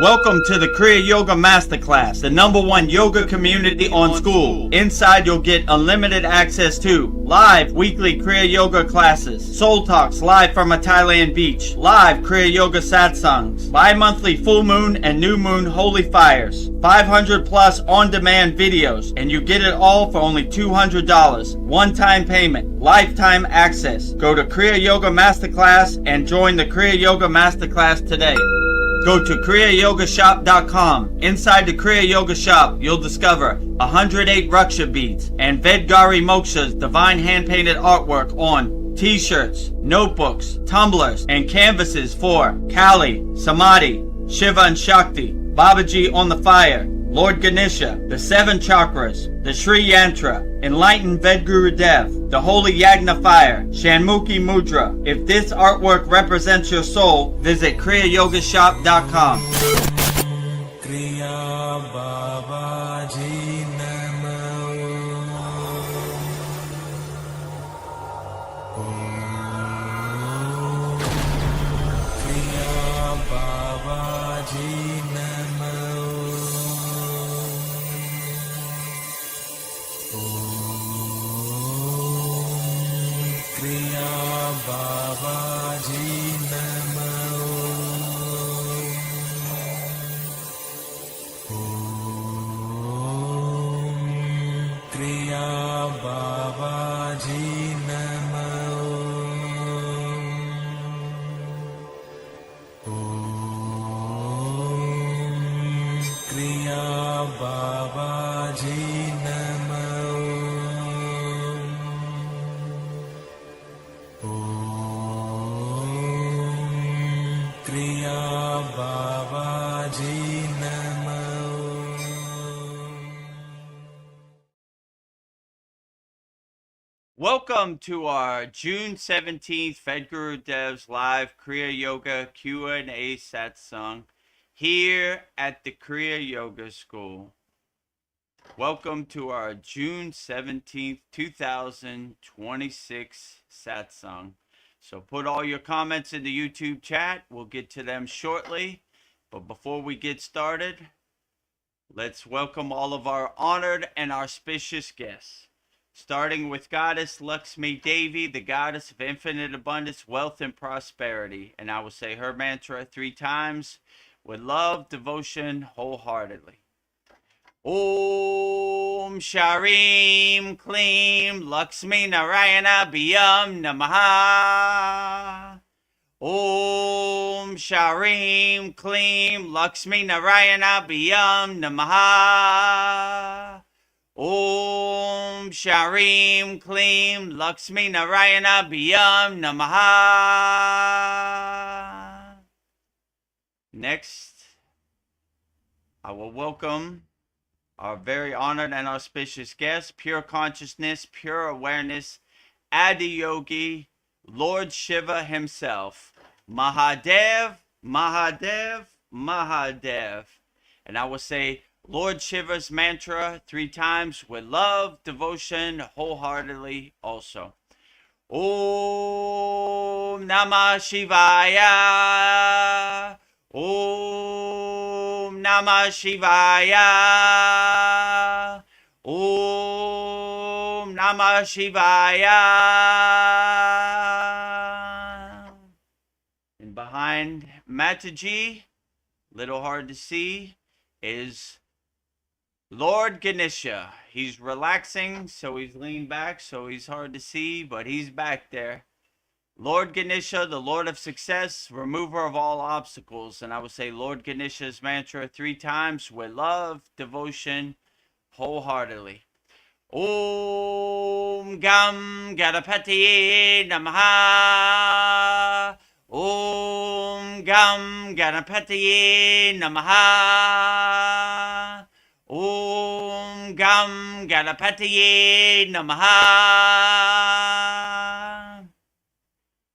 Welcome to the Kriya Yoga Masterclass, the #1 yoga community on SKOOL. Inside you'll get unlimited access to live weekly Kriya Yoga classes, soul talks live from a Thailand beach, live Kriya Yoga Satsangs, bi-monthly full moon and new moon holy fires, 500 plus on-demand videos, and you get it all for only $200. One-time payment, lifetime access. Go to Kriya Yoga Masterclass and join the Kriya Yoga Masterclass today. Go to kriyayogamasterclass.com. Inside the Kriya Yoga shop, you'll discover 108 Raksha beads and Vedagurudev divine hand-painted artwork on t-shirts, notebooks, tumblers, and canvases for Kali, Samadhi, Shiva and Shakti, Babaji on the fire, Lord Ganesha, the 7 chakras, the Sri Yantra, Enlightened Vedagurudev, the Holy Yagna Fire, Shanmukhi Mudra. If this artwork represents your soul, visit kriyayogashop.com. Welcome to our June 17th Vedagurudev live Kriya Yoga Q&A Satsang here at the Kriya Yoga School. Welcome to our June 17th, 2026 Satsang. So put all your comments in the YouTube chat. We'll get to them shortly. But before we get started, let's welcome all of our honored and auspicious guests. Starting with Goddess Lakshmi Devi, the goddess of infinite abundance, wealth, and prosperity. And I will say her mantra 3 times with love, devotion, wholeheartedly. Om Sharim Kleem Lakshmi Narayana Biyam Namaha. Om Sharim Kleem Lakshmi Narayana Biyam Namaha. Om Sharim Kleem Lakshmi Narayana Biyam Namaha. Next, I will welcome our very honored and auspicious guest, pure consciousness, pure awareness, Adiyogi, Lord Shiva himself, Mahadev, Mahadev, Mahadev. And I will say Lord Shiva's mantra 3 times with love, devotion, wholeheartedly also. Om Namah Shivaya. Om Namah Shivaya. Om Namah Shivaya. And behind Mataji, little hard to see, is Lord Ganesha. He's relaxing, so he's leaned back, so he's hard to see, but he's back there. Lord Ganesha, the Lord of success, remover of all obstacles. And I would say Lord Ganesha's mantra 3 times with love, devotion, wholeheartedly. Om Gam Ganapati Namaha. Om Gam Ganapati Namaha. Om Gam Ganapati Namaha.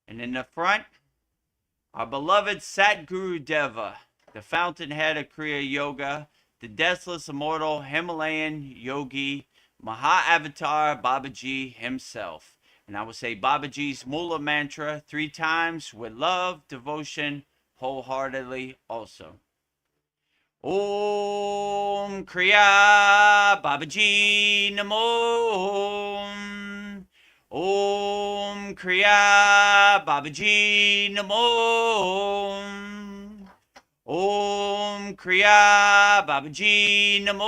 And in the front, our beloved Satgurudeva, the fountainhead of Kriya Yoga, the deathless, immortal Himalayan yogi, Maha-Avatar Babaji himself. And I will say Babaji's Mula mantra 3 times with love, devotion, wholeheartedly also. Om Kriya Babaji Namo. Om Kriya Babaji Namo. Om Kriya Babaji Namo.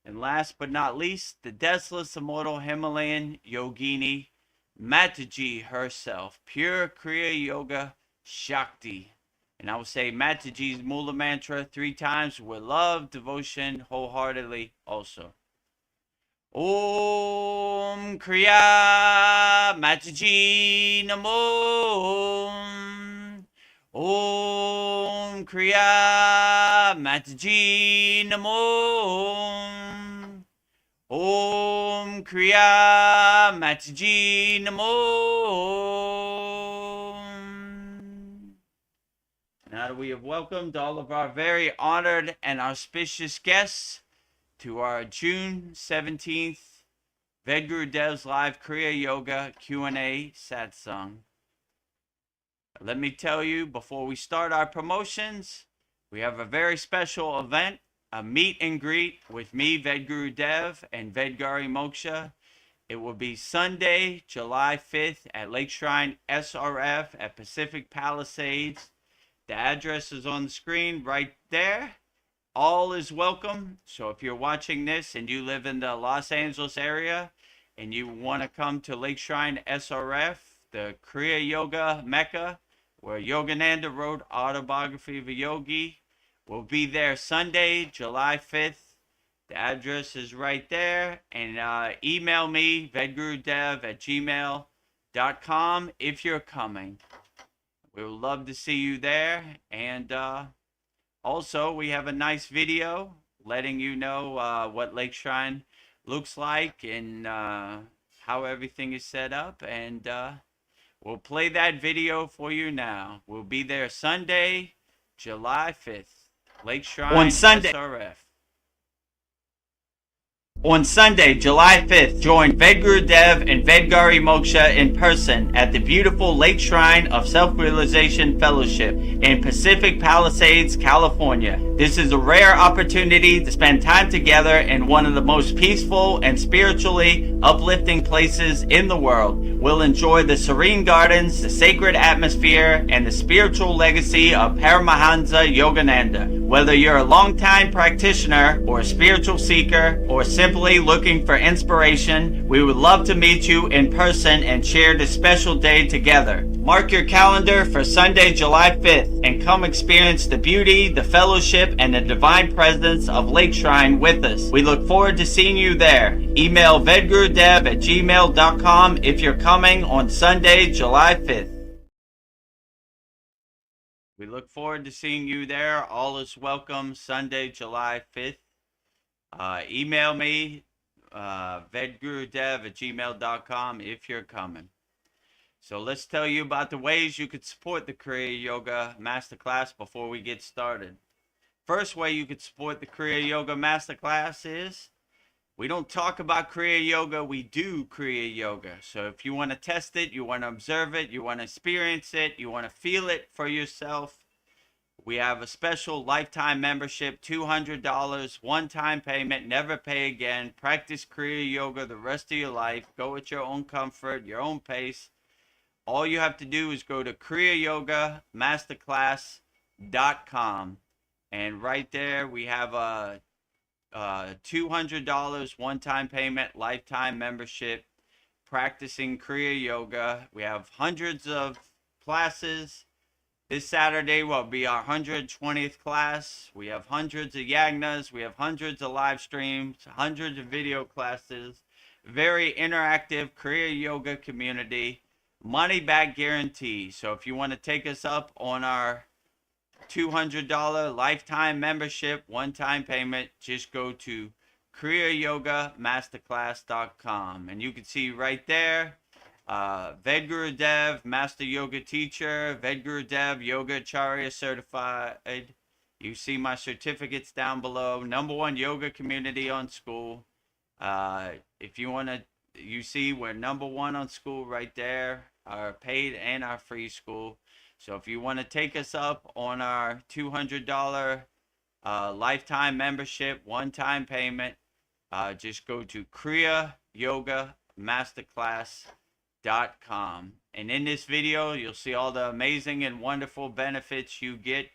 And last but not least, the deathless immortal Himalayan yogini, Mataji herself, pure Kriya Yoga Shakti. And I will say Mataji's Mula mantra 3 times with love, devotion, wholeheartedly also. Om Kriya Mataji Namo. Om Kriya Mataji Namo. Om Kriya Mataji Namo. Now that we have welcomed all of our very honored and auspicious guests to our June 17th Vedgurudev's live Kriya Yoga Q&A Satsang. Let me tell you, before we start our promotions, we have a very special event, a meet and greet with me, Vedagurudev, and Vedgari Moksha. It will be Sunday, July 5th at Lake Shrine SRF at Pacific Palisades. The address is on the screen right there. All is welcome. So if you're watching this and you live in the Los Angeles area and you want to come to Lake Shrine SRF, the Kriya Yoga Mecca, where Yogananda wrote Autobiography of a Yogi, we'll be there Sunday, July 5th. The address is right there. And email me, vedagurudev@gmail.com, if you're coming. We would love to see you there. And also, we have a nice video letting you know what Lake Shrine looks like and how everything is set up. And we'll play that video for you now. We'll be there Sunday, July 5th. Lake Shrine on Sunday. SRF. On Sunday, July 5th, join Vedagurudev and Vedgari Moksha in person at the beautiful Lake Shrine of Self-Realization Fellowship in Pacific Palisades, California. This is a rare opportunity to spend time together in one of the most peaceful and spiritually uplifting places in the world. We'll enjoy the serene gardens, the sacred atmosphere, and the spiritual legacy of Paramahansa Yogananda. Whether you're a longtime practitioner or a spiritual seeker or simply looking for inspiration, we would love to meet you in person and share this special day together. Mark your calendar for Sunday, July 5th, and come experience the beauty, the fellowship, and the divine presence of Lake Shrine with us. We look forward to seeing you there. Email vedagurudev@gmail.com if you're coming on Sunday, July 5th. We look forward to seeing you there. All is welcome Sunday, July 5th. Email me, vedagurudev@gmail.com if you're coming. So let's tell you about the ways you could support the Kriya Yoga Masterclass before we get started. First way you could support the Kriya Yoga Masterclass is we don't talk about Kriya Yoga, we do Kriya Yoga. So if you want to test it, you want to observe it, you want to experience it, you want to feel it for yourself, we have a special lifetime membership, $200, one-time payment, never pay again. Practice Kriya Yoga the rest of your life. Go at your own comfort, your own pace. All you have to do is go to kriyayogamasterclass.com. And right there we have a $200 one-time payment, lifetime membership, practicing Kriya Yoga. We have hundreds of classes. This Saturday will be our 120th class. We have hundreds of yagnas. We have hundreds of live streams, hundreds of video classes. Very interactive Kriya Yoga community. Money back guarantee. So if you want to take us up on our $200 lifetime membership, one-time payment, just go to kriyayogamasterclass.com. And you can see right there, Vedagurudev, Master Yoga Teacher, Vedagurudev, Yoga Acharya Certified. You see my certificates down below. #1 yoga community on SKOOL. If you want to, you see we're #1 on SKOOL right there, our paid and our free school. So if you want to take us up on our $200 lifetime membership, one-time payment, just go to kriyayogamasterclass.com. And in this video, you'll see all the amazing and wonderful benefits you get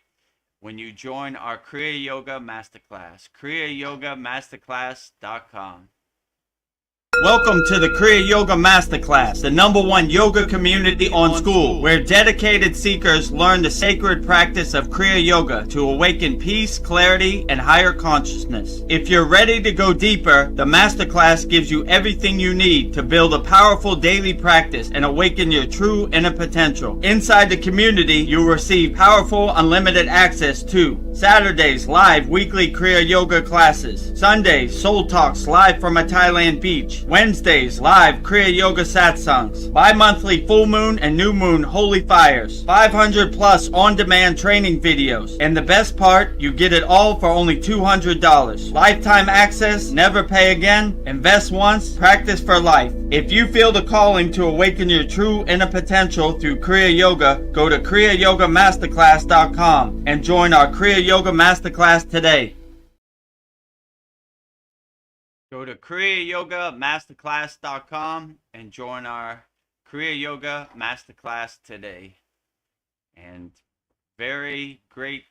when you join our Kriya Yoga Masterclass. kriyayogamasterclass.com. Welcome to the Kriya Yoga Masterclass, the #1 yoga community on SKOOL, where dedicated seekers learn the sacred practice of Kriya Yoga to awaken peace, clarity, and higher consciousness. If you're ready to go deeper, the Masterclass gives you everything you need to build a powerful daily practice and awaken your true inner potential. Inside the community, you'll receive powerful, unlimited access to Saturdays, live weekly Kriya Yoga classes. Sundays, Soul Talks live from a Thailand beach. Wednesdays, live Kriya Yoga Satsangs. Bi-monthly full moon and new moon holy fires. 500 plus on-demand training videos. And the best part, you get it all for only $200. Lifetime access, never pay again, invest once, practice for life. If you feel the calling to awaken your true inner potential through Kriya Yoga, go to kriyayogamasterclass.com and join our Kriya Yoga Masterclass today. Go to kriyayogamasterclass.com and join our Kriya Yoga Masterclass today. And very great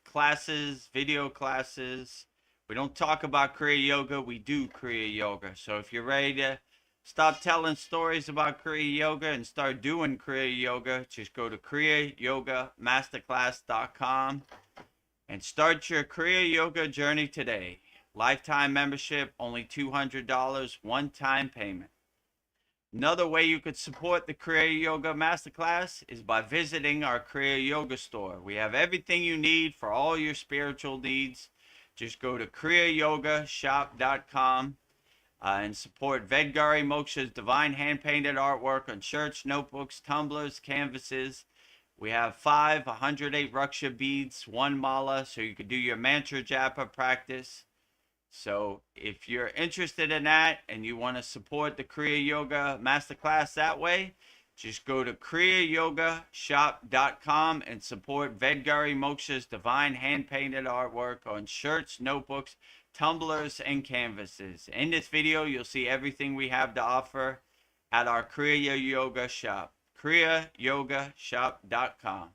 classes, video classes. We don't talk about Kriya Yoga, we do Kriya Yoga. So if you're ready to stop telling stories about Kriya Yoga and start doing Kriya Yoga, just go to kriyayogamasterclass.com and start your Kriya Yoga journey today. Lifetime membership, only $200, one-time payment. Another way you could support the Kriya Yoga Masterclass is by visiting our Kriya Yoga store. We have everything you need for all your spiritual needs. Just go to kriyayogashop.com and support Vedgari Moksha's divine hand-painted artwork on shirts, notebooks, tumblers, canvases. We have 108 Raksha beads, 1 mala, so you could do your mantra japa practice. So if you're interested in that and you want to support the Kriya Yoga Masterclass that way, just go to kriyayogashop.com and support Vedgari Moksha's divine hand-painted artwork on shirts, notebooks, tumblers, and canvases. In this video, you'll see everything we have to offer at our Kriya Yoga shop, kriyayogashop.com.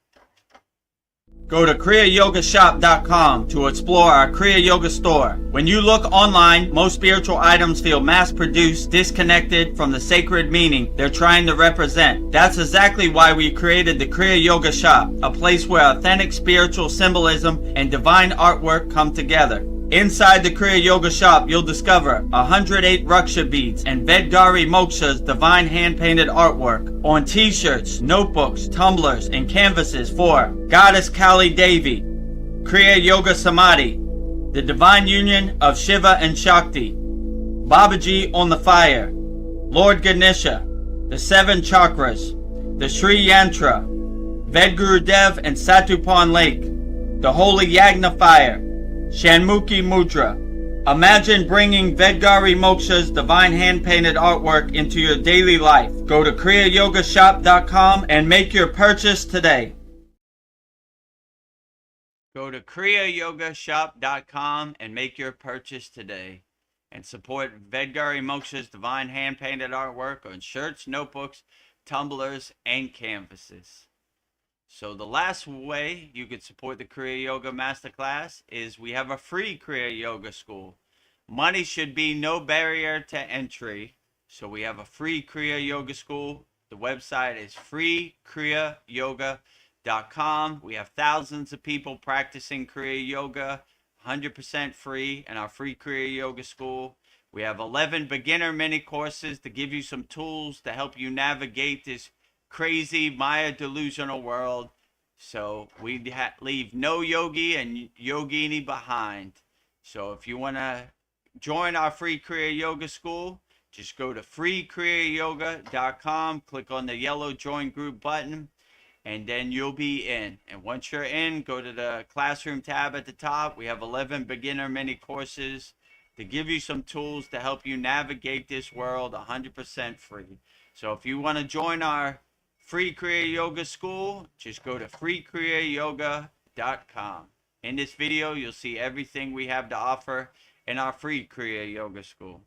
Go to kriyayogashop.com to explore our Kriya Yoga store. When you look online, most spiritual items feel mass-produced, disconnected from the sacred meaning they're trying to represent. That's exactly why we created the Kriya Yoga shop, a place where authentic spiritual symbolism and divine artwork come together. Inside the Kriya Yoga shop, you'll discover 108 Raksha beads and Vedgari Moksha's divine hand-painted artwork on t-shirts, notebooks, tumblers, and canvases for Goddess Kali Devi, Kriya Yoga Samadhi, the divine union of Shiva and Shakti, Babaji on the fire, Lord Ganesha, the 7 chakras, the Sri Yantra, Vedagurudev and Satupon Lake, the Holy Yagna fire, Shanmukhi Mudra. Imagine bringing Vedgari Moksha's divine hand-painted artwork into your daily life. Go to kriyayogashop.com and make your purchase today. Go to kriyayogashop.com and make your purchase today. And support Vedgari Moksha's divine hand-painted artwork on shirts, notebooks, tumblers, and canvases. So the last way you could support the Kriya Yoga Masterclass is we have a free Kriya Yoga school. Money should be no barrier to entry. So we have a free Kriya Yoga school. The website is freekriyayoga.com. We have thousands of people practicing Kriya Yoga, 100% free in our free Kriya Yoga school. We have 11 beginner mini courses to give you some tools to help you navigate this crazy Maya delusional world. So we leave no yogi and yogini behind. So if you want to join our free Kriya Yoga school, just go to freekriyayoga.com, click on the yellow join group button, and then you'll be in. And once you're in, go to the classroom tab at the top. We have 11 beginner mini courses to give you some tools to help you navigate this world 100% free. So if you want to join our free Kriya Yoga School, just go to freekriyayogamasterclass.com. In this video, you'll see everything we have to offer in our free Kriya Yoga School.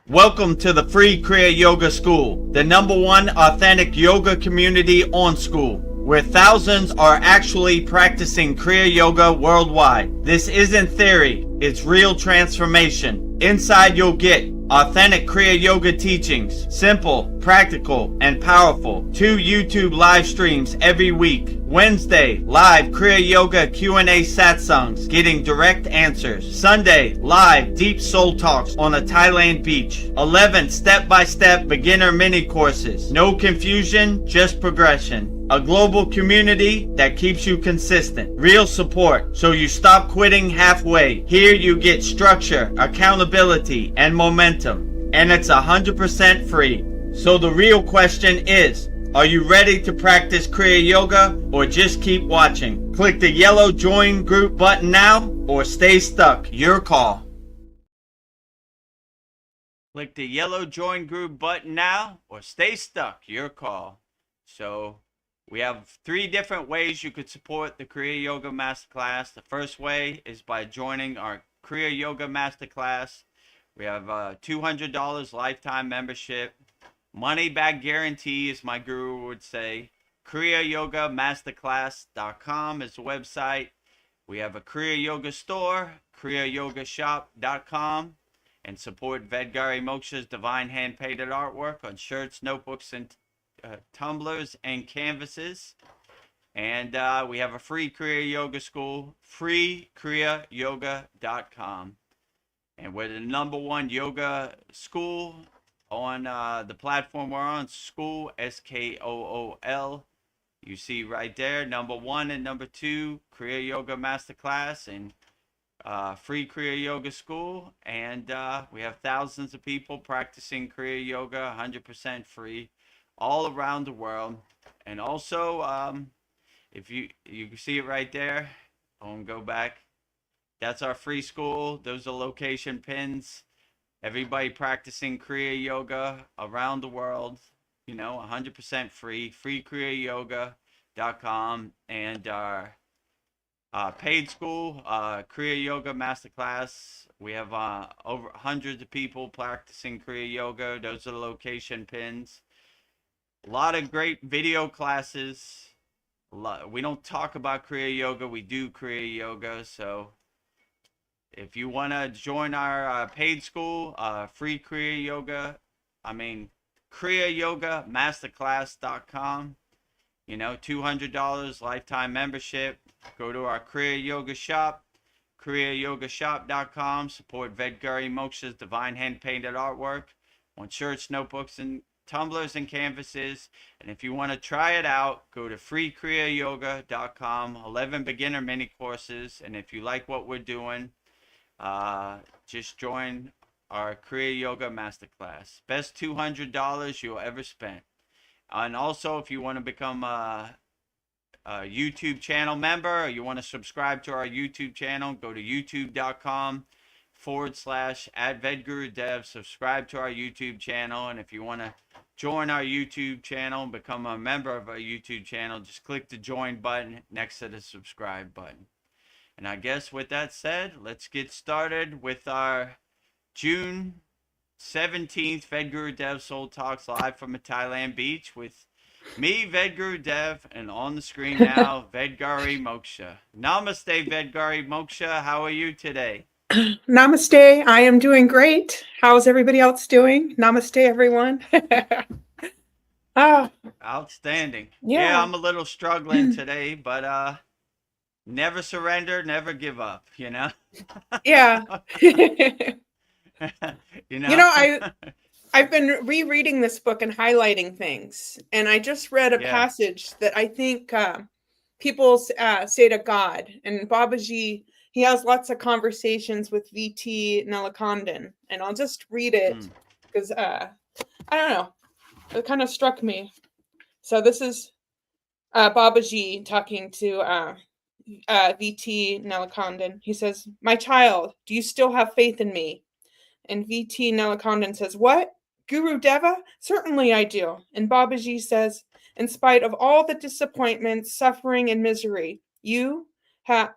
Welcome to the free Kriya Yoga School, the #1 authentic yoga community on Skool, where thousands are actually practicing Kriya Yoga worldwide. This isn't theory, it's real transformation. Inside you'll get authentic Kriya Yoga teachings, simple, practical, and powerful. 2 YouTube live streams every week. Wednesday, live Kriya Yoga Q&A satsangs, getting direct answers. Sunday, live deep soul talks on a Thailand beach. 11 step-by-step beginner mini courses. No confusion, just progression. A global community that keeps you consistent. Real support, so you stop quitting halfway. Here you get structure, accountability, and momentum. And it's 100% free. So the real question is, are you ready to practice Kriya Yoga or just keep watching? Click the yellow join group button now or stay stuck. Your call. Click the yellow join group button now or stay stuck. Your call. So we have 3 different ways you could support the Kriya Yoga Masterclass. The first way is by joining our Kriya Yoga Masterclass. We have $200 lifetime membership. Money back guarantee, as my guru would say. kriyayogamasterclass.com is the website. We have a Kriya Yoga store, kriyayogashop.com, and support Vedgari Moksha's divine hand-painted artwork on shirts, notebooks, and tumblers and canvases. And we have a free Kriya Yoga School, freekriyayoga.com. And we're the #1 yoga school on the platform we're on, SKOOL, SKOOL. You see right there, #1 and #2, Kriya Yoga Masterclass and free Kriya Yoga School. And we have thousands of people practicing Kriya Yoga, 100% free, all around the world. And also, if you can see it right there, go back. That's our free school. Those are location pins. Everybody practicing Kriya Yoga around the world, 100% free. freekriyayoga.com. And our paid school, Kriya Yoga Masterclass. We have over hundreds of people practicing Kriya Yoga. Those are the location pins. A lot of great video classes. We don't talk about Kriya Yoga. We do Kriya Yoga. So if you want to join our paid school, free Kriya Yoga, kriyayogamasterclass.com, $200 lifetime membership. Go to our Kriya Yoga shop, kriyayogashop.com, support Vedgari Moksha's divine hand-painted artwork on shirts, notebooks, and tumblers and canvases. And if you want to try it out, go to freekriyayoga.com, 11 beginner mini courses. And if you like what we're doing, just join our Kriya Yoga Masterclass. Best $200 you'll ever spend. And also, if you want to become a YouTube channel member, or you want to subscribe to our YouTube channel, go to youtube.com/@Vedagurudev. Subscribe to our YouTube channel. And if you want to join our YouTube channel and become a member of our YouTube channel, just click the join button next to the subscribe button. And I guess with that said, let's get started with our June 17th Vedagurudev Soul Talks live from a Thailand beach with me, Vedagurudev, and on the screen now, Vedgari Moksha. Namaste, Vedgari Moksha. How are you today? Namaste. I am doing great. How's everybody else doing? Namaste, everyone. Outstanding. Yeah, I'm a little struggling today, but never surrender, never give up, Yeah. I've been rereading this book and highlighting things, and I just read a passage that I think people say to God, and Babaji, he has lots of conversations with VT Nalakandan, and I'll just read it because I don't know, it kind of struck me. So this is Babaji talking to VT Nalakandan. He says, "My child, do you still have faith in me?" And VT Nalakandan says, "What? Guru Deva, certainly I do. And Babaji says, in spite of all the disappointment, suffering, and misery, do you have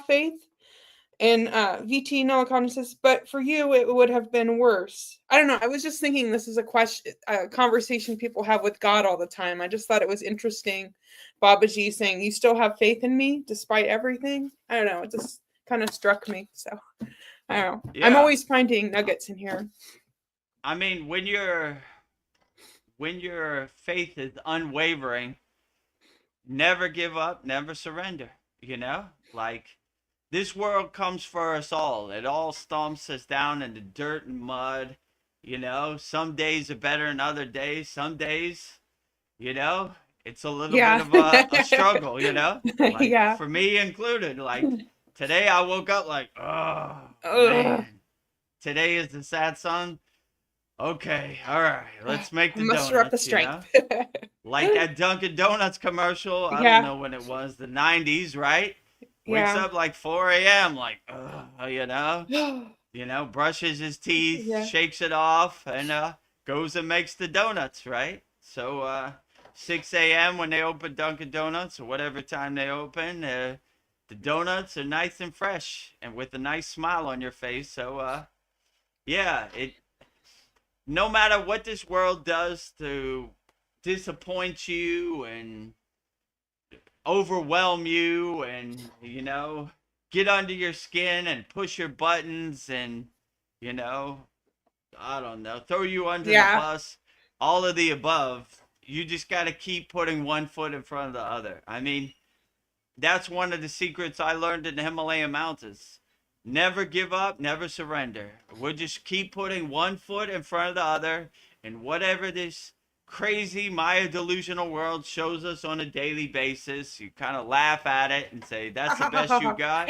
faith? And VT Nalakana says, but for you, it would have been worse. I don't know. I was just thinking this is a conversation people have with God all the time. I just thought it was interesting. Babaji saying, you still have faith in me despite everything. I don't know. It just kind of struck me. So I don't know. Yeah. I'm always finding nuggets in here. I mean, when your faith is unwavering, never give up, never surrender, you know? Like, this world comes for us all. It all stomps us down in the dirt and mud, you know? Some days are better than other days. Some days, you know, it's a little bit of a struggle, you know? Like, for me included. Like, today I woke up like, oh, man. Today is the Satsang. Okay, all right, let's make the donuts. Muster up the strength. You know? Like that Dunkin' Donuts commercial. I don't know when it was, the 90s, right? Wakes up like 4 a.m. like, you know, brushes his teeth, shakes it off, and goes and makes the donuts, right? So 6 a.m. when they open Dunkin' Donuts, or whatever time they open, the donuts are nice and fresh and with a nice smile on your face. So no matter what this world does to disappoint you and overwhelm you and, you know, get under your skin and push your buttons and, you know, I don't know, throw you under the bus, all of the above, you just got to keep putting one foot in front of the other. I mean, that's one of the secrets I learned in the Himalayan mountains. Never give up, never surrender. We'll just keep putting one foot in front of the other, and whatever this crazy Maya delusional world shows us on a daily basis, you kind of laugh at it and say, that's the best you got.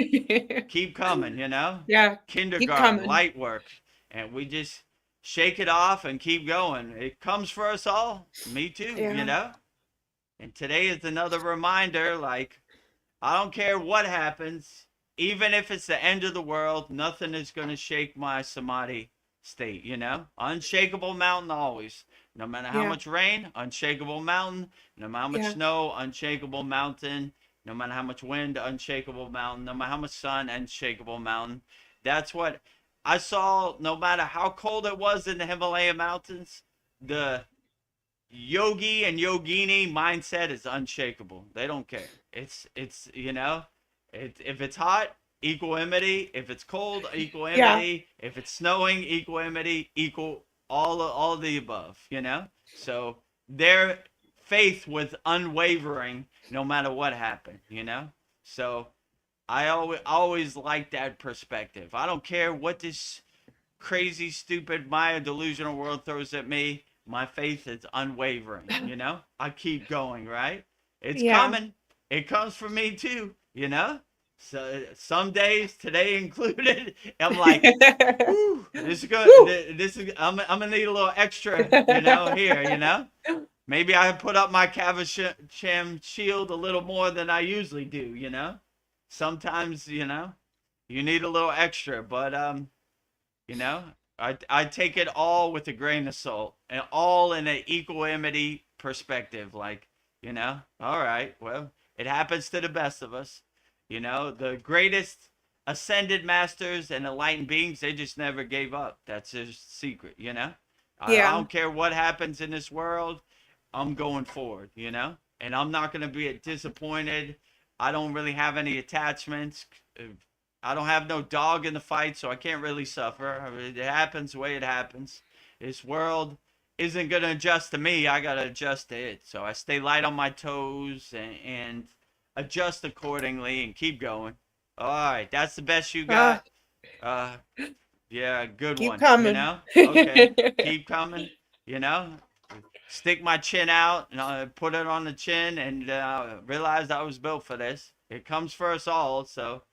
Keep coming, you know? Yeah. Kindergarten, light work. And we just shake it off and keep going. It comes for us all. Me too, you know? And today is another reminder, like, I don't care what happens. Even if it's the end of the world, nothing is going to shake my samadhi state, you know? Unshakable mountain always. No matter how much rain, unshakable mountain. No matter how much snow, unshakable mountain. No matter how much wind, unshakable mountain. No matter how much sun, unshakable mountain. That's what I saw. No matter how cold it was in the Himalayan mountains, the yogi and yogini mindset is unshakable. They don't care. It's you know, if it's hot, equanimity. If it's cold, equanimity. If it's snowing, equanimity. All of the above, you know? So their faith was unwavering no matter what happened, you know? So I always like that perspective. I don't care what this crazy, stupid Maya delusional world throws at me. My faith is unwavering, you know? I keep going, right? It's coming. It comes for me too, you know? So some days, today included, I'm like, whew, this is good. I'm gonna need a little extra, you know, here, you know. Maybe I put up my Kavacham shield a little more than I usually do, you know. Sometimes, you know, you need a little extra, but you know, I take it all with a grain of salt and all in an equanimity perspective, like, you know, all right, well, it happens to the best of us. You know, the greatest ascended masters and enlightened beings, they just never gave up. That's their secret, you know? I don't care what happens in this world. I'm going forward, you know? And I'm not going to be disappointed. I don't really have any attachments. I don't have no dog in the fight, so I can't really suffer. I mean, it happens the way it happens. This world isn't going to adjust to me. I got to adjust to it. So I stay light on my toes and adjust accordingly and keep going. All right, that's the best you got. Yeah, good keep one. Coming. You know, okay, keep coming. You know, stick my chin out and put it on the chin and realize I was built for this. It comes for us all, so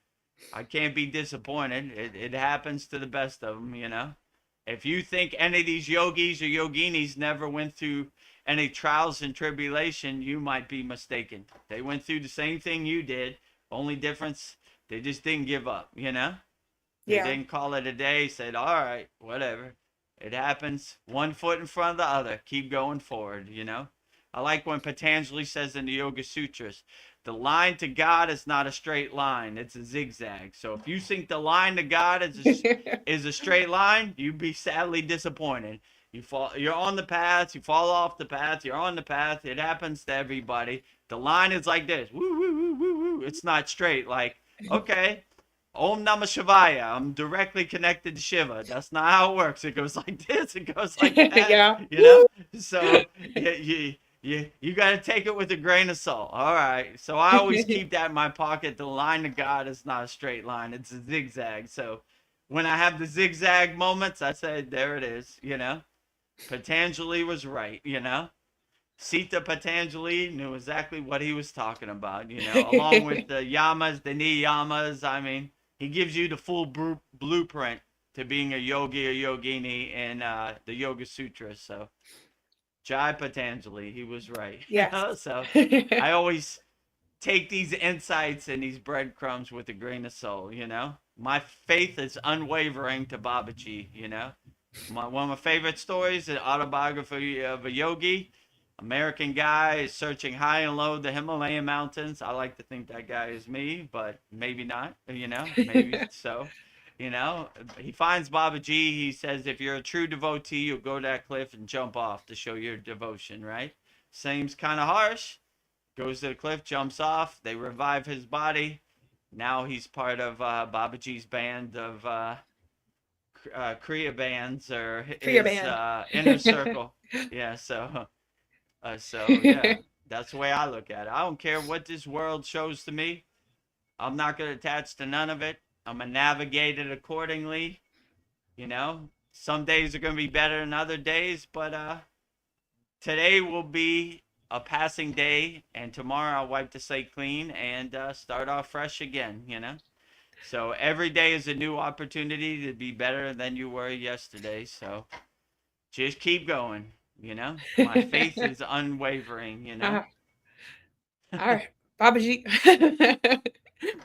I can't be disappointed. It happens to the best of them. You know, if you think any of these yogis or yoginis never went through any trials and tribulation, you might be mistaken. They went through the same thing you did. Only difference, they just didn't give up, you know? They didn't call it a day, said, all right, whatever. It happens one foot in front of the other. Keep going forward, you know. I like when Patanjali says in the Yoga Sutras, the line to God is not a straight line, it's a zigzag. So if you think the line to God is a straight line, you'd be sadly disappointed. You're on the path, you fall off the path, you're on the path. It happens to everybody. The line is like this. Woo woo woo woo woo. It's not straight like, okay, Om Namah Shivaya. I'm directly connected to Shiva. That's not how it works. It goes like this. It goes like that. Yeah. You know. So you got to take it with a grain of salt. All right. So I always keep that in my pocket. The line to God is not a straight line. It's a zigzag. So when I have the zigzag moments, I say, there it is. You know. Patanjali was right. You know. Sita Patanjali knew exactly what he was talking about, you know, along with the yamas, the niyamas. I mean, he gives you the full blueprint to being a yogi or yogini in the Yoga Sutras. So, Jai Patanjali, he was right. Yes. You know? So, I always take these insights and these breadcrumbs with a grain of salt, you know. My faith is unwavering to Babaji, you know. One of my favorite stories, the autobiography of a yogi. American guy is searching high and low the Himalayan mountains. I like to think that guy is me, but maybe not, you know, maybe so. You know, he finds Babaji. He says, if you're a true devotee, you'll go to that cliff and jump off to show your devotion, right? Seems kind of harsh. Goes to the cliff, jumps off. They revive his body. Now he's part of Babaji's band of Kriya bands, or Kriya his band. inner circle. Yeah, so yeah, that's the way I look at it. I don't care what this world shows to me. I'm not going to attach to none of it. I'm going to navigate it accordingly. You know, some days are going to be better than other days, but today will be a passing day, and tomorrow I'll wipe the slate clean and start off fresh again, you know. So every day is a new opportunity to be better than you were yesterday. So just keep going. You know, my faith is unwavering, you know. All right, Babaji.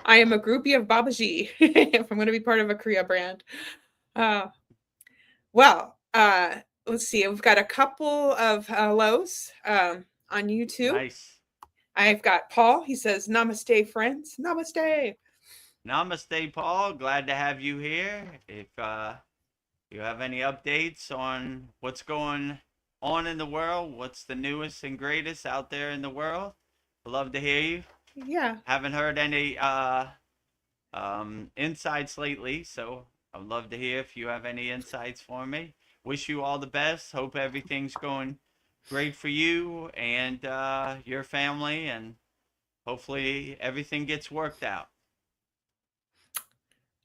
I am a groupie of Babaji if I'm going to be part of a Kriya brand. Well, let's see. We've got a couple of hellos on YouTube. Nice. I've got Paul. He says, Namaste, friends. Namaste. Namaste, Paul. Glad to have you here. If you have any updates on what's going on in the world, what's the newest and greatest out there in the world, I'd love to hear you. Yeah. Haven't heard any insights lately, so I'd love to hear if you have any insights for me. Wish you all the best. Hope everything's going great for you and your family, and hopefully everything gets worked out.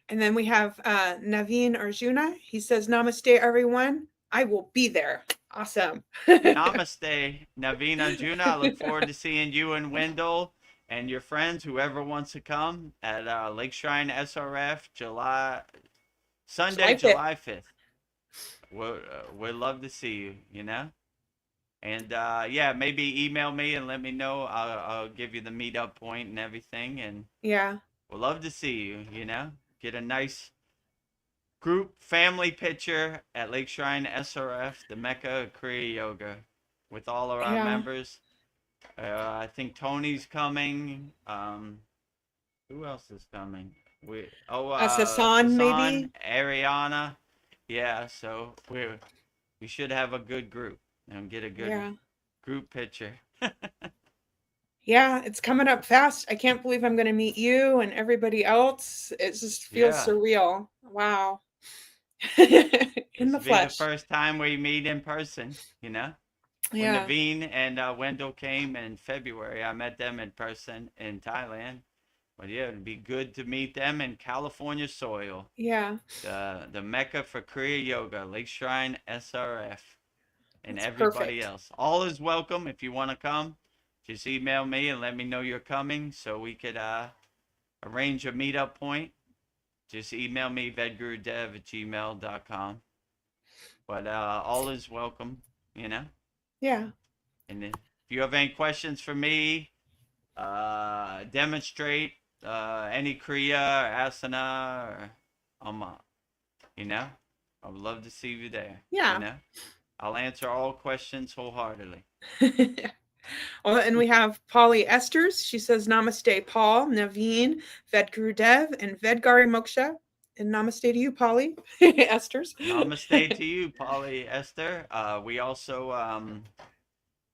And then we have Naveen Arjuna. He says, Namaste, everyone. I will be there. Awesome. Namaste, Naveen Arjuna. I look forward to seeing you and Wendell and your friends, whoever wants to come, at Lake Shrine SRF, Sunday, July 5th. We'd love to see you, you know? And yeah, maybe email me and let me know. I'll give you the meetup point and everything. And yeah, we'd love to see you, you know? Get a nice group family picture at Lake Shrine SRF, the Mecca of Kriya Yoga, with all of our members. I think Tony's coming. Who else is coming? Sasan, maybe Ariana. Yeah, so we should have a good group and get a good group picture. Yeah, it's coming up fast. I can't believe I'm going to meet you and everybody else. It just feels surreal. Wow. In the flesh. The first time we meet in person, you know? When Naveen and Wendell came in February, I met them in person in Thailand. But yeah, it'd be good to meet them in California soil. Yeah. The Mecca for Kriya Yoga, Lake Shrine SRF, and that's everybody else. All is welcome. If you want to come, just email me and let me know you're coming so we could arrange a meetup point. Just email me, Vedagurudev@gmail.com. But all is welcome, you know? Yeah. And if you have any questions for me, demonstrate any Kriya or asana, or you know, I would love to see you there. Yeah. You know, I'll answer all questions wholeheartedly. Well, and we have Polly Esters. She says, Namaste, Paul, Naveen, Vedagurudev, and Vedgari Moksha. And namaste to you, Polly Esters. Namaste to you, Polly Esther. We also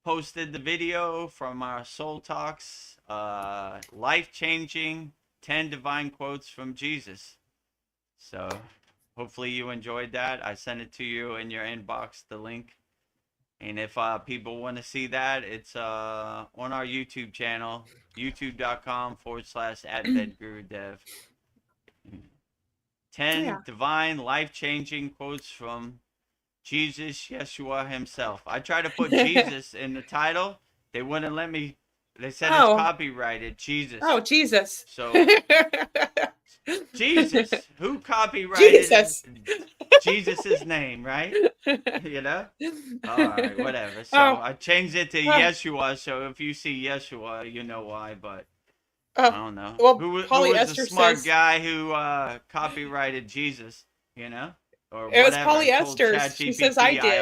posted the video from our Soul Talks, life-changing 10 divine quotes from Jesus. So hopefully you enjoyed that. I sent it to you in your inbox, the link. And if people want to see that, it's on our YouTube channel, youtube.com/@Vedagurudev. 10 divine, life-changing quotes from Jesus, Yeshua himself. I tried to put Jesus in the title. They wouldn't let me. They said it's copyrighted. Jesus. Oh, Jesus. So, Jesus. Who copyrighted Jesus' name, right? You know? All right, whatever. So I changed it to Yeshua. So if you see Yeshua, you know why, but I don't know. Well, who was the smart guy who copyrighted Jesus, you know? Or it whatever. Was Polly Esther. She says I did.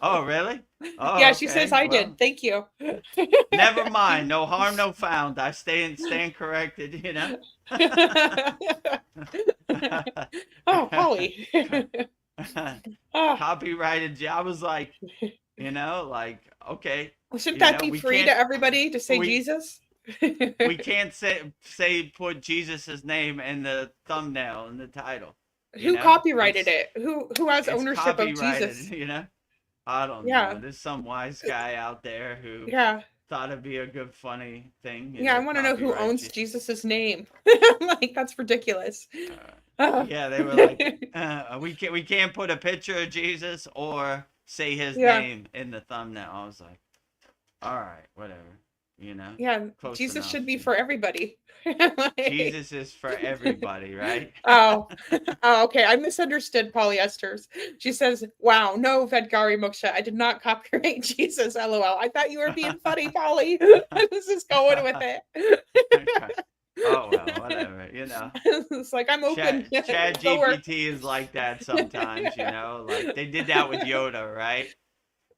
Oh, really? Oh, yeah, she says I did. Thank you. Never mind. No harm, no found. I stand corrected, you know? Oh, Polly. Copyrighted. I was like, you know, like, okay. Well, shouldn't that be free to everybody to say Jesus? We can't say put Jesus's name in the thumbnail, in the title. Who copyrighted it? Who has ownership of Jesus? You know? I don't know. There's some wise guy out there who thought it'd be a good, funny thing. I want to know who owns Jesus's name. Like, that's ridiculous. Yeah, they were like, we can't put a picture of Jesus or say his name in the thumbnail. I was like, all right, whatever. You know? Yeah, Jesus should be for everybody. Like, Jesus is for everybody, right? Oh, okay. I misunderstood Polly Esters. She says, wow, no, Vedgari Moksha. I did not copyright Jesus, LOL. I thought you were being funny, Polly. I was just going with it. Oh, well, whatever, you know. It's like, I'm open. Chat GPT is like that sometimes, you know. Like, they did that with Yoda, right?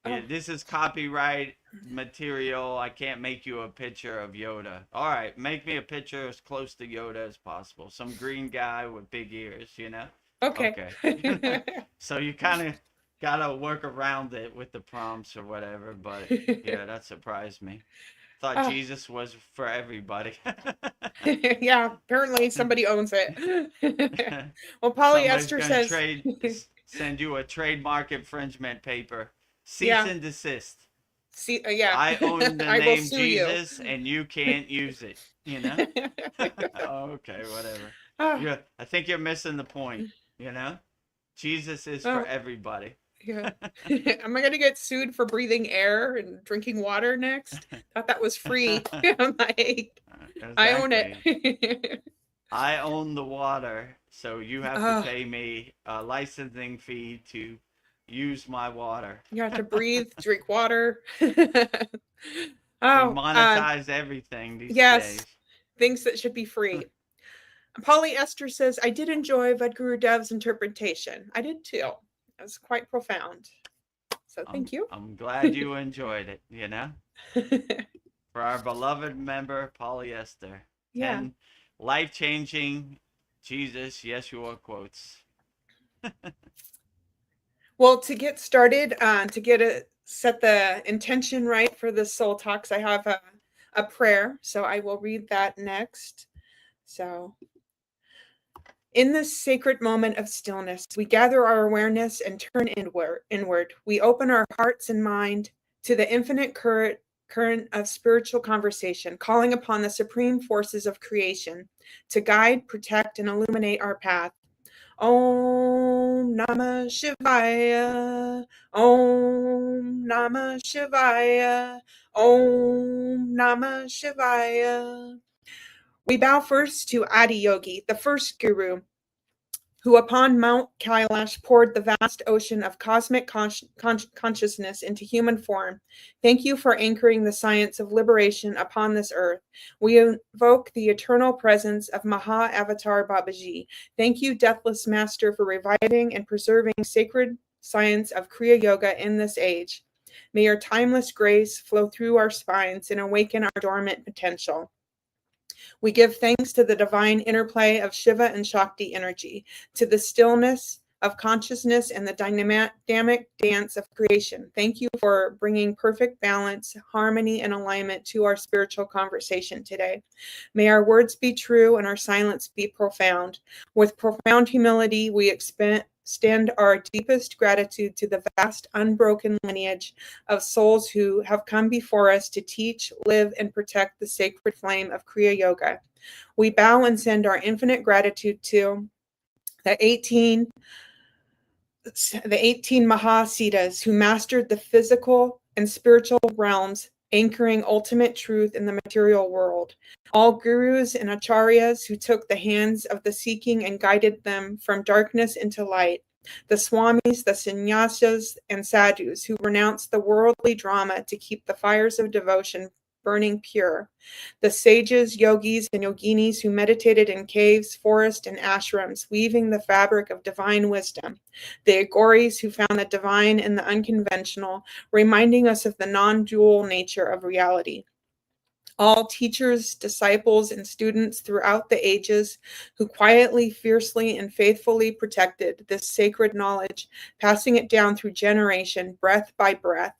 Yeah, this is copyright material. I can't make you a picture of Yoda. All right, make me a picture as close to Yoda as possible. Some green guy with big ears, you know? Okay. So you kind of got to work around it with the prompts or whatever. But yeah, that surprised me. Thought Jesus was for everybody. Yeah, apparently somebody owns it. Well, Polly Esther says... send you a trademark infringement paper. Cease and desist. I own the name Jesus, and you can't use it. You know? Okay, whatever. I think you're missing the point. You know? Jesus is for everybody. Yeah. Am I going to get sued for breathing air and drinking water next? Thought that was free. I'm like, exactly. I own it. I own the water, so you have to pay me a licensing fee to use my water. You have to breathe, drink water. Monetize everything these days. Things that should be free. Polly Esther says, I did enjoy Vedgurudev's interpretation. I did too. It was quite profound. So thank you. I'm glad you enjoyed it, you know? For our beloved member, Polly Esther. 10 life-changing Jesus, Yeshua quotes. Well, to get started, set the intention right for the Soul Talks, I have a prayer. So I will read that next. So, in this sacred moment of stillness, we gather our awareness and turn inward. We open our hearts and mind to the infinite current of spiritual conversation, calling upon the supreme forces of creation to guide, protect, and illuminate our path. Om Namah Shivaya, Om Namah Shivaya, Om Namah Shivaya. We bow first to Adi Yogi, the first guru, who upon Mount Kailash poured the vast ocean of cosmic consciousness into human form. Thank you for anchoring the science of liberation upon this earth. We invoke the eternal presence of Maha Avatar Babaji. Thank you, Deathless Master, for reviving and preserving sacred science of Kriya Yoga in this age. May your timeless grace flow through our spines and awaken our dormant potential. We give thanks to the divine interplay of Shiva and Shakti energy, to the stillness of consciousness and the dynamic dance of creation. Thank you for bringing perfect balance, harmony, and alignment to our spiritual conversation today. May our words be true and our silence be profound. With profound humility, we extend our deepest gratitude to the vast, unbroken lineage of souls who have come before us to teach, live, and protect the sacred flame of Kriya Yoga. We bow and send our infinite gratitude to the 18 Mahasiddhas who mastered the physical and spiritual realms, anchoring ultimate truth in the material world. All gurus and acharyas who took the hands of the seeking and guided them from darkness into light. The swamis, the sannyasas, and sadhus who renounced the worldly drama to keep the fires of devotion burning pure. The sages, yogis, and yoginis who meditated in caves, forests, and ashrams, weaving the fabric of divine wisdom. The agoris who found the divine in the unconventional, reminding us of the non-dual nature of reality. All teachers, disciples, and students throughout the ages who quietly, fiercely, and faithfully protected this sacred knowledge, passing it down through generation, breath by breath.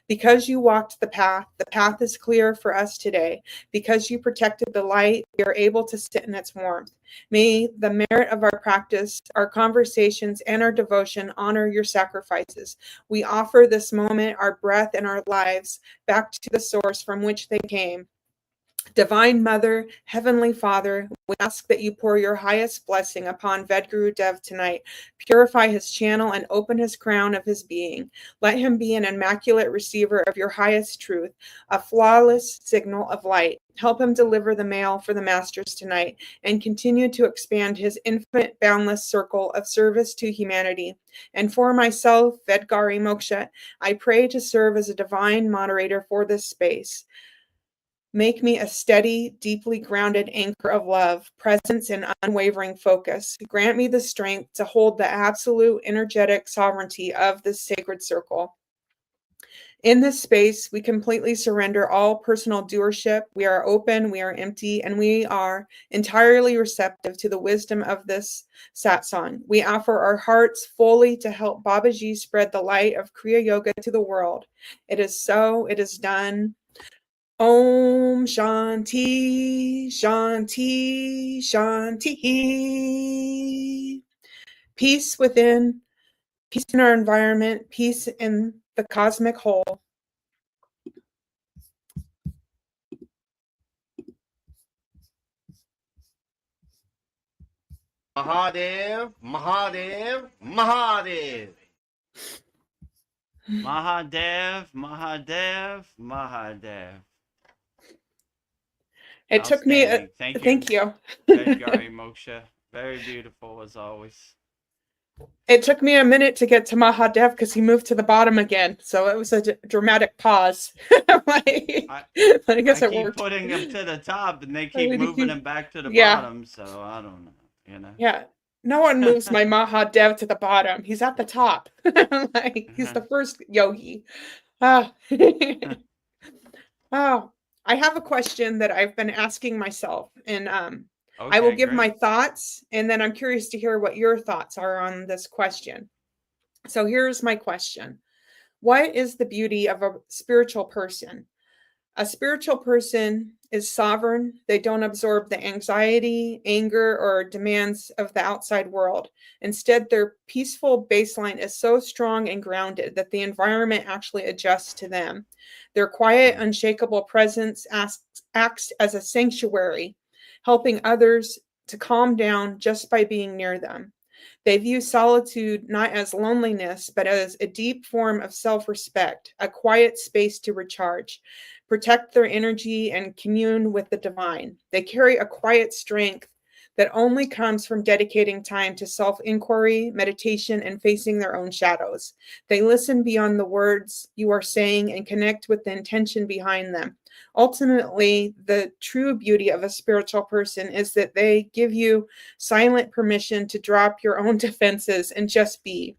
Because you walked the path is clear for us today. Because you protected the light, we are able to sit in its warmth. May the merit of our practice, our conversations, and our devotion honor your sacrifices. We offer this moment, our breath, and our lives back to the source from which they came. Divine Mother, Heavenly Father, we ask that you pour your highest blessing upon Vedagurudev tonight. Purify his channel and open his crown of his being. Let him be an immaculate receiver of your highest truth, a flawless signal of light. Help him deliver the mail for the masters tonight and continue to expand his infinite, boundless circle of service to humanity. And for myself, Vedgari Moksha, I pray to serve as a divine moderator for this space. Make me a steady, deeply grounded anchor of love, presence, and unwavering focus. Grant me the strength to hold the absolute energetic sovereignty of this sacred circle. In this space, we completely surrender all personal doership. We are open, we are empty, and we are entirely receptive to the wisdom of this satsang. We offer our hearts fully to help Babaji spread the light of Kriya Yoga to the world. It is so, it is done. Om Shanti, Shanti, Shanti. Peace within, peace in our environment, peace in the cosmic whole. Mahadev, Mahadev, Mahadev. Mahadev, Mahadev, Mahadev. It took me. Thank you. Vedgari Moksha. Very beautiful as always. It took me a minute to get to Mahadev because he moved to the bottom again. So it was a dramatic pause. I guess it keep worked. Putting him to the top and they keep moving him back to the bottom. So I don't know. You know. Yeah. No one moves my Mahadev to the bottom. He's at the top. He's the first yogi. Oh, I have a question that I've been asking myself, and I will give my thoughts, and then I'm curious to hear what your thoughts are on this question. So here's my question. What is the beauty of a spiritual person? A spiritual person is sovereign. They don't absorb the anxiety, anger, or demands of the outside world. Instead, their peaceful baseline is so strong and grounded that the environment actually adjusts to them. Their quiet, unshakable presence acts as a sanctuary, helping others to calm down just by being near them. They view solitude not as loneliness, but as a deep form of self-respect, a quiet space to recharge, protect their energy, and commune with the divine. They carry a quiet strength that only comes from dedicating time to self-inquiry, meditation, and facing their own shadows. They listen beyond the words you are saying and connect with the intention behind them. Ultimately, the true beauty of a spiritual person is that they give you silent permission to drop your own defenses and just be.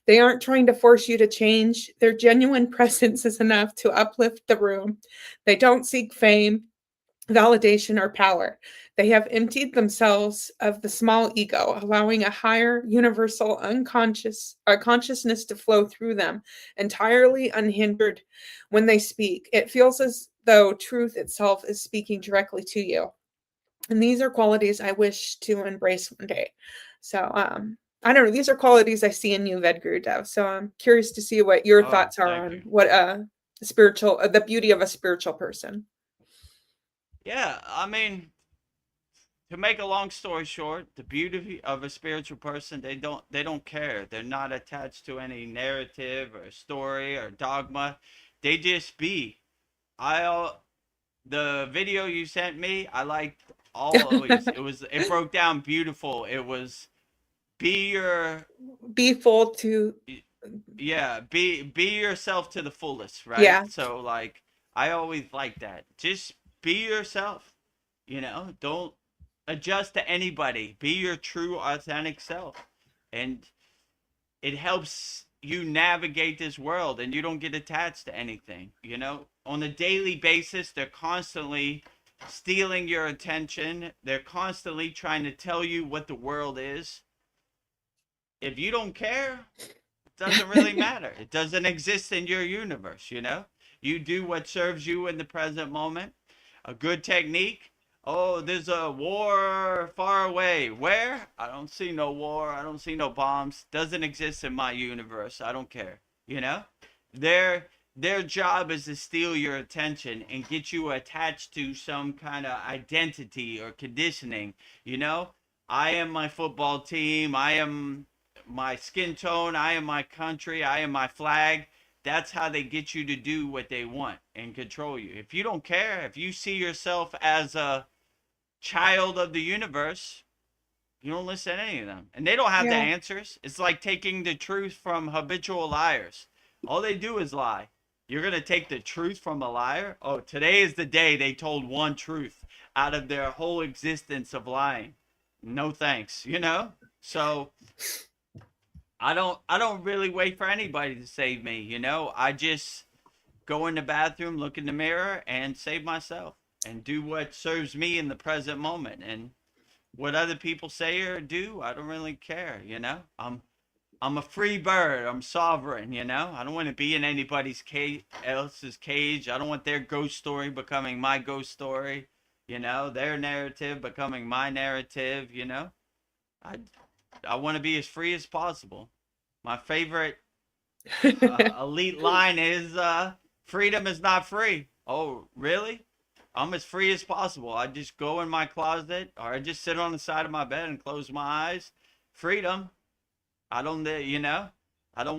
They aren't trying to force you to change. Their genuine presence is enough to uplift the room. They don't seek fame, validation, or power. They have emptied themselves of the small ego, allowing a higher, universal, unconscious consciousness to flow through them, entirely unhindered when they speak. It feels as though truth itself is speaking directly to you. And these are qualities I wish to embrace one day. So, I don't know. These are qualities I see in you, Vedagurudev. So I'm curious to see what your thoughts are on what the beauty of a spiritual person. Yeah, I mean, to make a long story short, the beauty of a spiritual person, they don't care. They're not attached to any narrative or story or dogma. They just be. The video you sent me, I liked always. It broke down beautiful. It was be full to be yourself to the fullest, right? Yeah. So like I always like that. Just be yourself. Don't adjust to anybody. Be your true authentic self. And it helps you navigate this world, and you don't get attached to anything. On a daily basis, they're constantly stealing your attention. They're constantly trying to tell you what the world is. If you don't care, it doesn't really matter. It doesn't exist in your universe. You do what serves you in the present moment. A good technique. Oh, there's a war far away. Where? I don't see no war. I don't see no bombs. Doesn't exist in my universe. I don't care. Their job is to steal your attention and get you attached to some kind of identity or conditioning. I am my football team. I am my skin tone. I am my country. I am my flag. That's how they get you to do what they want and control you. If you don't care, if you see yourself as a child of the universe, you don't listen to any of them. And they don't have the answers. It's like taking the truth from habitual liars. All they do is lie. You're going to take the truth from a liar? Oh, today is the day they told one truth out of their whole existence of lying. No thanks, So I don't really wait for anybody to save me, I just go in the bathroom, look in the mirror, and save myself and do what serves me in the present moment. And what other people say or do, I don't really care, I'm a free bird. I'm sovereign, I don't want to be in anybody's else's cage. I don't want their ghost story becoming my ghost story, their narrative becoming my narrative, I want to be as free as possible. My favorite elite line is freedom is not free. Oh, really? I'm as free as possible. I just go in my closet, or I just sit on the side of my bed and close my eyes. Freedom. I don't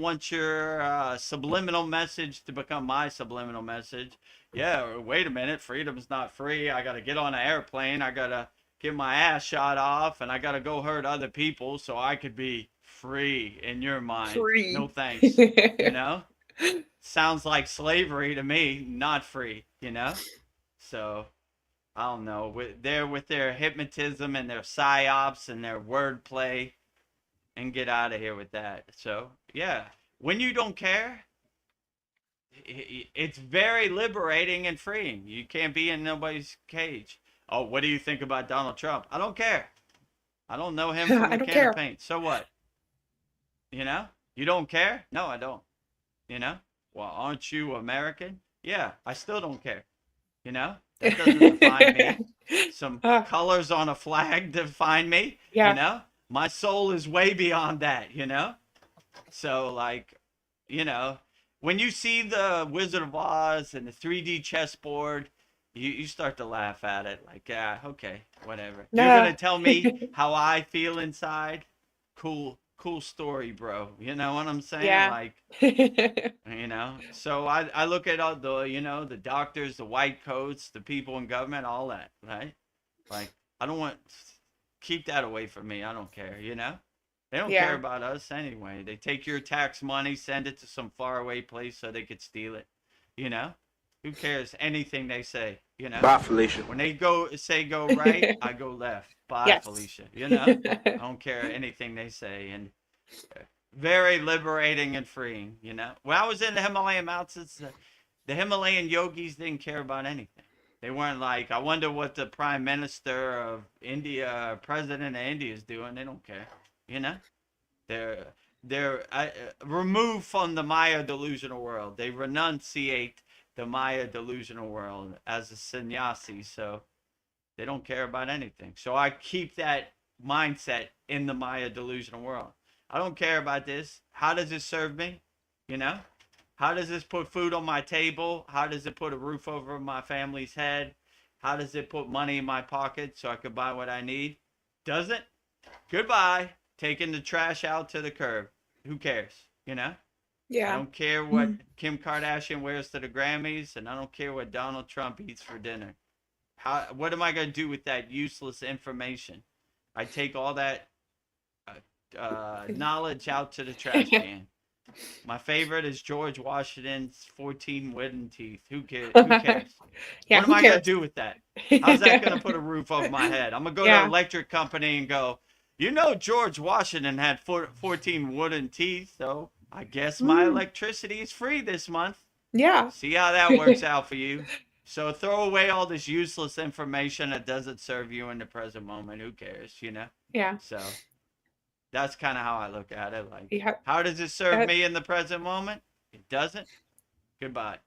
want your subliminal message to become my subliminal message. Yeah, wait a minute. Freedom is not free. I got to get on an airplane. I got to get my ass shot off, and I got to go hurt other people so I could be free in your mind. Free. No thanks. Sounds like slavery to me, not free, So I don't know. With their hypnotism and their psyops and their wordplay, and get out of here with that. So yeah, when you don't care, it's very liberating and freeing. You can't be in nobody's cage. Oh, what do you think about Donald Trump? I don't care. I don't know him from a can of paint. So what? You don't care? No, I don't. Well, aren't you American? Yeah, I still don't care. That doesn't define me. Some colors on a flag define me. Yeah. My soul is way beyond that, So, like, when you see the Wizard of Oz and the 3D chessboard, you start to laugh at it. Like, yeah, okay, whatever. No. You're going to tell me how I feel inside? Cool story, bro. You know what I'm saying? Yeah. Like, So I look at all the, the doctors, the white coats, the people in government, all that, right? Like, I don't want keep that away from me. I don't care, you know? They don't Yeah. care about us anyway. They take your tax money, send it to some faraway place so they could steal it, you know? Who cares anything they say, you know? Bye, Felicia. When they go right, I go left. Bye, Yes. Felicia, you know? I don't care anything they say. And very liberating and freeing, you know? When I was in the Himalayan mountains, the Himalayan yogis didn't care about anything. They weren't like, I wonder what the prime minister of India, president of India is doing. They don't care, you know? They're removed from the Maya delusional world. They renunciate the Maya delusional world as a sannyasi, so they don't care about anything. So I keep that mindset in the Maya delusional world. I don't care about this. How does it serve me? You know? How does this put food on my table? How does it put a roof over my family's head? How does it put money in my pocket so I can buy what I need? Does it? Goodbye. Taking the trash out to the curb. Who cares? You know? I Yeah. don't care what Kim Kardashian wears to the Grammys, and I don't care what Donald Trump eats for dinner. What am I going to do with that useless information? I take all that knowledge out to the trash can. My favorite is George Washington's 14 wooden teeth. Who cares? Yeah, What am who I going cares? to do with that? How's that going to put a roof over my head? I'm going to go to Yeah. an electric company and go, you know, George Washington had 14 wooden teeth, so I guess my electricity is free this month. Yeah. See how that works out for you. So throw away all this useless information that doesn't serve you in the present moment. Who cares, you know? Yeah. So that's kind of how I look at it. Like, Yeah. how does it serve me in the present moment? It doesn't. Goodbye.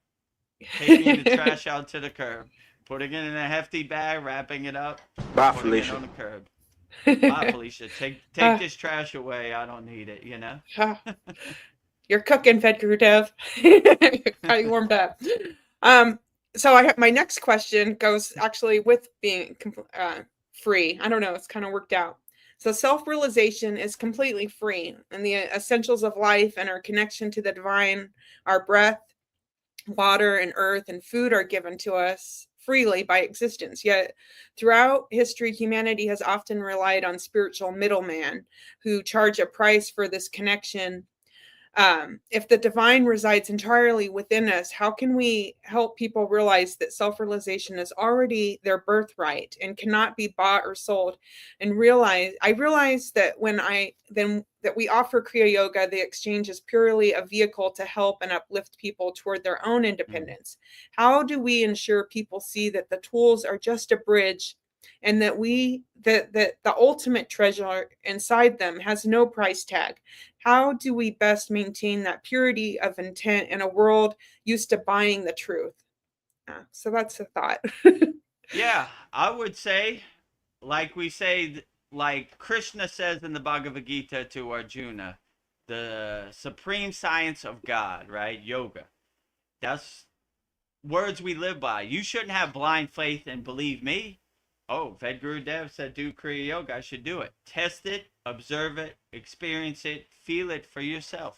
Taking the trash out to the curb, putting it in a hefty bag, wrapping it up, Bye, putting it Felicia. on the curb. Bye, Felicia. Take this trash away. I don't need it, you know? You're cooking, Vedagurudev. Got you warmed up. So my next question goes actually with being free. I don't know. It's kind of worked out. So self-realization is completely free, and the essentials of life and our connection to the divine, our breath, water, and earth, and food are given to us freely by existence. Yet throughout history, humanity has often relied on spiritual middlemen who charge a price for this connection. If the divine resides entirely within us, how can we help people realize that self-realization is already their birthright and cannot be bought or sold? And I realize that that we offer Kriya Yoga, the exchange is purely a vehicle to help and uplift people toward their own independence. How do we ensure people see that the tools are just a bridge, and that the ultimate treasure inside them has no price tag? How do we best maintain that purity of intent in a world used to buying the truth? So that's a thought. Yeah, I would say, like we say, like Krishna says in the Bhagavad Gita to Arjuna, the supreme science of God, right? Yoga. That's words we live by. You shouldn't have blind faith and believe me. Oh, Vedagurudev said do Kriya Yoga. I should do it. Test it, observe it, experience it, feel it for yourself.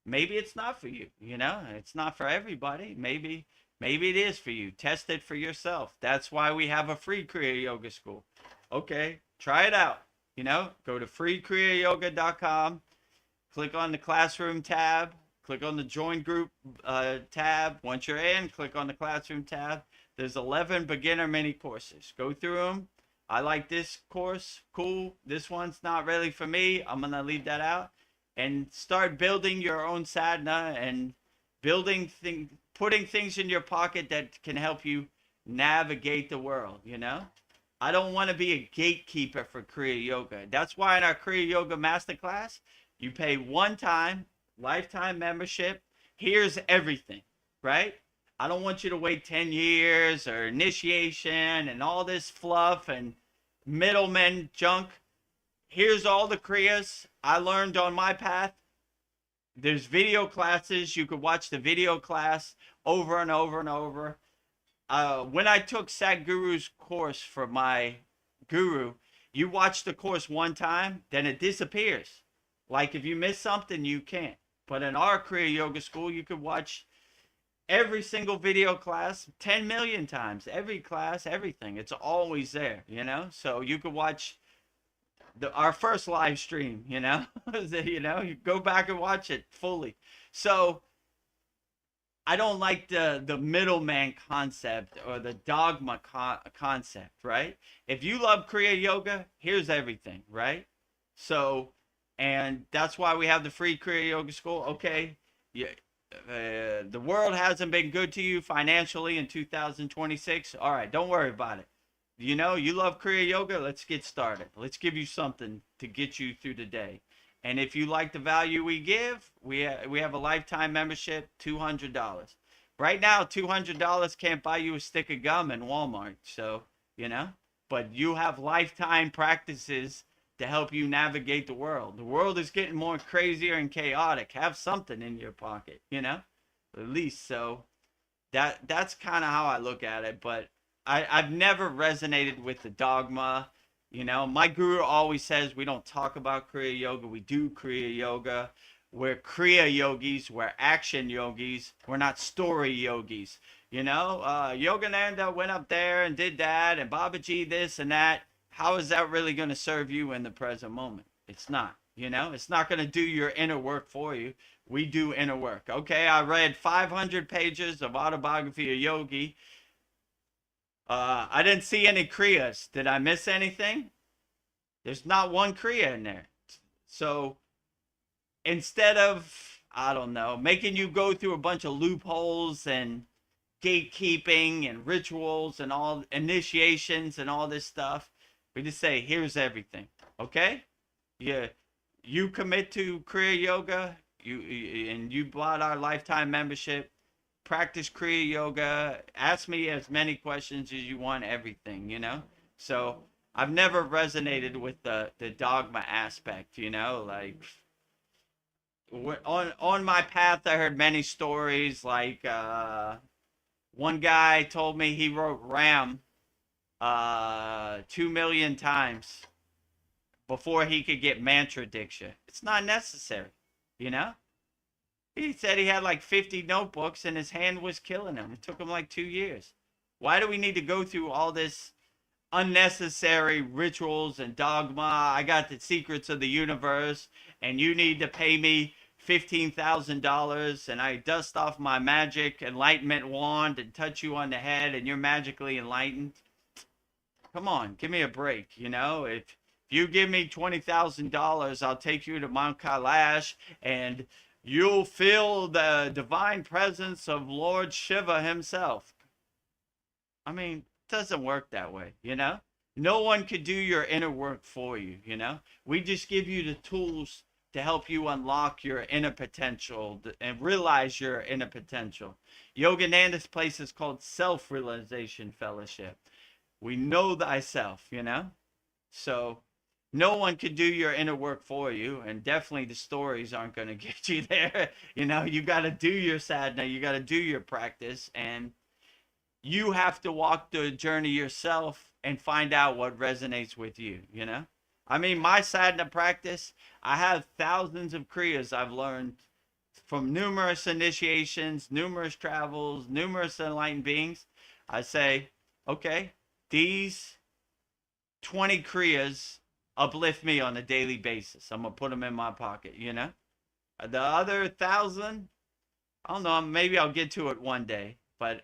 Maybe it's not for you, you know? It's not for everybody. Maybe it is for you. Test it for yourself. That's why we have a free Kriya Yoga school. Okay, try it out. You know, go to freekriyayoga.com, click on the classroom tab, click on the join group tab. Once you're in, click on the classroom tab. There's 11 beginner mini courses. Go through them. I like this course. Cool. This one's not really for me. I'm going to leave that out. And start building your own sadhana and putting things in your pocket that can help you navigate the world, you know? I don't want to be a gatekeeper for Kriya Yoga. That's why in our Kriya Yoga Masterclass, you pay one time, lifetime membership. Here's everything, right? I don't want you to wait 10 years or initiation and all this fluff and middlemen junk. Here's all the Kriyas I learned on my path. There's video classes. You could watch the video class over and over and over. When I took Sadhguru's course for my guru, you watch the course one time, then it disappears. Like if you miss something, you can't. But in our Kriya Yoga school, you could watch every single video class 10 million times. Every class, everything. It's always there, you know? So you could watch our first live stream, you know. You go back and watch it fully. So I don't like the middleman concept or the dogma concept, right? If you love Kriya Yoga, here's everything, right? So, and that's why we have the free Kriya Yoga School. Okay, yeah, the world hasn't been good to you financially in 2026. All right, don't worry about it. You love Kriya Yoga. Let's get started. Let's give you something to get you through the day. And if you like the value we give, we have a lifetime membership, $200. Right now, $200 can't buy you a stick of gum in Walmart. So, but you have lifetime practices to help you navigate the world. The world is getting more crazier and chaotic. Have something in your pocket, at least. So that's kind of how I look at it. But I've never resonated with the dogma. My guru always says we don't talk about Kriya Yoga. We do Kriya Yoga. We're Kriya yogis. We're action yogis. We're not story yogis. Yogananda went up there and did that, and Babaji this and that. How is that really going to serve you in the present moment? It's not. It's not going to do your inner work for you. We do inner work. Okay, I read 500 pages of autobiography of Yogi. I didn't see any Kriyas. Did I miss anything? There's not one Kriya in there. So instead of, I don't know, making you go through a bunch of loopholes and gatekeeping and rituals and all initiations and all this stuff, we just say, here's everything. Okay? You commit to Kriya Yoga, you bought our lifetime membership. Practice Kriya Yoga. Ask me as many questions as you want, everything, So I've never resonated with the dogma aspect, like on my path, I heard many stories. Like one guy told me he wrote Ram 2 million times before he could get mantra diksha. It's not necessary, He said he had like 50 notebooks and his hand was killing him. It took him like 2 years. Why do we need to go through all this unnecessary rituals and dogma? I got the secrets of the universe and you need to pay me $15,000 and I dust off my magic enlightenment wand and touch you on the head and you're magically enlightened. Come on, give me a break. If you give me $20,000, I'll take you to Mount Kailash and you'll feel the divine presence of Lord Shiva himself. I mean, it doesn't work that way, No one could do your inner work for you, We just give you the tools to help you unlock your inner potential and realize your inner potential. Yogananda's place is called Self-Realization Fellowship. We know thyself, So no one can do your inner work for you, and definitely the stories aren't going to get you there. You got to do your sadhana, you got to do your practice, and you have to walk the journey yourself and find out what resonates with you, I mean, my sadhana practice, I have thousands of kriyas I've learned from numerous initiations, numerous travels, numerous enlightened beings. I say, okay, these 20 kriyas uplift me on a daily basis. I'm going to put them in my pocket, The other 1,000, I don't know, maybe I'll get to it one day. But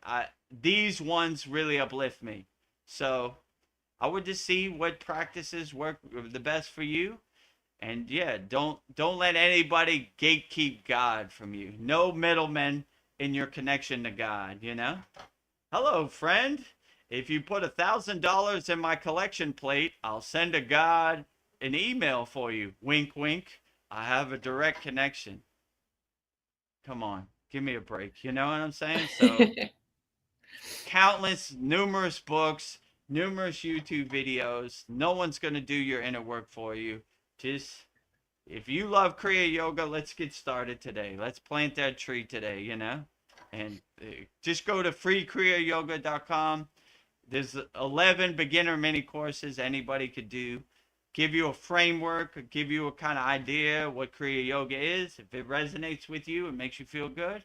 these ones really uplift me. So I would just see what practices work the best for you. And yeah, don't let anybody gatekeep God from you. No middlemen in your connection to God, Hello, friend. If you put $1,000 in my collection plate, I'll send a God an email for you. Wink, wink. I have a direct connection. Come on, give me a break. You know what I'm saying? So, numerous books, numerous YouTube videos. No one's going to do your inner work for you. Just, if you love Kriya Yoga, let's get started today. Let's plant that tree today, And just go to freekriyayoga.com. There's 11 beginner mini courses anybody could do. Give you a framework, give you a kind of idea what Kriya Yoga is. If it resonates with you, it makes you feel good.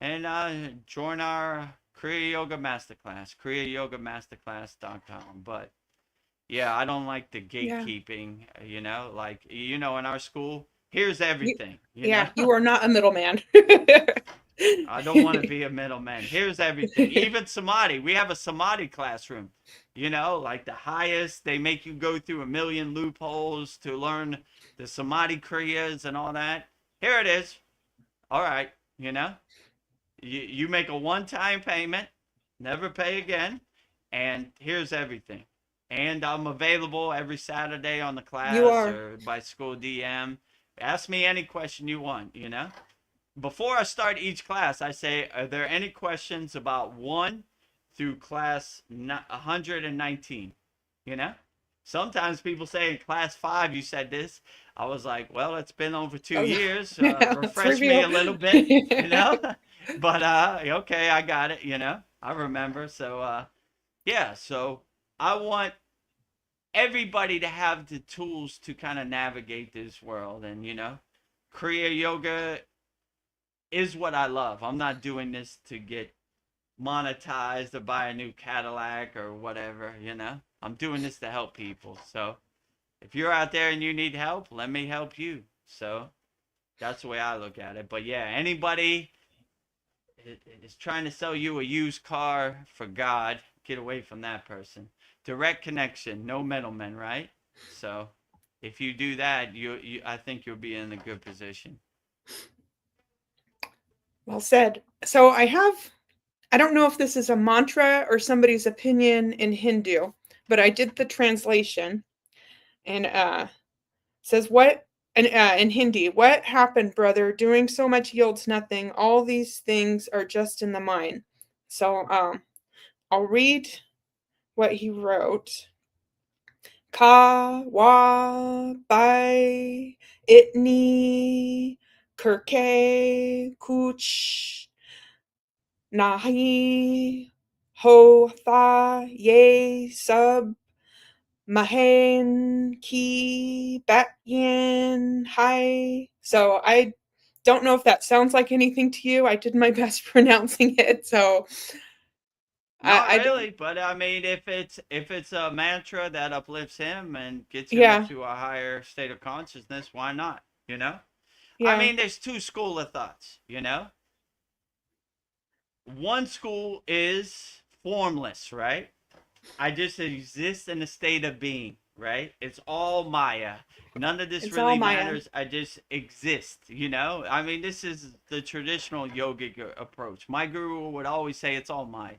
And join our Kriya Yoga Masterclass, kriyayogamasterclass.com. But Yeah, I don't like the Yeah. gatekeeping, like, in our school, here's everything, Yeah, you are not a middleman. I don't want to be a middleman. Here's everything. Even Samadhi. We have a Samadhi classroom. Like the highest, they make you go through a million loopholes to learn the Samadhi Kriyas and all that. Here it is. All right. You make a one-time payment, never pay again, and here's everything. And I'm available every Saturday on the You class are. or by school DM. Ask me any question you want, Before I start each class, I say, are there any questions about 1 through class 119? Sometimes people say in class 5 you said this. I was like, well, it's been over 2 years. Let's Refresh me review. a little bit, But okay, I got it. I remember. So yeah. So I want everybody to have the tools to kind of navigate this world, and Kriya Yoga is what I love. I'm not doing this to get monetized or buy a new Cadillac or whatever. I'm doing this to help people. So if you're out there and you need help, let me help you. So that's the way I look at it. But yeah, anybody is trying to sell you a used car for God, get away from that person. Direct connection, no middlemen, right? So if you do that, I think you'll be in a good position. Well said. So I don't know if this is a mantra or somebody's opinion in Hindu, but I did the translation, and says what in Hindi, what happened, brother? Doing so much yields nothing. All these things are just in the mind. So I'll read what he wrote. Ka wa bai itni kirke kuch nahi ho tha ye sab mahen ki batyan hai. So I don't know if that sounds like anything to you. I did my best pronouncing it. So Not I really, don't. but I mean, if it's a mantra that uplifts him and gets him Yeah. into a higher state of consciousness, why not? I Yeah. mean, there's 2 school of thoughts. One school is formless, right? I just exist in a state of being, right? It's all Maya. None of this It's all really Maya. matters. I just exist, I mean, this is the traditional yogic approach. My guru would always say it's all Maya,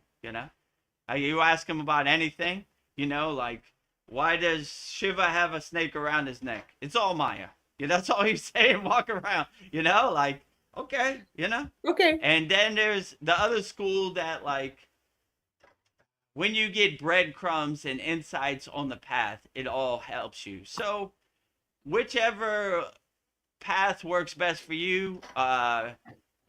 You ask him about anything, like, why does Shiva have a snake around his neck? It's all Maya. That's all he's saying, walk around, like, okay, Okay. And then there's the other school that, like, when you get breadcrumbs and insights on the path, it all helps you. So whichever path works best for you,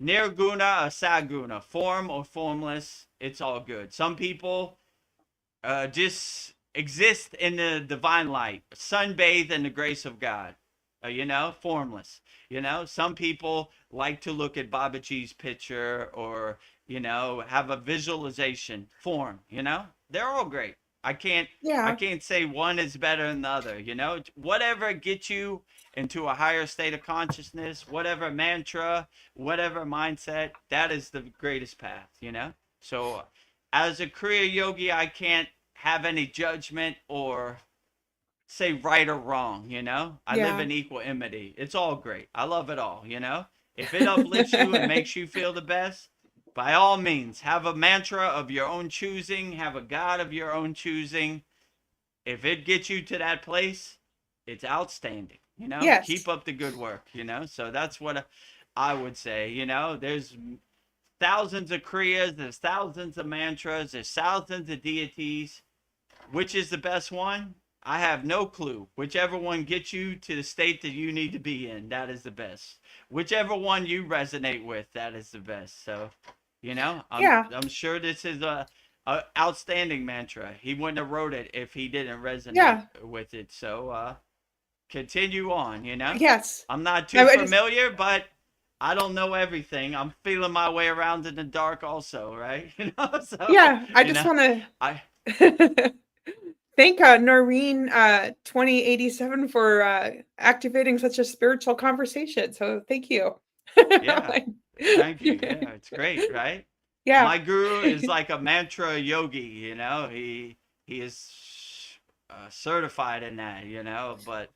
nirguna or saguna, form or formless, it's all good. Some people just exist in the divine light, sunbathe in the grace of God, formless. Some people like to look at Babaji's picture or, have a visualization form, they're all great. I can't say one is better than the other, whatever gets you into a higher state of consciousness, whatever mantra, whatever mindset, that is the greatest path, So as a Kriya yogi, I can't have any judgment or say right or wrong, I live in equanimity. It's all great. I love it all, If it uplifts you and makes you feel the best, by all means, have a mantra of your own choosing, have a God of your own choosing. If it gets you to that place, it's outstanding, Yes. Keep up the good work, So that's what I would say, There's thousands of kriyas, there's thousands of mantras, there's thousands of deities. Which is the best one? I have no clue. Whichever one gets you to the state that you need to be in, that is the best. Whichever one you resonate with, that is the best. So, I'm sure this is a outstanding mantra. He wouldn't have wrote it if he didn't resonate with it. So, continue on, Yes. I'm not too familiar, but I don't know everything. I'm feeling my way around in the dark also, right? So, yeah, I just want to thank Noreen 2087 for activating such a spiritual conversation. So thank you. Yeah. Like, Thank you. Yeah, it's great, right? yeah. My guru is like a mantra yogi, he is certified in that, but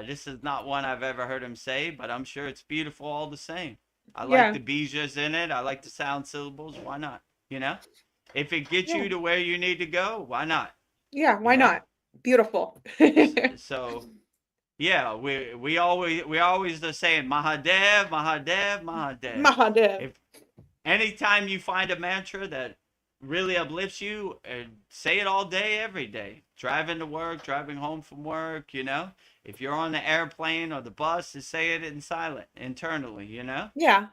this is not one I've ever heard him say, but I'm sure it's beautiful all the same. I like Yeah. the bejas in it. I like the sound syllables. Why not? If it gets Yeah. you to where you need to go, why not? Yeah, why not? Beautiful. So yeah, we always are saying Mahadev, Mahadev, Mahadev. Mahadev. If anytime you find a mantra that really uplifts you, say it all day, every day. Driving to work, driving home from work, If you're on the airplane or the bus, just say it in silent, internally, Yeah.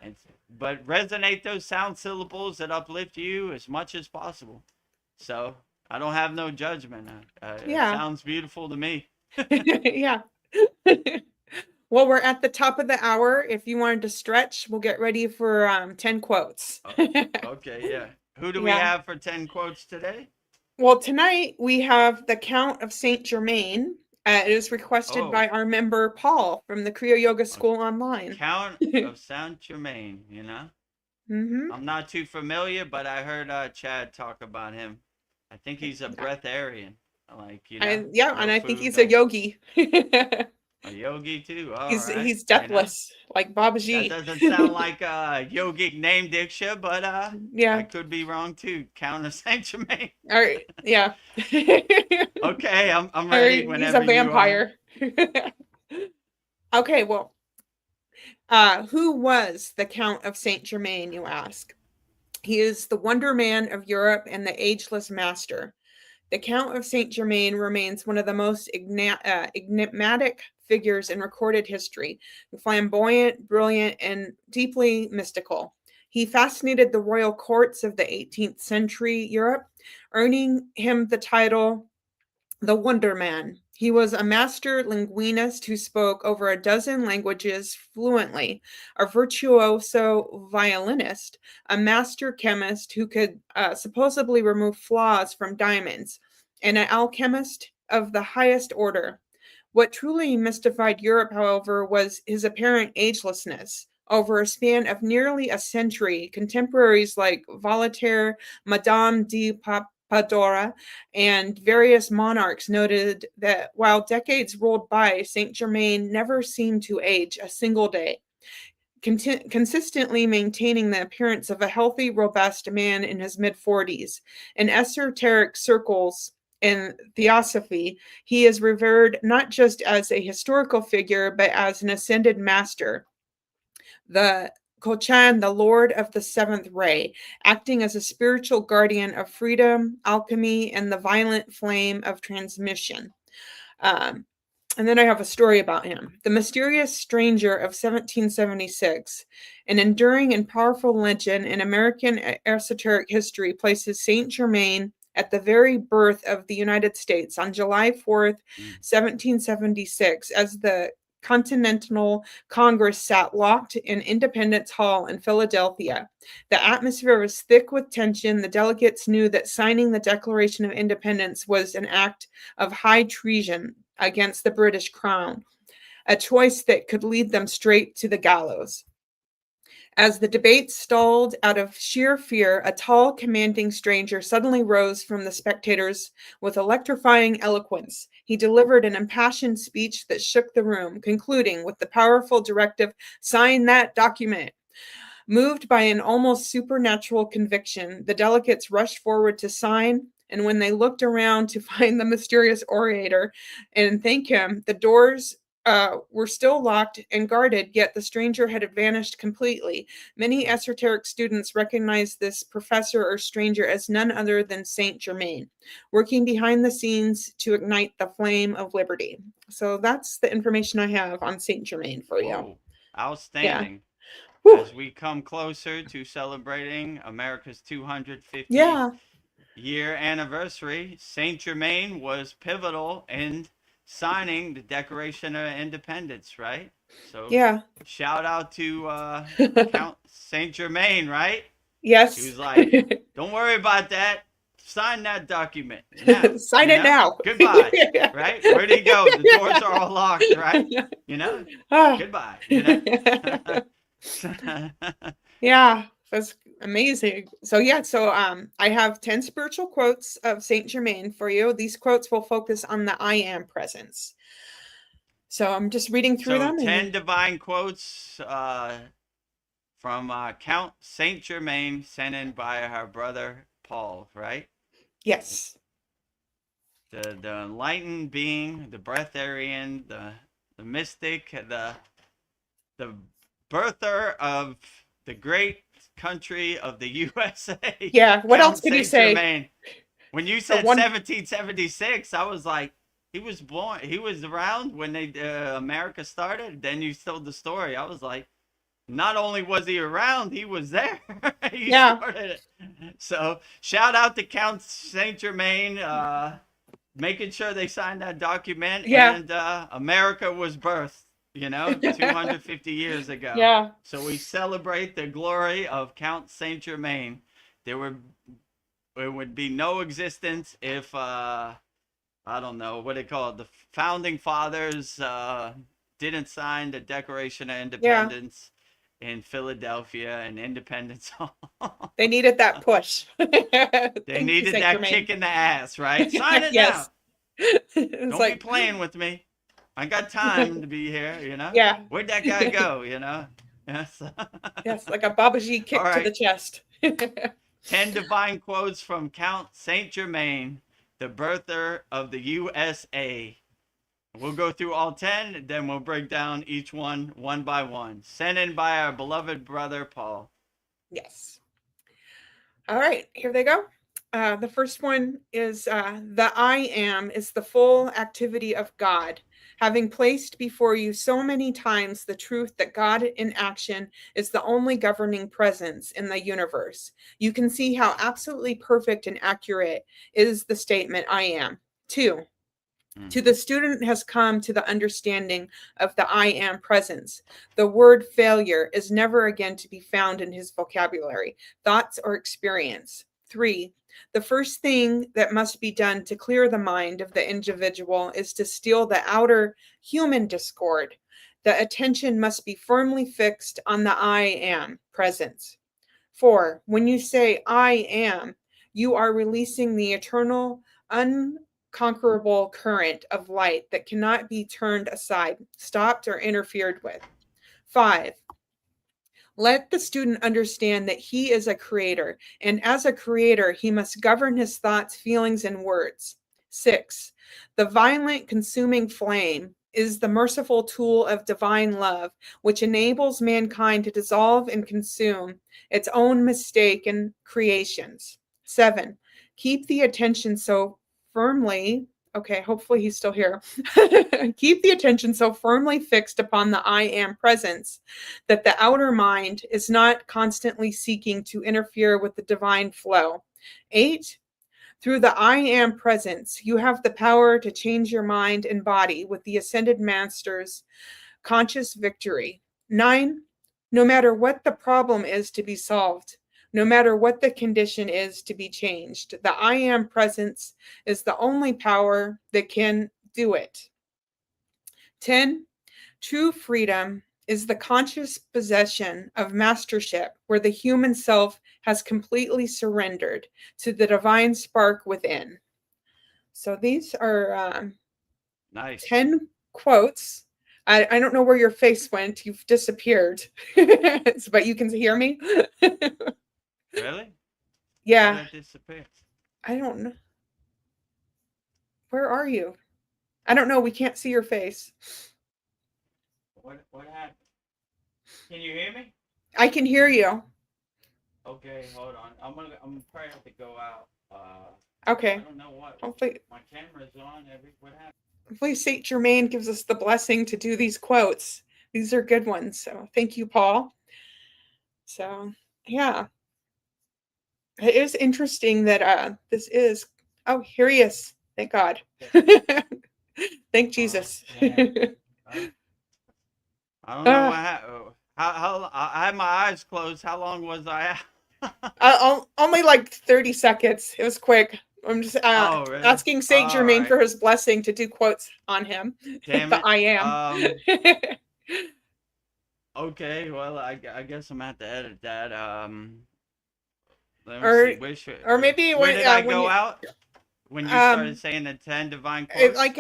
But resonate those sound syllables that uplift you as much as possible. So I don't have no judgment. It sounds beautiful to me. Yeah. Well, we're at the top of the hour. If you wanted to stretch, we'll get ready for 10 quotes. Okay, yeah. Who do we have for 10 quotes today? Well, tonight we have the Count of Saint Germain. It is requested by our member Paul from the Kriya Yoga School online. Count of Saint Germain, I'm not too familiar, but I heard Chad talk about him. I think he's a breatharian. And I think he's a yogi. A yogi too. He's deathless, like Babaji. That doesn't sound like a yogic name, Diksha, but I could be wrong too. Count of Saint Germain. All right, yeah. Okay, I'm ready. Whenever he's a vampire. Okay, well, who was the Count of Saint Germain, you ask? He is the Wonder Man of Europe and the ageless master. The Count of Saint Germain remains one of the most enigmatic figures in recorded history, flamboyant, brilliant, and deeply mystical. He fascinated the royal courts of the 18th century Europe, earning him the title the Wonder Man. He was a master linguist who spoke over a dozen languages fluently, a virtuoso violinist, a master chemist who could supposedly remove flaws from diamonds, and an alchemist of the highest order. What truly mystified Europe, however, was his apparent agelessness. Over a span of nearly a century, contemporaries like Voltaire, Madame de Pompadour, and various monarchs noted that while decades rolled by, Saint Germain never seemed to age a single day, consistently maintaining the appearance of a healthy, robust man in his mid-40s. In esoteric circles in theosophy, he is revered not just as a historical figure, but as an ascended master. The Kochan, the Lord of the Seventh Ray, acting as a spiritual guardian of freedom, alchemy, and the violent flame of transmission. And then I have a story about him. The Mysterious Stranger of 1776, an enduring and powerful legend in American esoteric history, places Saint Germain at the very birth of the United States on July 4th, 1776, as the Continental Congress sat locked in Independence Hall in Philadelphia. The atmosphere was thick with tension. The delegates knew that signing the Declaration of Independence was an act of high treason against the British Crown, a choice that could lead them straight to the gallows. As the debate stalled out of sheer fear, a tall, commanding stranger suddenly rose from the spectators with electrifying eloquence. He delivered an impassioned speech that shook the room, concluding with the powerful directive, "Sign that document." Moved by an almost supernatural conviction, the delegates rushed forward to sign, and when they looked around to find the mysterious orator and thank him, the doors were still locked and guarded, yet the stranger had vanished completely. Many esoteric students recognized this professor or stranger as none other than Saint Germain, working behind the scenes to ignite the flame of liberty. So that's the information I have on Saint Germain for you. Outstanding. Yeah. As we come closer to celebrating America's 250th year anniversary, Saint Germain was pivotal in signing the Declaration of Independence, right? So shout out to Count Saint Germain, right? Yes. He was like, don't worry about that. sign that document. Now, Sign it now. Goodbye. Right? Where'd he go? The doors are all locked, right? Goodbye. Yeah, that's amazing. So I have 10 spiritual quotes of Saint Germain for you. These quotes will focus on the I am presence. So I'm just reading through them. 10 divine quotes from Count Saint Germain, sent in by her brother Paul, right? Yes. The enlightened being, the breatharian, the mystic, the birther of the great country of the USA. Yeah. What else could you say? Germain. When you said 1776, I was like, he was born. He was around when America started. Then you told the story. I was like, not only was he around, he was there. He started it. So shout out to Count Saint Germain, making sure they signed that document. Yeah. And America was birthed, 250 years ago. Yeah. So we celebrate the glory of Count Saint Germain. There would be no existence if I don't know what they call it. The founding fathers didn't sign the Declaration of Independence in Philadelphia and Independence Hall. They needed that push. They needed that kick in the ass, right? Sign it now. Don't be playing with me. I got time to be here, Yeah. Where'd that guy go, Yes. Yes, like a Babaji kick to the chest. 10 divine quotes from Count Saint Germain, the birther of the USA. We'll go through all 10, and then we'll break down each one by one. Sent in by our beloved brother, Paul. Yes. All right, here they go. The first one is the I am is the full activity of God, having placed before you so many times the truth that God in action is the only governing presence in the universe. You can see how absolutely perfect and accurate is the statement I am. 2. To the student has come to the understanding of the I am presence. The word failure is never again to be found in his vocabulary, thoughts, or experience. 3. The first thing that must be done to clear the mind of the individual is to steal the outer human discord. The attention must be firmly fixed on the I am presence. 4. When you say I am, you are releasing the eternal, unconquerable current of light that cannot be turned aside, stopped, or interfered with. 5. Let the student understand that he is a creator, and as a creator, he must govern his thoughts, feelings, and words. 6. The violent, consuming flame is the merciful tool of divine love, which enables mankind to dissolve and consume its own mistaken creations. 7. Keep the attention so firmly. Okay, hopefully he's still here. Keep the attention so firmly fixed upon the I am presence that the outer mind is not constantly seeking to interfere with the divine flow. 8. Through the I am presence, you have the power to change your mind and body with the ascended master's conscious victory. 9. No matter what the problem is to be solved, no matter what the condition is to be changed, the I am presence is the only power that can do it. 10. True freedom is the conscious possession of mastership where the human self has completely surrendered to the divine spark within. So these are nice 10 quotes. I don't know where your face went. You've disappeared. But you can hear me? Really? Yeah. Disappeared? I don't know. Where are you? I don't know. We can't see your face. What happened? Can you hear me? I can hear you. Okay, hold on. I'm probably have to go out. Okay. I don't know what. Hopefully my camera's on. What happened? Hopefully Saint Germain gives us the blessing to do these quotes. These are good ones. So thank you, Paul. So yeah. It is interesting that this is. Oh, here he is. Thank God. Thank Jesus. I don't know what happened. How I had my eyes closed. How long was I out? Only like 30 seconds. It was quick. I'm just Oh, really? asking Saint All Germain right. for his blessing to do quotes on him. Damn The it. I am. Okay. Well, I guess I'm gonna have to edit that. Let me see. or or maybe Where did I when go you out? When you started um saying the 10 divine quotes? like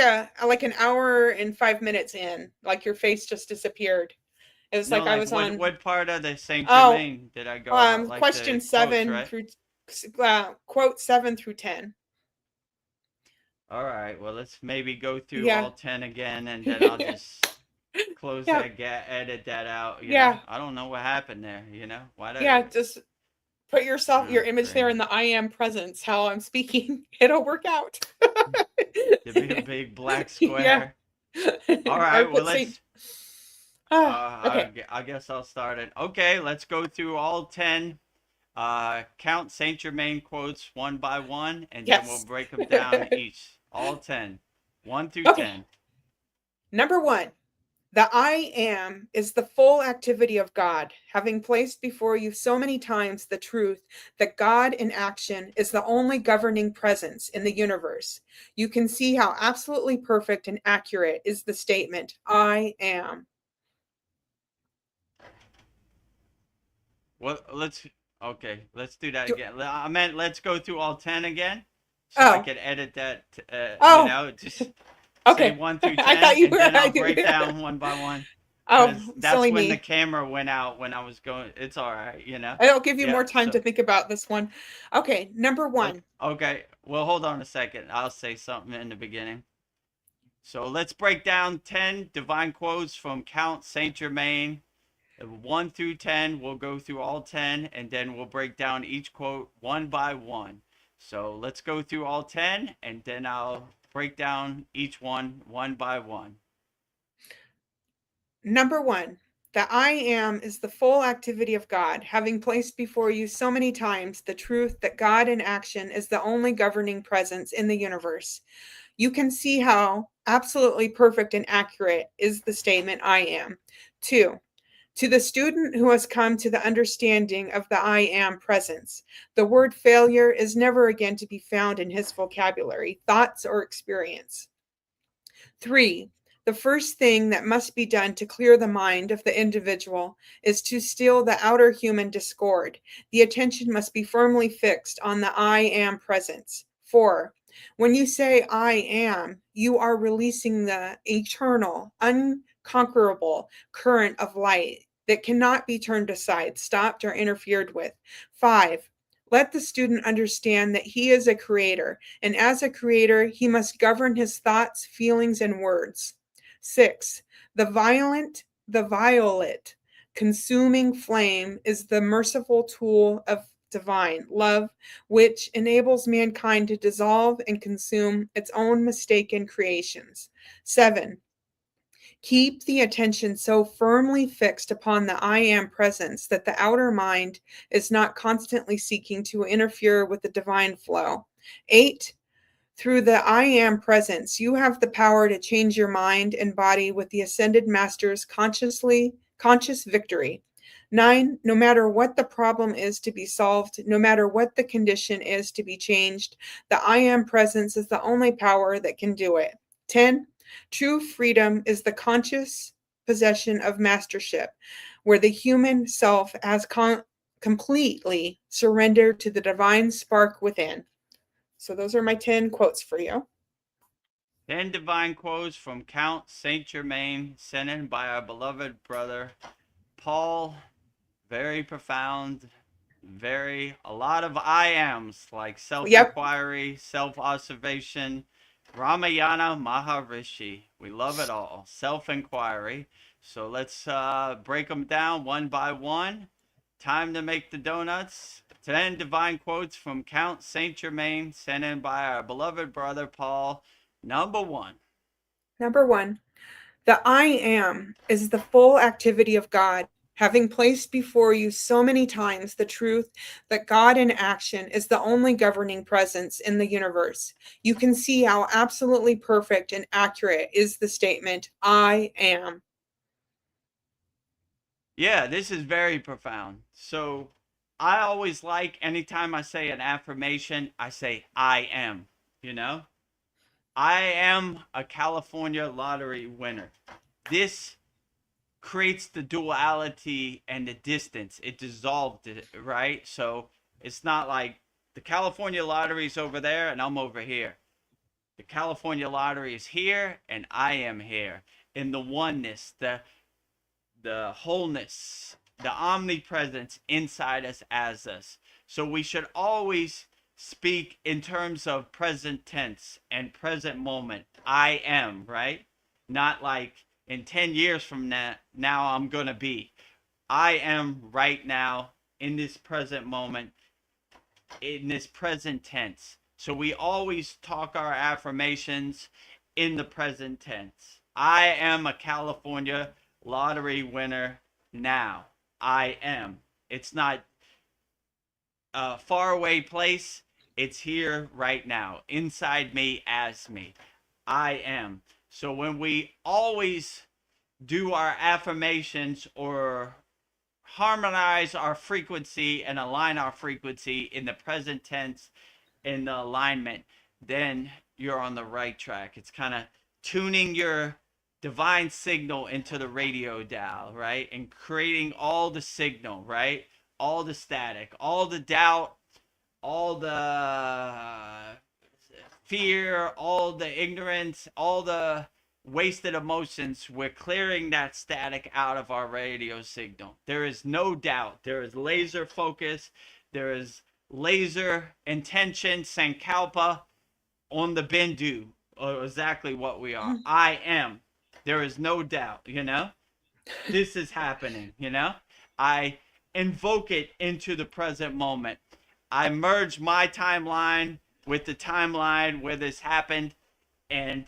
an hour and 5 minutes in, like your face just disappeared. It was No, like I like was on. what part of the Saint Oh, Germain did I go out? Like question the quotes, 7 right? through quote 7 through 10. All right. Well, let's maybe go through Yeah. all 10 again, and then I'll just close Yeah. that gap, edit that out. Yeah. I don't know what happened there. Why did Yeah. I? Just put your Oh, image there in great. the I am presence, how I'm speaking. It'll work out. To be a big black Yeah. square. All right. Or Well, put Saint. let's. Okay. I guess I'll start it. Okay. Let's go through all 10. Count Saint Germain quotes one by one, and then we'll Yes. break them down each. All 10. 1 through Okay. 10. Number 1. The I am is the full activity of God, having placed before you so many times the truth that God in action is the only governing presence in the universe. You can see how absolutely perfect and accurate is the statement, I am. Well, okay, let's do that Do, again. I meant let's go through all 10 again so I oh, can edit that, oh, just say okay. 1 through I 10, thought you and were, then I'll break down one by one. oh, Because that's silly when the me. camera went out when I was going. It's all right, I'll give you Yeah, more time to think about this one. Okay, number 1. okay. Well, hold on a second. I'll say something in the beginning. So let's break down 10 divine quotes from Count Saint Germain. 1 through 10, we'll go through all 10, and then we'll break down each quote one by one. So let's go through all 10, and then I'll break down each one by one. Number 1. The I am is the full activity of God, having placed before you so many times the truth that God in action is the only governing presence in the universe. You can see how absolutely perfect and accurate is the statement I am. 2. To the student who has come to the understanding of the I am presence, the word failure is never again to be found in his vocabulary, thoughts, or experience. 3. The first thing that must be done to clear the mind of the individual is to still the outer human discord. The attention must be firmly fixed on the I am presence. 4. When you say I am, you are releasing the eternal, unconquerable current of light that cannot be turned aside, stopped, or interfered with. 5. Let the student understand that he is a creator, and as a creator, he must govern his thoughts, feelings, and words. 6. The violet, consuming flame is the merciful tool of divine love, which enables mankind to dissolve and consume its own mistaken creations. 7. Keep the attention so firmly fixed upon the I am presence that the outer mind is not constantly seeking to interfere with the divine flow. 8. Through the I am presence, you have the power to change your mind and body with the ascended master's conscious victory. 9. No matter what the problem is to be solved, no matter what the condition is to be changed, the I am presence is the only power that can do it. 10. True freedom is the conscious possession of mastership, where the human self has completely surrendered to the divine spark within. So those are my 10 quotes for you. 10 divine quotes from Count Saint Germain, sent in by our beloved brother Paul. Very profound, a lot of I ams, like self-inquiry, self-observation, Ramayana Maharishi. We love it all. Self-inquiry. So let's break them down one by one. Time to make the donuts. 10 divine quotes from Count Saint Germain, sent in by our beloved brother Paul. Number 1. Number 1. The I am is the full activity of God, having placed before you so many times the truth that God in action is the only governing presence in the universe. You can see how absolutely perfect and accurate is the statement, I am. Yeah, this is very profound. So I always like, anytime I say an affirmation, I say, I am, you know? I am a California lottery winner. This creates the duality and the distance. It dissolved it, right? So it's not like the California lottery's over there and I'm over here. The California lottery is here and I am here. In the oneness, the wholeness, the omnipresence inside us as us. So we should always speak in terms of present tense and present moment. I am, right? Not like in 10 years from now I'm going to be. I am right now in this present moment, in this present tense. So we always talk our affirmations in the present tense. I am a California lottery winner now. I am. It's not a faraway place. It's here right now, inside me as me. I am. So when we always do our affirmations or harmonize our frequency and align our frequency in the present tense, in the alignment, then you're on the right track. It's kind of tuning your divine signal into the radio dial, right? And creating all the signal, right? All the static, all the doubt, all the fear, all the ignorance, all the wasted emotions. We're clearing that static out of our radio signal. There is no doubt. There is laser focus. There is laser intention, sankalpa on the bindu, or exactly what we are. I am. There is no doubt, you know? This is happening, you know? I invoke it into the present moment. I merge my timeline with the timeline where this happened, and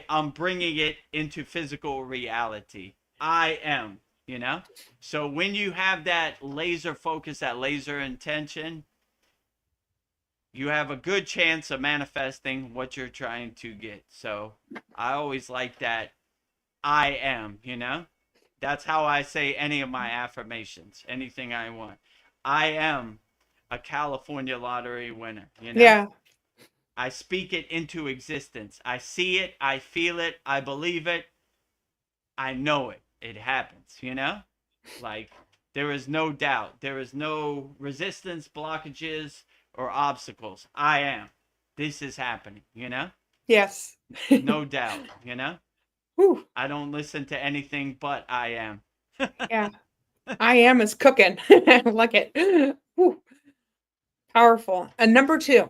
I'm bringing it into physical reality. I am, you know? So when you have that laser focus, that laser intention, you have a good chance of manifesting what you're trying to get. So I always like that. I am, you know? That's how I say any of my affirmations, anything I want. I am a California lottery winner, you know? Yeah. I speak it into existence. I see it, I feel it, I believe it, I know it. It happens, you know? Like, there is no doubt. There is no resistance, blockages, or obstacles. I am. This is happening, you know? Yes. No doubt, you know? Whew. I don't listen to anything but I am. Yeah. I am is cooking. I like it. Whew. Powerful. And number 2,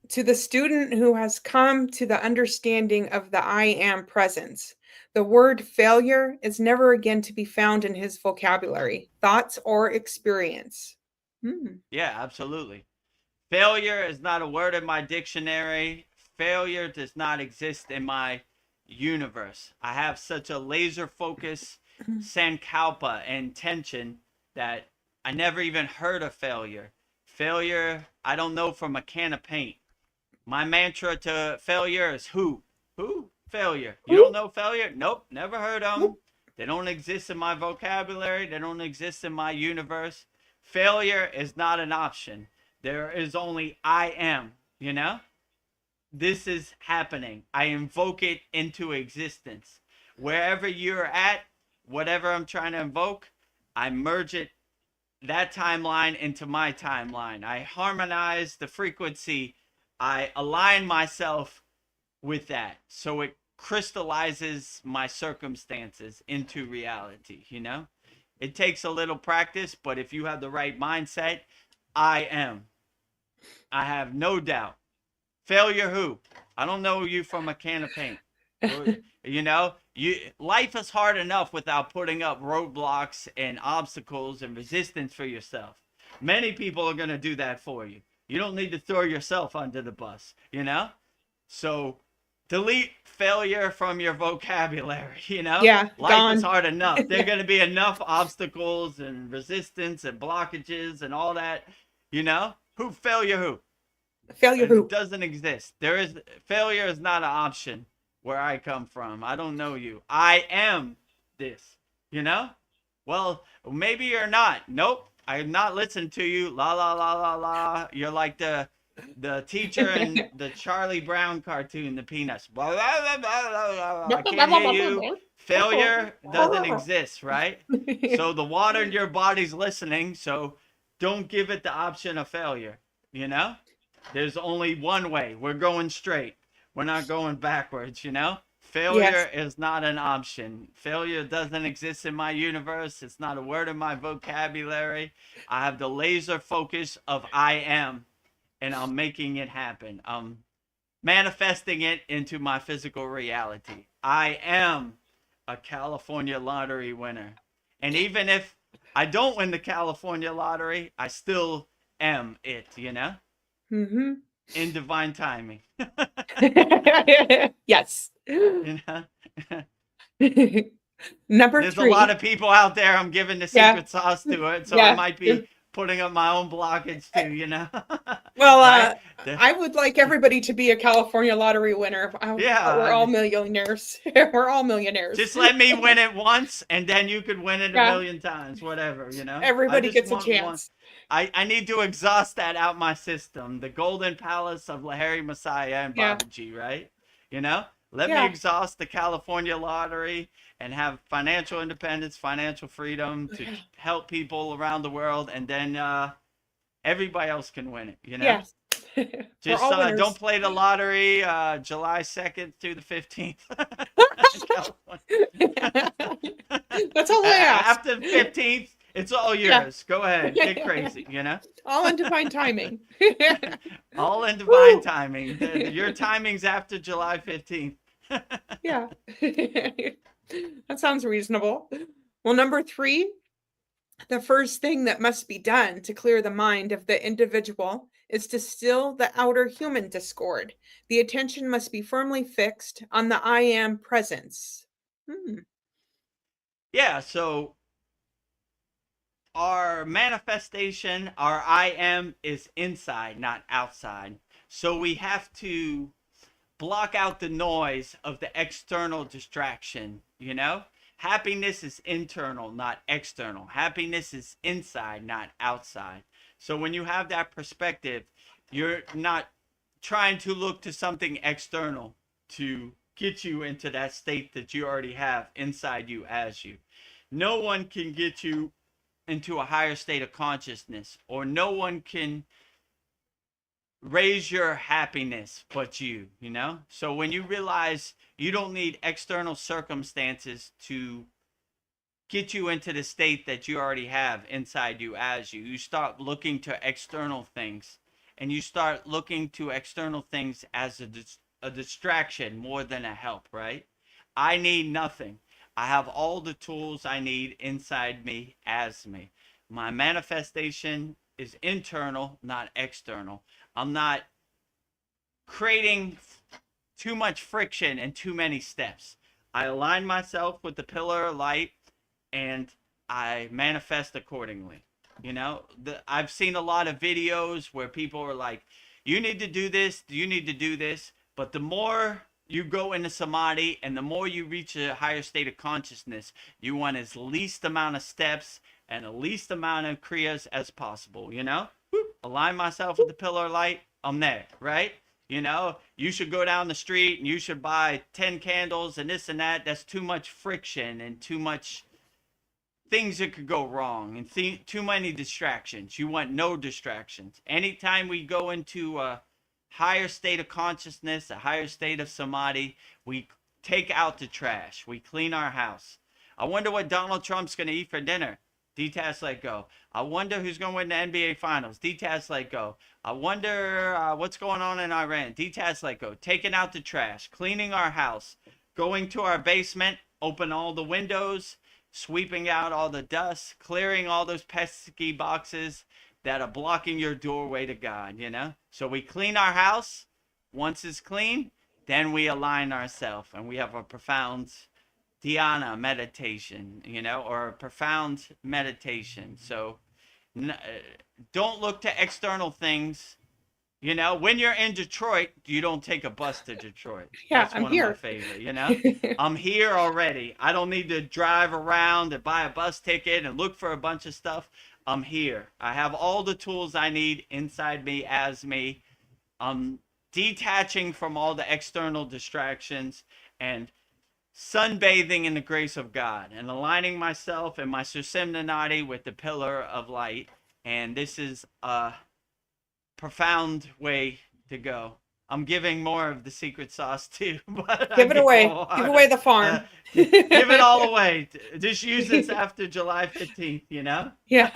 to the student who has come to the understanding of the I am presence, the word failure is never again to be found in his vocabulary, thoughts, or experience. Yeah, absolutely. Failure is not a word in my dictionary. Failure does not exist in my universe. I have such a laser focus, sankalpa, and tension that I never even heard of failure. Failure, I don't know from a can of paint. My mantra to failure is who? Who? Failure. You don't know failure? Nope, never heard of them. They don't exist in my vocabulary. They don't exist in my universe. Failure is not an option. There is only I am, you know? This is happening. I invoke it into existence. Wherever you're at, whatever I'm trying to invoke, I merge it, that timeline, into my timeline. I harmonize the frequency. I align myself with that. So it crystallizes my circumstances into reality, you know? It takes a little practice, but if you have the right mindset, I am. I have no doubt. Failure who? I don't know you from a can of paint. You know, life is hard enough without putting up roadblocks and obstacles and resistance for yourself. Many people are going to do that for you. You don't need to throw yourself under the bus, you know? So delete failure from your vocabulary, you know? Yeah, life gone. is hard enough. There are going to be enough obstacles and resistance and blockages and all that, you know? Who? Failure who? Failure who? It doesn't exist. Failure is not an option where I come from. I don't know you. I am this, you know? Well, maybe you're not. Nope. I'm not listening to you. La la la la la. You're like the teacher in the Charlie Brown cartoon, the Peanuts. Blah, blah, blah, blah, blah, blah. I can't hear you. Failure doesn't exist, right? So the water in your body's listening, so don't give it the option of failure, you know? There's only one way. We're going straight. We're not going backwards, you know? Failure is not an option. Failure doesn't exist in my universe. It's not a word in my vocabulary. I have the laser focus of I am, and I'm making it happen. I'm manifesting it into my physical reality. I am a California lottery winner. And even if I don't win the California lottery, I still am it, you know? Mm-hmm. In divine timing. Yes. You know? Number There's 3. a lot of people out there I'm giving the secret sauce to it, so I might be putting up my own blockage too, you know? Well, Right? I would like everybody to be a California lottery winner. We're all millionaires. We're all millionaires. Just let me win it once, and then you could win it a million times, whatever, you know? Everybody gets a chance. I need to exhaust that out my system. The golden palace of Lahiri Messiah and Babaji, right? You know? Let me exhaust the California lottery and have financial independence, financial freedom to help people around the world, and then everybody else can win it, you know? Yes. Just don't play the lottery July 2nd through the 15th. That's all I ask. After the 15th, it's all yours. Go ahead. Get crazy, you know? All in divine timing. All in divine timing. Your timing's after July 15th. Yeah. That sounds reasonable. Well, number 3, the first thing that must be done to clear the mind of the individual is to still the outer human discord. The attention must be firmly fixed on the I am presence. Yeah, so our manifestation, our I am, is inside, not outside. So we have to block out the noise of the external distraction, you know? Happiness is internal, not external. Happiness is inside, not outside. So when you have that perspective, you're not trying to look to something external to get you into that state that you already have inside you as you. No one can get you into a higher state of consciousness, or no one can raise your happiness but you know? So when you realize you don't need external circumstances to get you into the state that you already have inside you as you start looking to external things, and you start looking to external things as a distraction more than a help, right? I need nothing. I have all the tools I need inside me as me. My manifestation is internal, not external. I'm not creating too much friction and too many steps. I align myself with the pillar of light, and I manifest accordingly. You know, I've seen a lot of videos where people are like, you need to do this, you need to do this. But the more you go into samadhi and the more you reach a higher state of consciousness, you want as least amount of steps and the least amount of kriyas as possible, you know? Align myself with the pillar of light, I'm there, right? You know, you should go down the street and you should buy 10 candles and this and that. That's too much friction and too much things that could go wrong and too many distractions. You want no distractions. Anytime we go into a higher state of consciousness, a higher state of samadhi, we take out the trash. We clean our house. I wonder what Donald Trump's going to eat for dinner. Detach, let go. I wonder who's going to win the NBA Finals. Detach, let go. I wonder what's going on in Iran. Detach, let go. Taking out the trash, cleaning our house, going to our basement, open all the windows, sweeping out all the dust, clearing all those pesky boxes that are blocking your doorway to God, you know? So we clean our house. Once it's clean, then we align ourselves, and we have a profound dhyana meditation, you know, or a profound meditation. So don't look to external things. You know, when you're in Detroit, you don't take a bus to Detroit. Yeah, that's I'm one here. of my favorite, you know? I'm here already. I don't need to drive around and buy a bus ticket and look for a bunch of stuff. I'm here. I have all the tools I need inside me as me. I'm detaching from all the external distractions and sunbathing in the grace of God and aligning myself and my Susimna Nadi with the pillar of light. And this is a profound way to go. I'm giving more of the secret sauce too, but give it away. Give away the farm. Give it all away. Just use this after July 15th, you know? Yeah.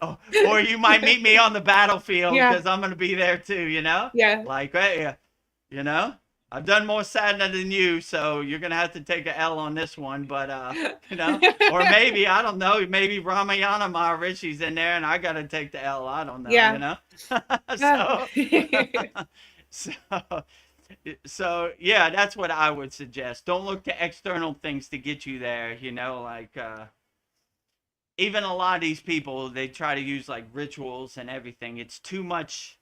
Oh, or you might meet me on the battlefield Yeah. because I'm going to be there too, you know? Yeah. Like, hey, you know? I've done more sadness than you, so you're going to have to take a L on this one, but, you know? Or maybe, I don't know, maybe Ramayana Maharishi's in there and I got to take the L. I don't know, Yeah. you know? So yeah, that's what I would suggest. Don't look to external things to get you there, you know, like even a lot of these people, they try to use like rituals and everything. It's too much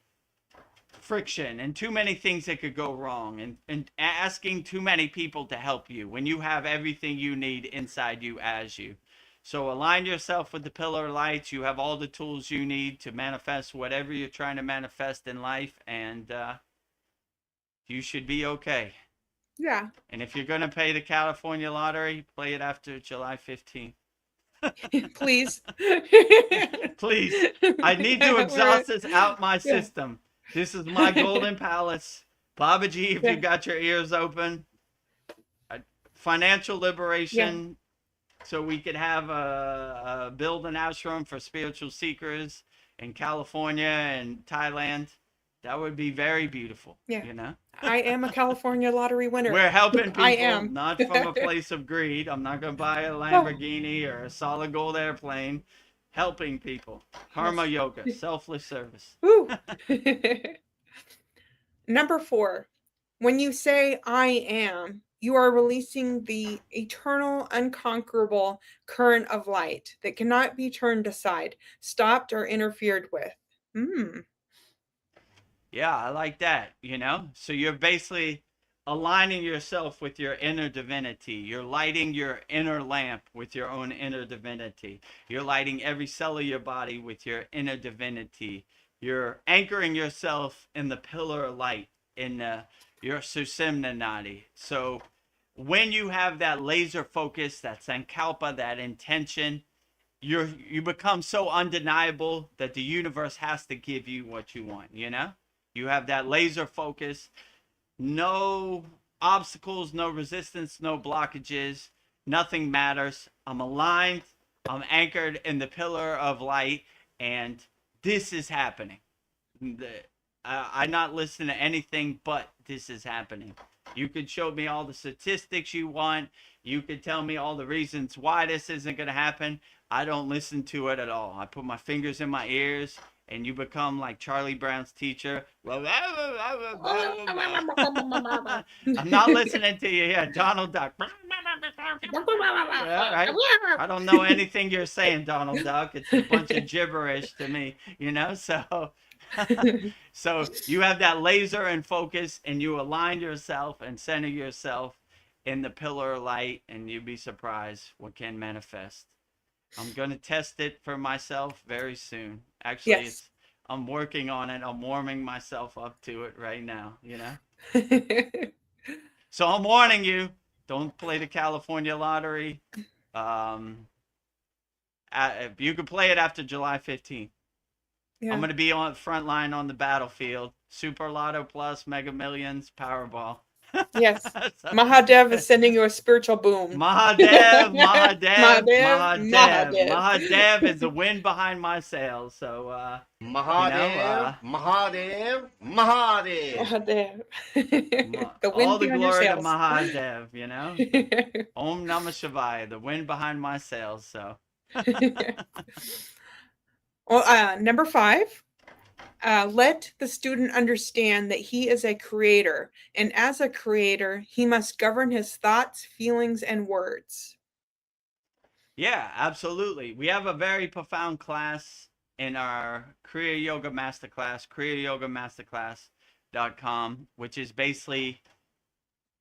friction and too many things that could go wrong, and asking too many people to help you when you have everything you need inside you as you. So align yourself with the pillar of lights. You have all the tools you need to manifest whatever you're trying to manifest in life, and you should be okay. Yeah. And if you're going to pay the California lottery, play it after July 15th. Please. Please. I need to exhaust this out my system. This is my golden palace. Babaji, if you got your ears open. Financial liberation, so we could have build an ashram for spiritual seekers in California and Thailand. That would be very beautiful. Yeah. You know? I am a California lottery winner. We're helping people, I am. not from a place of greed. I'm not going to buy a Lamborghini or a solid gold airplane. Helping people. Karma yoga, selfless service. Ooh. Number 4, when you say I am, you are releasing the eternal, unconquerable current of light that cannot be turned aside, stopped, or interfered with. Yeah, I like that, you know? So you're basically aligning yourself with your inner divinity. You're lighting your inner lamp with your own inner divinity. You're lighting every cell of your body with your inner divinity. You're anchoring yourself in the pillar of light, in your Susimna Nadi. So when you have that laser focus, that sankalpa, that intention, you become so undeniable that the universe has to give you what you want, you know? You have that laser focus, no obstacles, no resistance, no blockages, nothing matters. I'm aligned, I'm anchored in the pillar of light, and this is happening. I'm not listening to anything but this is happening. You could show me all the statistics you want. You could tell me all the reasons why this isn't going to happen. I don't listen to it at all. I put my fingers in my ears, and you become like Charlie Brown's teacher. I'm not listening to you here, Donald Duck. Right? I don't know anything you're saying, Donald Duck. It's a bunch of gibberish to me, you know? So you have that laser and focus, and you align yourself and center yourself in the pillar of light, and you'd be surprised what can manifest. I'm going to test it for myself very soon. Actually, I'm working on it. I'm warming myself up to it right now, you know? So I'm warning you, don't play the California lottery. You can play it after July 15th. I'm going to be on the front line on the battlefield. Super Lotto Plus, Mega Millions, Powerball. Yes. Mahadev is sending you a spiritual boom. Mahadev is the wind behind my sails. So, Mahadev, Mahadev, Mahadev. The wind all the behind your glory to sails. Mahadev, you know? Om Namah Shivaya, the wind behind my sails. So. Well, number 5. Let the student understand that he is a creator, and as a creator, he must govern his thoughts, feelings, and words. Yeah, absolutely. We have a very profound class in our Kriya Yoga Masterclass, kriyayogamasterclass.com, which is basically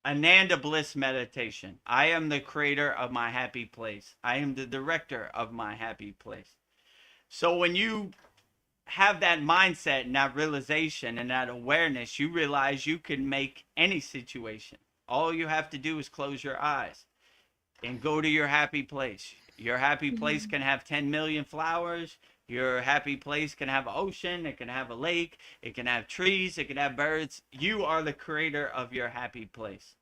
Ananda Bliss meditation. I am the creator of my happy place. I am the director of my happy place. So when you have that mindset and that realization and that awareness, you realize you can make any situation. All you have to do is close your eyes and go to your happy place. Your happy place can have 10 million flowers. Your happy place can have an ocean. It can have a lake. It can have trees. It can have birds. You are the creator of your happy place.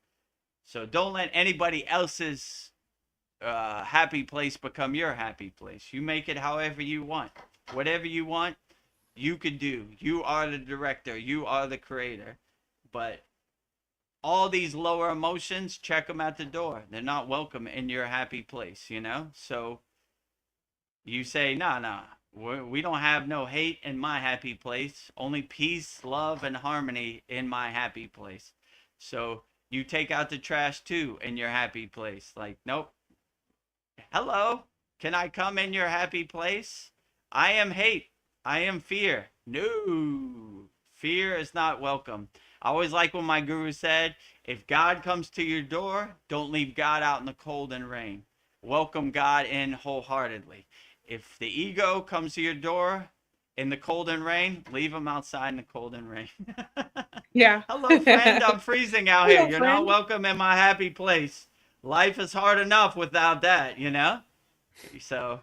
So don't let anybody else's happy place become your happy place. You make it however you want. Whatever you want, you could do. You are the director. You are the creator. But all these lower emotions, check them at the door. They're not welcome in your happy place, you know? So you say, nah, we don't have no hate in my happy place. Only peace, love, and harmony in my happy place. So you take out the trash too in your happy place. Like, nope. Hello, can I come in your happy place? I am hate. I am fear. No, fear is not welcome. I always like when my guru said, if God comes to your door, don't leave God out in the cold and rain. Welcome God in wholeheartedly. If the ego comes to your door in the cold and rain, leave him outside in the cold and rain. Yeah. Hello, friend. I'm freezing out here. You're friend. not welcome in my happy place. Life is hard enough without that, you know? So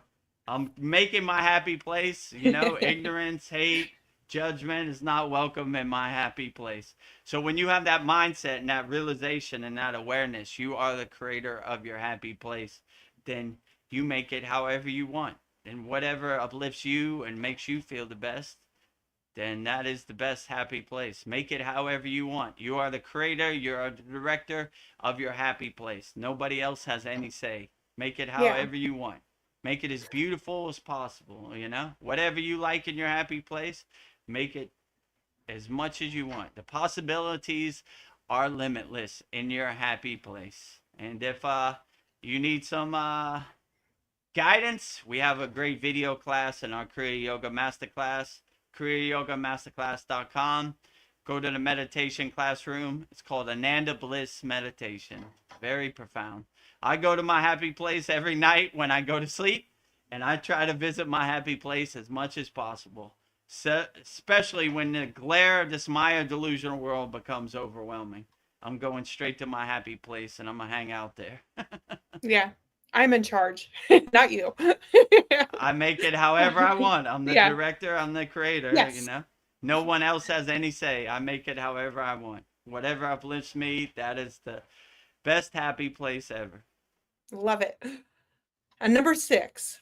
I'm making my happy place, you know, ignorance, hate, judgment is not welcome in my happy place. So when you have that mindset and that realization and that awareness, you are the creator of your happy place, then you make it however you want. And whatever uplifts you and makes you feel the best, then that is the best happy place. Make it however you want. You are the creator, you're the director of your happy place. Nobody else has any say. Make it however you want. Make it as beautiful as possible, you know? Whatever you like in your happy place, make it as much as you want. The possibilities are limitless in your happy place. And if you need some guidance, we have a great video class in our Kriya Yoga Masterclass, kriyayogamasterclass.com. Go to the meditation classroom. It's called Ananda Bliss Meditation. Very profound. I go to my happy place every night when I go to sleep, and I try to visit my happy place as much as possible. So, especially when the glare of this Maya delusional world becomes overwhelming. I'm going straight to my happy place, and I'm going to hang out there. Yeah. I'm in charge, not you. I make it however I want. I'm the director. I'm the creator, you know. No one else has any say. I make it however I want. Whatever uplifts me, that is the best happy place ever. Love it. And number 6,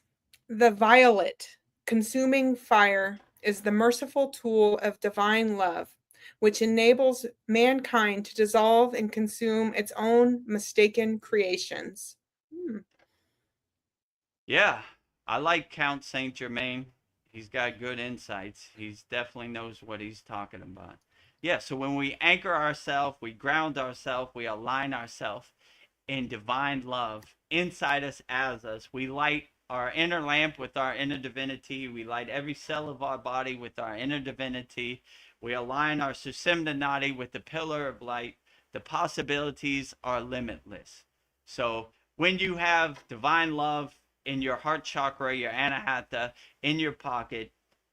the violet, consuming fire, is the merciful tool of divine love, which enables mankind to dissolve and consume its own mistaken creations. Yeah, I like Count Saint Germain. He's got good insights. He definitely knows what he's talking about. Yeah, so when we anchor ourselves, we ground ourselves, we align ourselves in divine love inside us, as us. We light our inner lamp with our inner divinity. We light every cell of our body with our inner divinity. We align our Sushumna Nadi with the pillar of light. The possibilities are limitless. So when you have divine love in your heart chakra, your anahata, in your pocket,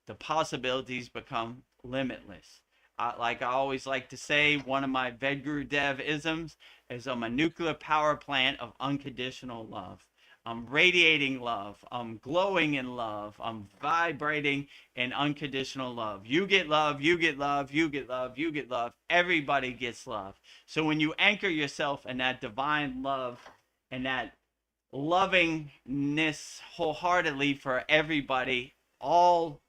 the possibilities become limitless. Like I always like to say, one of my Vedagurudev isms is I'm a nuclear power plant of unconditional love. I'm radiating love. I'm glowing in love. I'm vibrating in unconditional love. You get love, you get love, you get love, you get love. Everybody gets love. So when you anchor yourself in that divine love and that lovingness wholeheartedly for everybody, all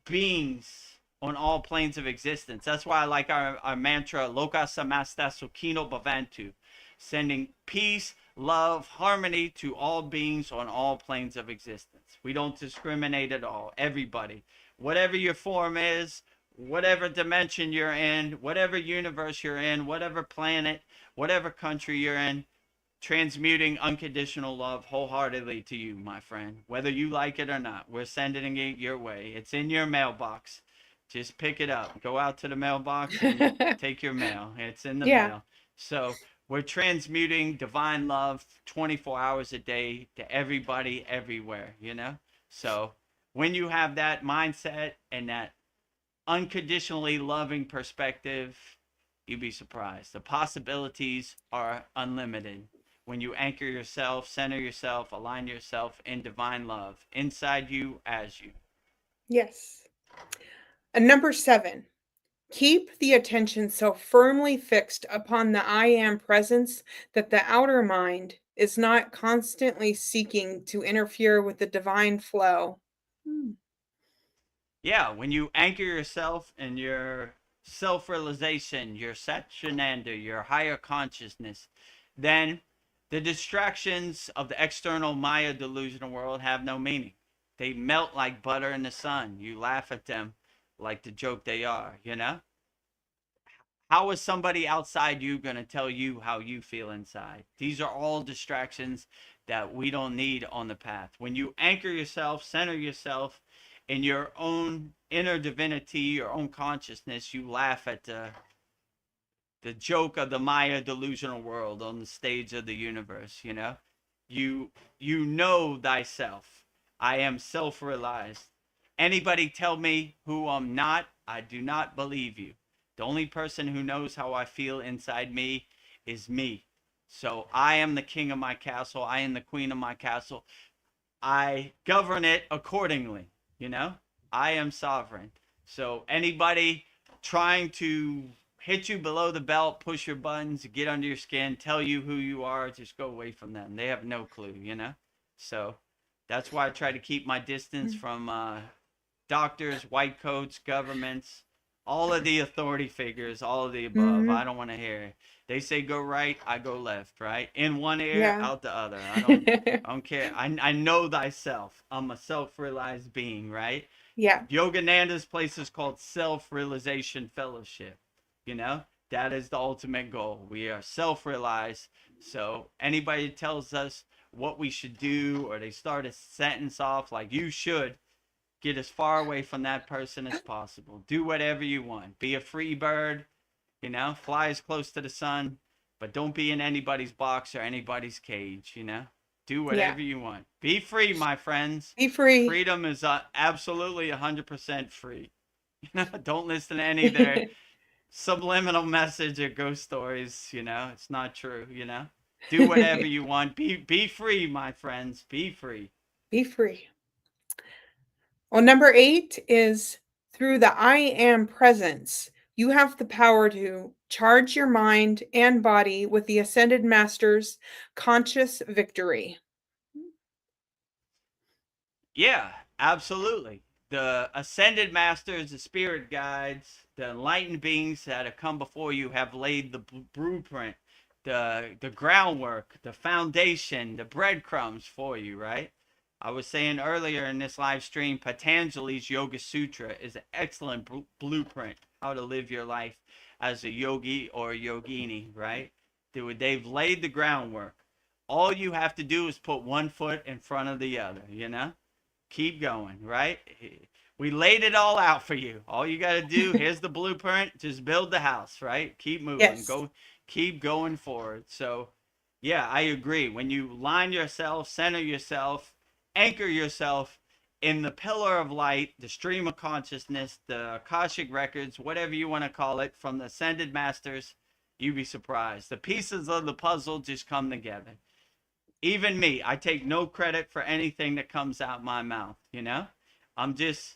beings on all planes of existence. That's why I like our mantra, Loka Samasta Sukhino Bhavantu, sending peace, love, harmony to all beings on all planes of existence. We don't discriminate at all. Everybody, whatever your form is, whatever dimension you're in, whatever universe you're in, whatever planet, whatever country you're in, transmuting unconditional love wholeheartedly to you, my friend, whether you like it or not. We're sending it your way. It's in your mailbox. Just pick it up. Go out to the mailbox and take your mail. It's in the mail. So we're transmuting divine love 24 hours a day to everybody, everywhere, you know? So when you have that mindset and that unconditionally loving perspective, you'd be surprised. The possibilities are unlimited when you anchor yourself, center yourself, align yourself in divine love inside you as you. Yes. And number 7, keep the attention so firmly fixed upon the I am presence that the outer mind is not constantly seeking to interfere with the divine flow. Yeah, when you anchor yourself in your self-realization, your Satchinanda, your higher consciousness, then the distractions of the external Maya delusional world have no meaning. They melt like butter in the sun. You laugh at them like the joke they are, you know? How is somebody outside you going to tell you how you feel inside? These are all distractions that we don't need on the path. When you anchor yourself, center yourself in your own inner divinity, your own consciousness, you laugh at the joke of the Maya delusional world on the stage of the universe, you know? You know thyself. I am self-realized. Anybody tell me who I'm not, I do not believe you. The only person who knows how I feel inside me is me. So I am the king of my castle. I am the queen of my castle. I govern it accordingly, you know? I am sovereign. So anybody trying to hit you below the belt, push your buttons, get under your skin, tell you who you are, just go away from them. They have no clue, you know? So that's why I try to keep my distance from doctors, white coats, governments, all of the authority figures, all of the above. I don't want to hear it. They say go right, I go left, right? In one ear, out the other. I don't care. I know thyself. I'm a self-realized being, right? Yeah. Yogananda's place is called Self-Realization Fellowship. You know, that is the ultimate goal. We are self-realized. So anybody tells us what we should do, or they start a sentence off like you should, get as far away from that person as possible. Do whatever you want. Be a free bird, you know, fly as close to the sun, but don't be in anybody's box or anybody's cage, you know. Do whatever you want. Be free, my friends. Be free. Freedom is absolutely 100% free. You know, don't listen to any of their subliminal message or ghost stories, you know. It's not true, you know. Do whatever you want. Be free, my friends. Be free. Be free. Well, number 8 is through the I am presence. You have the power to charge your mind and body with the Ascended Master's conscious victory. Yeah, absolutely. The Ascended Masters, the spirit guides, the enlightened beings that have come before you have laid the blueprint, the groundwork, the foundation, the breadcrumbs for you, right? I was saying earlier in this live stream, Patanjali's Yoga Sutra is an excellent blueprint how to live your life as a yogi or a yogini, right? They've laid the groundwork. All you have to do is put one foot in front of the other, you know? Keep going, right? We laid it all out for you. All you got to do, here's the blueprint, just build the house, right? Keep moving. Go, keep going forward. So, yeah, I agree. When you line yourself, center yourself, anchor yourself in the pillar of light, the stream of consciousness, the Akashic records, whatever you want to call it, from the Ascended Masters, you'd be surprised. The pieces of the puzzle just come together. Even me, I take no credit for anything that comes out my mouth, you know? I'm just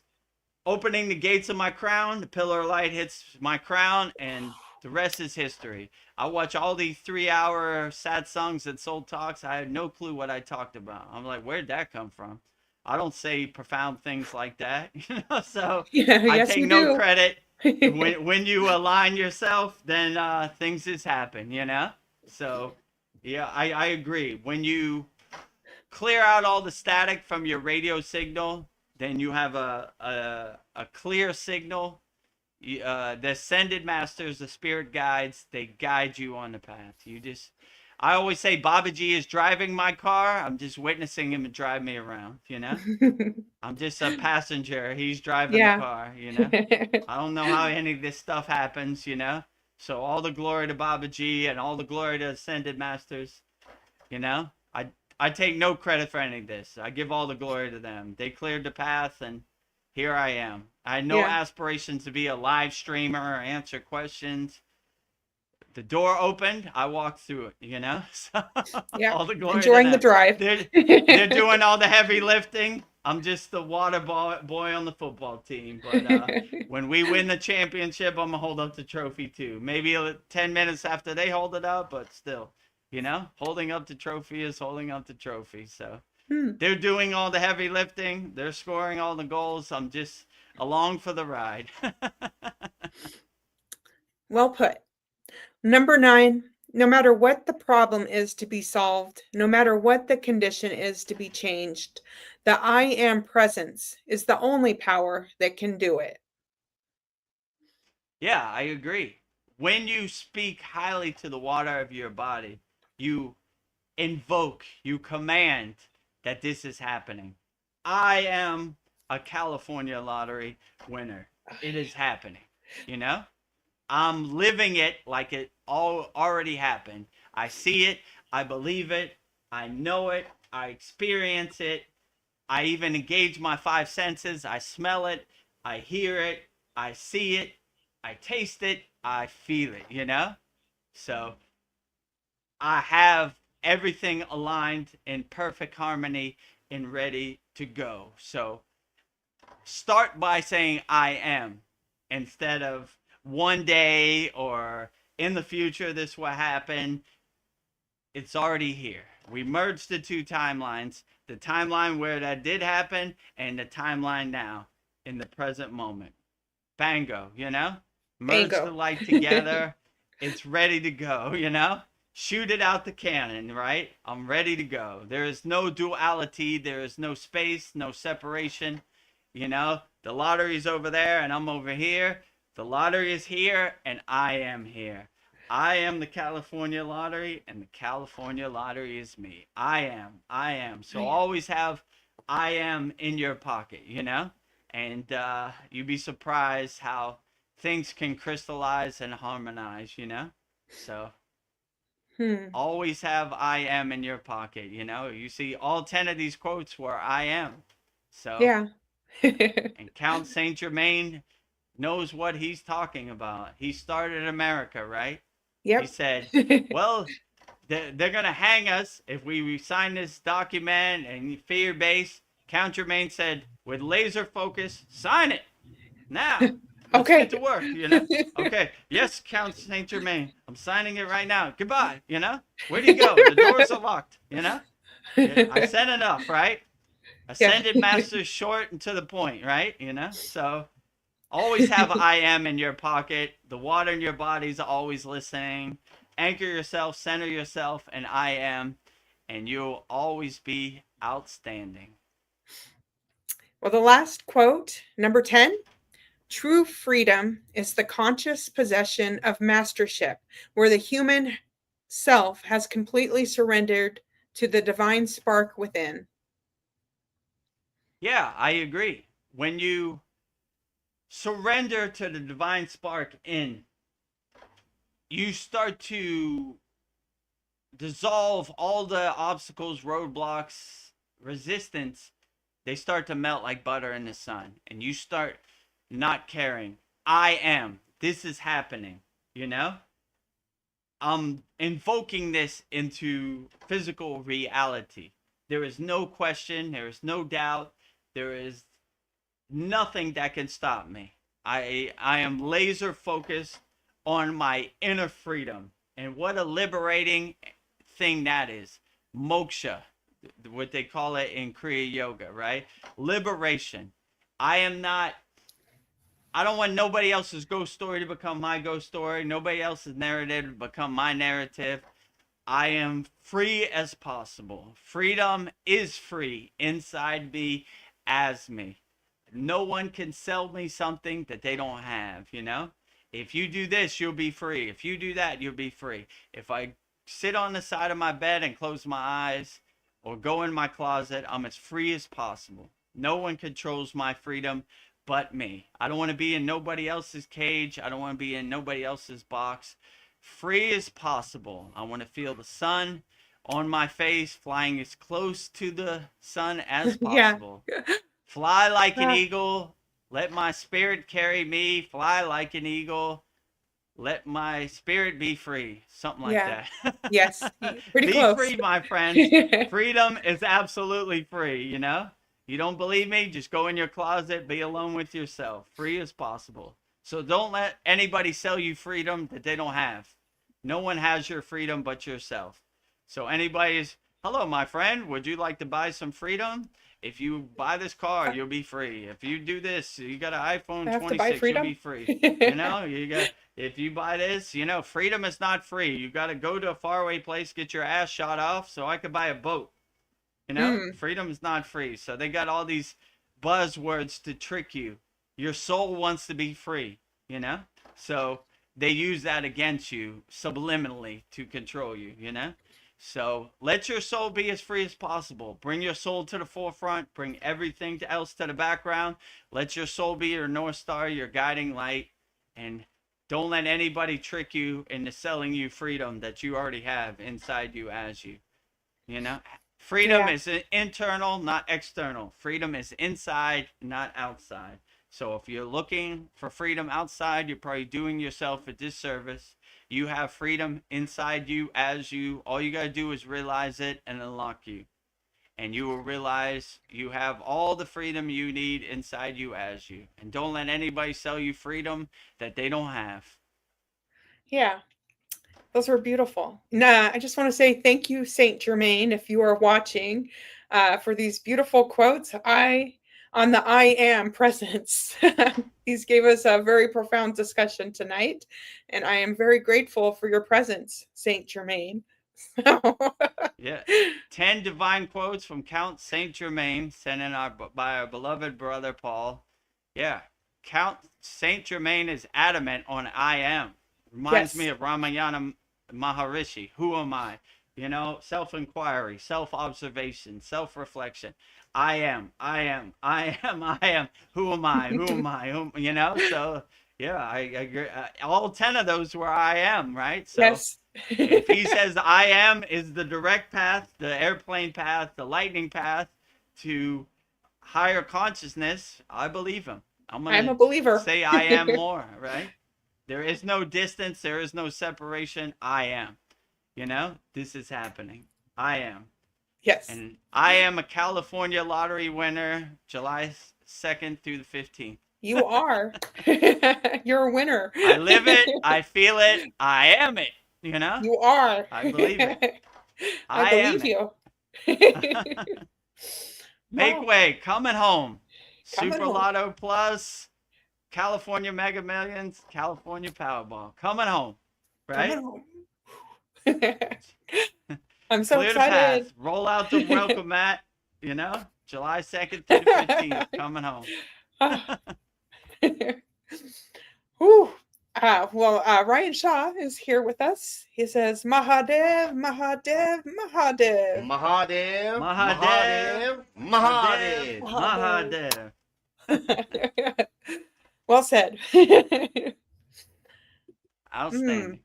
opening the gates of my crown, the pillar of light hits my crown, and the rest is history. I watch all these 3-hour satsangs and soul talks. I had no clue what I talked about. I'm like, where'd that come from? I don't say profound things like that, you know? So I take no credit. When you align yourself, then things just happen, you know? So yeah, I agree. When you clear out all the static from your radio signal, then you have a clear signal. The Ascended Masters, the spirit guides, they guide you on the path. I always say Babaji is driving my car. I'm just witnessing him drive me around, you know? I'm just a passenger. He's driving the car, you know? I don't know how any of this stuff happens, you know? So all the glory to Babaji and all the glory to Ascended Masters, you know? I take no credit for any of this. I give all the glory to them. They cleared the path, and here I am. I had no aspirations to be a live streamer or answer questions. The door opened, I walked through it, you know? So all the glory enjoying to them. the drive. They're doing all the heavy lifting. I'm just the water boy on the football team. But when we win the championship, I'm going to hold up the trophy too. Maybe 10 minutes after they hold it up, but still, you know, holding up the trophy is holding up the trophy. So they're doing all the heavy lifting. They're scoring all the goals. I'm just along for the ride. Well put. Number 9, no matter what the problem is to be solved, no matter what the condition is to be changed, the I am presence is the only power that can do it. Yeah, I agree. When you speak highly to the water of your body, you invoke, you command that this is happening. I am a California lottery winner. It is happening, you know? I'm living it like it all already happened. I see it. I believe it. I know it. I experience it. I even engage my 5 senses. I smell it. I hear it. I see it. I taste it. I feel it, you know? So I have everything aligned in perfect harmony and ready to go. So start by saying I am instead of one day or in the future this will happen. It's already here. We merged the 2 timelines, the timeline where that did happen and the timeline now in the present moment. Bango, you know? Merge the light together. It's ready to go, you know? Shoot it out the cannon, right? I'm ready to go. There is no duality. There is no space, no separation. You know, the lottery's over there and I'm over here. The lottery is here and I am here. I am the California lottery and the California lottery is me. I am. So always have I am in your pocket, you know? And you'd be surprised how things can crystallize and harmonize, you know? So always have I am in your pocket, you know? You see all 10 of these quotes were I am. So and Count Saint Germain knows what he's talking about. He started America, right? Yep. He said, well, they're going to hang us if we sign this document and fear-based. Count Germain said, with laser focus, sign it now. Let's get to work, you know? Okay. Yes, Count Saint Germain. I'm signing it right now. Goodbye, you know? Where'd he go? The doors are locked, you know? I said enough, right? Ascended masters short and to the point, right? You know? So always have I am in your pocket. The water in your body's always listening. Anchor yourself, center yourself, and I am, and you'll always be outstanding. Well, the last quote, number 10, true freedom is the conscious possession of mastership, where the human self has completely surrendered to the divine spark within. Yeah, I agree. When you surrender to the divine spark in, you start to dissolve all the obstacles, roadblocks, resistance. They start to melt like butter in the sun, and you start not caring. I am. This is happening, you know? I'm invoking this into physical reality. There is no question. There is no doubt. There is nothing that can stop me. I am laser focused on my inner freedom. And what a liberating thing that is. Moksha, what they call it in Kriya Yoga, right? Liberation. I don't want nobody else's ghost story to become my ghost story. Nobody else's narrative to become my narrative. I am free as possible. Freedom is free inside me as me. No one can sell me something that they don't have, you know? If you do this, you'll be free. If you do that, you'll be free. If I sit on the side of my bed and close my eyes or go in my closet, I'm as free as possible. No one controls my freedom but me. I don't want to be in nobody else's cage. I don't want to be in nobody else's box. Free as possible. I want to feel the sun on my face, flying as close to the sun as possible. Fly like an eagle. Let my spirit carry me. Fly like an eagle. Let my spirit be free. Something like that. Yes. Pretty be close. free, my friends. Freedom is absolutely free, you know? You don't believe me? Just go in your closet, be alone with yourself. Free as possible. So don't let anybody sell you freedom that they don't have. No one has your freedom but yourself. So anybody's, hello, my friend, would you like to buy some freedom? If you buy this car, you'll be free. If you do this, you got an iPhone 26, you'll be free. You know, if you buy this, you know, freedom is not free. You got to go to a faraway place, get your ass shot off so I could buy a boat. You know, freedom is not free. So they got all these buzzwords to trick you. Your soul wants to be free, you know? So they use that against you subliminally to control you, you know? So let your soul be as free as possible. Bring your soul to the forefront. Bring everything else to the background. Let your soul be your North Star, your guiding light. And don't let anybody trick you into selling you freedom that you already have inside you as you. You know? Freedom is internal, not external. Freedom is inside, not outside. So if you're looking for freedom outside, you're probably doing yourself a disservice. You have freedom inside you as you. All you got to do is realize it and unlock you. And you will realize you have all the freedom you need inside you as you. And don't let anybody sell you freedom that they don't have. Yeah. Those were beautiful. Nah, I just want to say thank you, Saint Germain, if you are watching, for these beautiful quotes. On the I am presence. These gave us a very profound discussion tonight, and I am very grateful for your presence, Saint Germain. Yeah, 10 divine quotes from Count Saint Germain, sent in by our beloved brother Paul. Yeah, Count Saint Germain is adamant on I am. Reminds me of Ramayana Maharishi. Who am I? You know, self-inquiry, self-observation, self-reflection. I am. Who am I? You know, so yeah, I agree. All 10 of those were I am, right? So yes. if he says I am is the direct path, the airplane path, the lightning path to higher consciousness, I believe him. I'm a believer. Say I am more, right? There is no distance. There is no separation. I am. You know, this is happening. I am. Yes. And I am a California lottery winner, July 2nd through the 15th. You are. You're a winner. I live it. I feel it. I am it. You know? You are. I believe it. I believe you. Make way. Coming home. Coming Super home. Lotto Plus, California Mega Millions, California Powerball. Coming home. Right? Coming home. I'm so Clear excited. The path. Roll out the welcome mat. You know? July 2nd to the 15th. Coming home. Whew. Ryan Shaw is here with us. He says, Mahadev, Mahadev, Mahadev. Mahadev, Mahadev, Mahadev, Mahadev. Mahadev. Well said. Outstanding.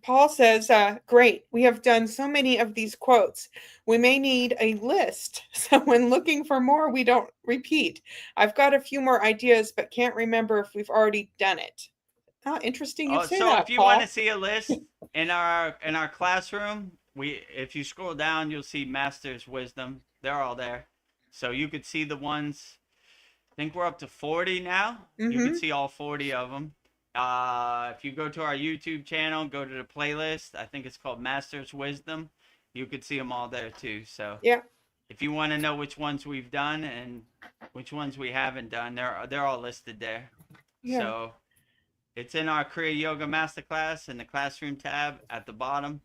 Paul says, great. We have done so many of these quotes. We may need a list. So when looking for more, we don't repeat. I've got a few more ideas, but can't remember if we've already done it. Oh, interesting you say so that, if you Paul. want to see a list in our classroom, if you scroll down, you'll see Master's Wisdom. They're all there. So you could see the ones. I think we're up to 40 now. You can see all 40 of them. If you go to our YouTube channel, go to the playlist. I think it's called Master's Wisdom. You could see them all there too. So yeah, if you want to know which ones we've done and which ones we haven't done, they're all listed there. Yeah. So it's in our Kriya Yoga Masterclass in the classroom tab at the bottom.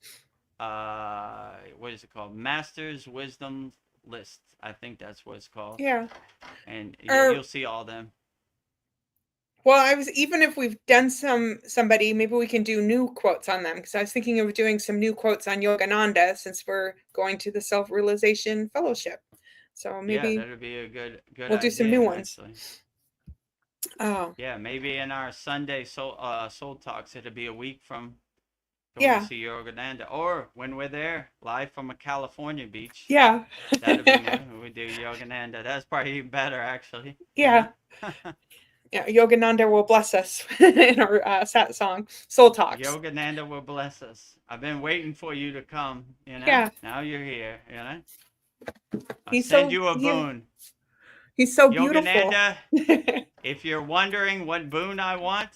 What is it called? Master's Wisdom List. I think that's what it's called. Yeah. And you'll see all them. Well, even if we've done somebody, maybe we can do new quotes on them, because I was thinking of doing some new quotes on Yogananda since we're going to the Self-Realization Fellowship. So maybe that'd be a good we'll idea, do some new ones. Actually. Oh. Yeah, maybe in our Sunday soul talks, it'll be a week from going to see Yogananda, or when we're there live from a California beach. Yeah. That'd be nice. We do Yogananda. That's probably even better, actually. Yeah. Yeah, Yogananda will bless us in our Satsang Soul Talks. Yogananda will bless us. I've been waiting for you to come, you know? Yeah. Now you're here, you know? I'll He's send you a boon. He's so beautiful. Yogananda, if you're wondering what boon I want,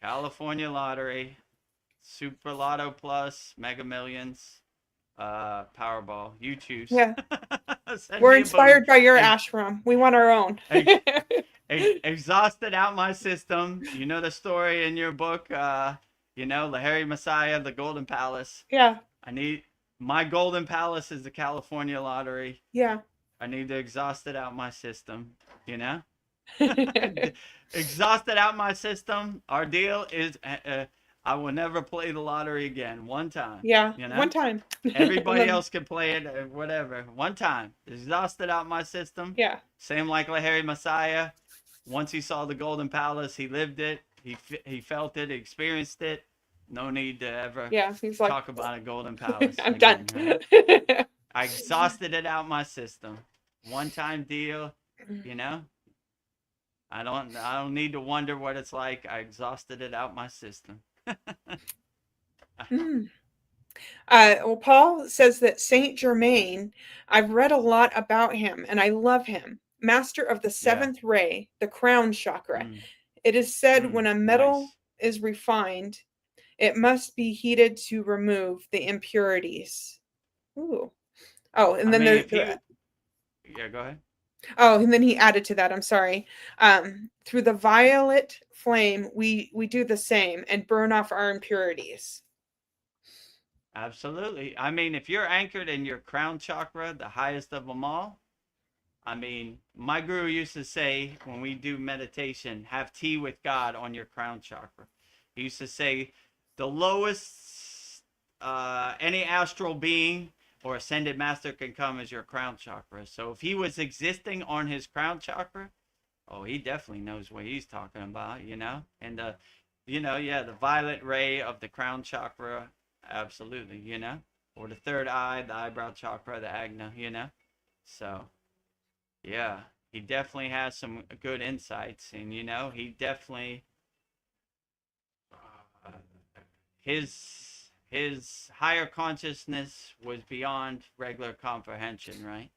California Lottery, Super Lotto Plus, Mega Millions, Powerball. You choose. Yeah. We're inspired by your ashram. We want our own. Exhausted out my system. You know the story in your book, you know, Lahiri Messiah, the Golden Palace. Yeah. My Golden Palace is the California Lottery. Yeah. I need to exhaust it out my system, you know? Exhausted out my system. Our deal is I will never play the lottery again. One time. Yeah. You know? One time. Everybody else can play it, whatever. One time. Exhausted out my system. Yeah. Same like Lahiri Messiah. Once he saw the Golden Palace, he lived it. He felt it, experienced it. No need to ever talk about a Golden Palace. I'm again, done. Right? I exhausted it out my system. One-time deal, you know. I don't need to wonder what it's like. I exhausted it out my system. Well, Paul says that Saint Germain, I've read a lot about him and I love him. Master of the seventh ray, the crown chakra. It is said when a metal is refined, it must be heated to remove the impurities. Ooh. Oh, and then yeah, go ahead. Oh, and then he added to that, I'm sorry. Through the violet flame, we do the same and burn off our impurities. Absolutely. I mean, if you're anchored in your crown chakra, the highest of them all, I mean, my guru used to say when we do meditation, have tea with God on your crown chakra. He used to say the lowest any astral being or ascended master can come is your crown chakra. So if he was existing on his crown chakra, oh, he definitely knows what he's talking about, you know? And, you know, yeah, the violet ray of the crown chakra, absolutely, you know? Or the third eye, the eyebrow chakra, the agna, you know? So, yeah, he definitely has some good insights. And, you know, he definitely, his higher consciousness was beyond regular comprehension, right?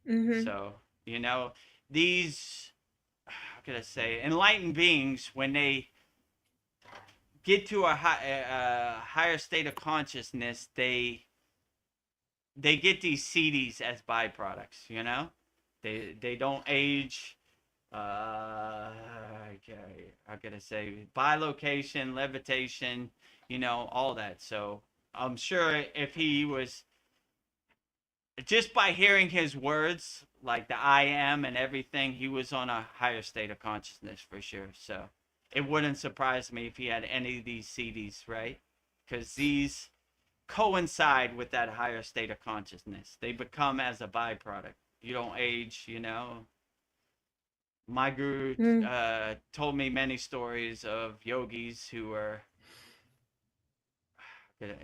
Mm-hmm. So, you know, these, how could I say, enlightened beings, when they get to a higher state of consciousness, they get these CDs as byproducts, you know? They don't age, how could I say, bilocation, levitation, you know, all that. So I'm sure if he was, just by hearing his words, like the I am and everything, he was on a higher state of consciousness for sure. So it wouldn't surprise me if he had any of these CDs, right? Because these coincide with that higher state of consciousness. They become as a byproduct. You don't age, you know. My guru told me many stories of yogis who are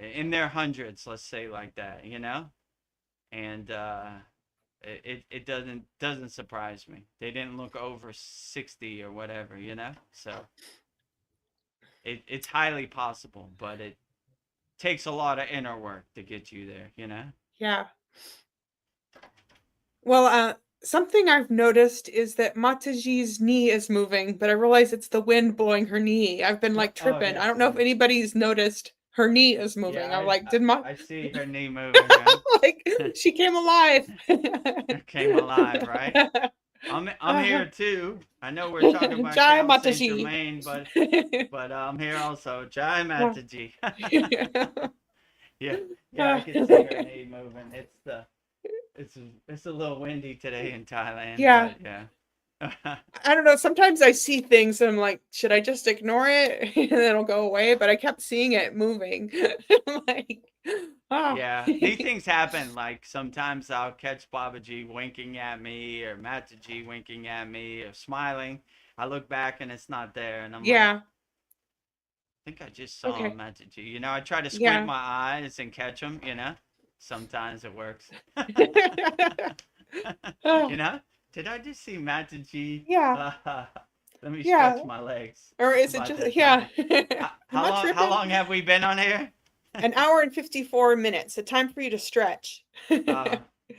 in their hundreds, let's say like that, you know. And it doesn't surprise me. They didn't look over 60 or whatever, you know. So it's highly possible, but it takes a lot of inner work to get you there, you know. Yeah. Well, something I've noticed is that Mataji's knee is moving, but I realize it's the wind blowing her knee. I've been like tripping. I don't know if anybody's noticed her knee is moving. Yeah, I'm like, I see her knee moving. Right? Like she came alive. Came alive, right? I'm here too. I know we're talking about Saint Germain, but I'm here also. Jai Mataji. yeah, I can see her knee moving. It's a little windy today in Thailand. Yeah. But yeah. I don't know. Sometimes I see things and I'm like, should I just ignore it and then it'll go away? But I kept seeing it moving. I'm like, oh. Yeah, these things happen. Like sometimes I'll catch Babaji winking at me or Mataji winking at me or smiling. I look back and it's not there, and I'm like, think I just saw Okay. him Magic G. You know, I try to squint Yeah. my eyes and catch him, you know. Sometimes it works. Oh, You know? Did I just see Magic G? yeah. Let me Yeah. stretch my legs. Or It's is it about just, that yeah. time. I'm not How tripping. long have we been on here? An hour and 54 minutes. So time for you to stretch.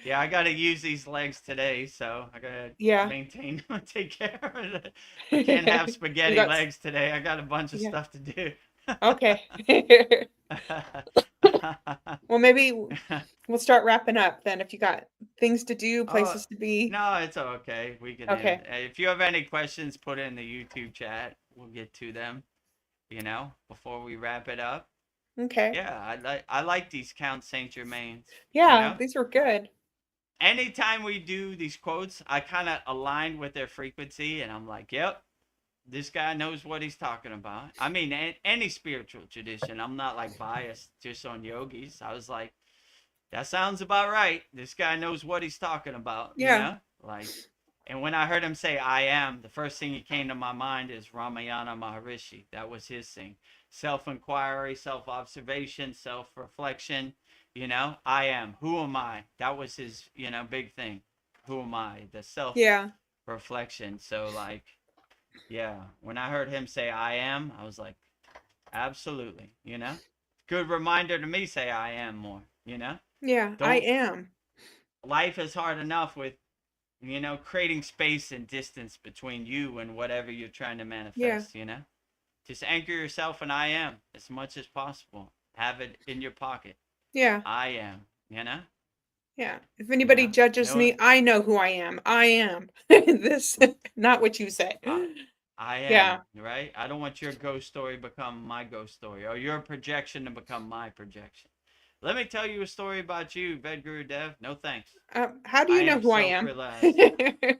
Yeah, I gotta use these legs today, so I gotta Yeah. maintain take care of it. I can't have You spaghetti got, legs today. I got a bunch of yeah. stuff to do. Okay. Well, maybe we'll start wrapping up then if you got things to do, Oh, places to be. no, it's okay. We can end. Okay. If you have any questions, put it in the YouTube chat. We'll get to them, you know, before we wrap it up. Okay. Yeah, I like these Count Saint Germains, you Yeah, know? these were good. Anytime we do these quotes, I kind of align with their frequency, and I'm like, yep, this guy knows what he's talking about. I mean, any spiritual tradition. I'm not like biased just on yogis. I was like, that sounds about right. This guy knows what he's talking about, you Yeah. know? Like, and when I heard him say I am, the first thing that came to my mind is Ramayana Maharishi. That was his thing. Self-inquiry, self-observation, self-reflection, you know? I am. Who am I? That was his, you know, big thing. Who am I? The Yeah. self-reflection. So, like, yeah, when I heard him say I am, I was like, absolutely, you know? Good reminder to me say I am more, you know? Yeah, I Don't am. Life is hard enough with, you know, creating space and distance between you and whatever you're trying to Yeah. manifest, you know? Just anchor yourself in I am as much as possible. Have it in your pocket. Yeah. I am, you know? Yeah. If You anybody know? judges No, me, I know who I am. I am. This, not what you say. I Yeah. am, right? I don't want your ghost story to become my ghost story or your projection to become my projection. Let me tell you a story about you, Vedagurudev. No thanks. How do I you know am who I am? self-realized.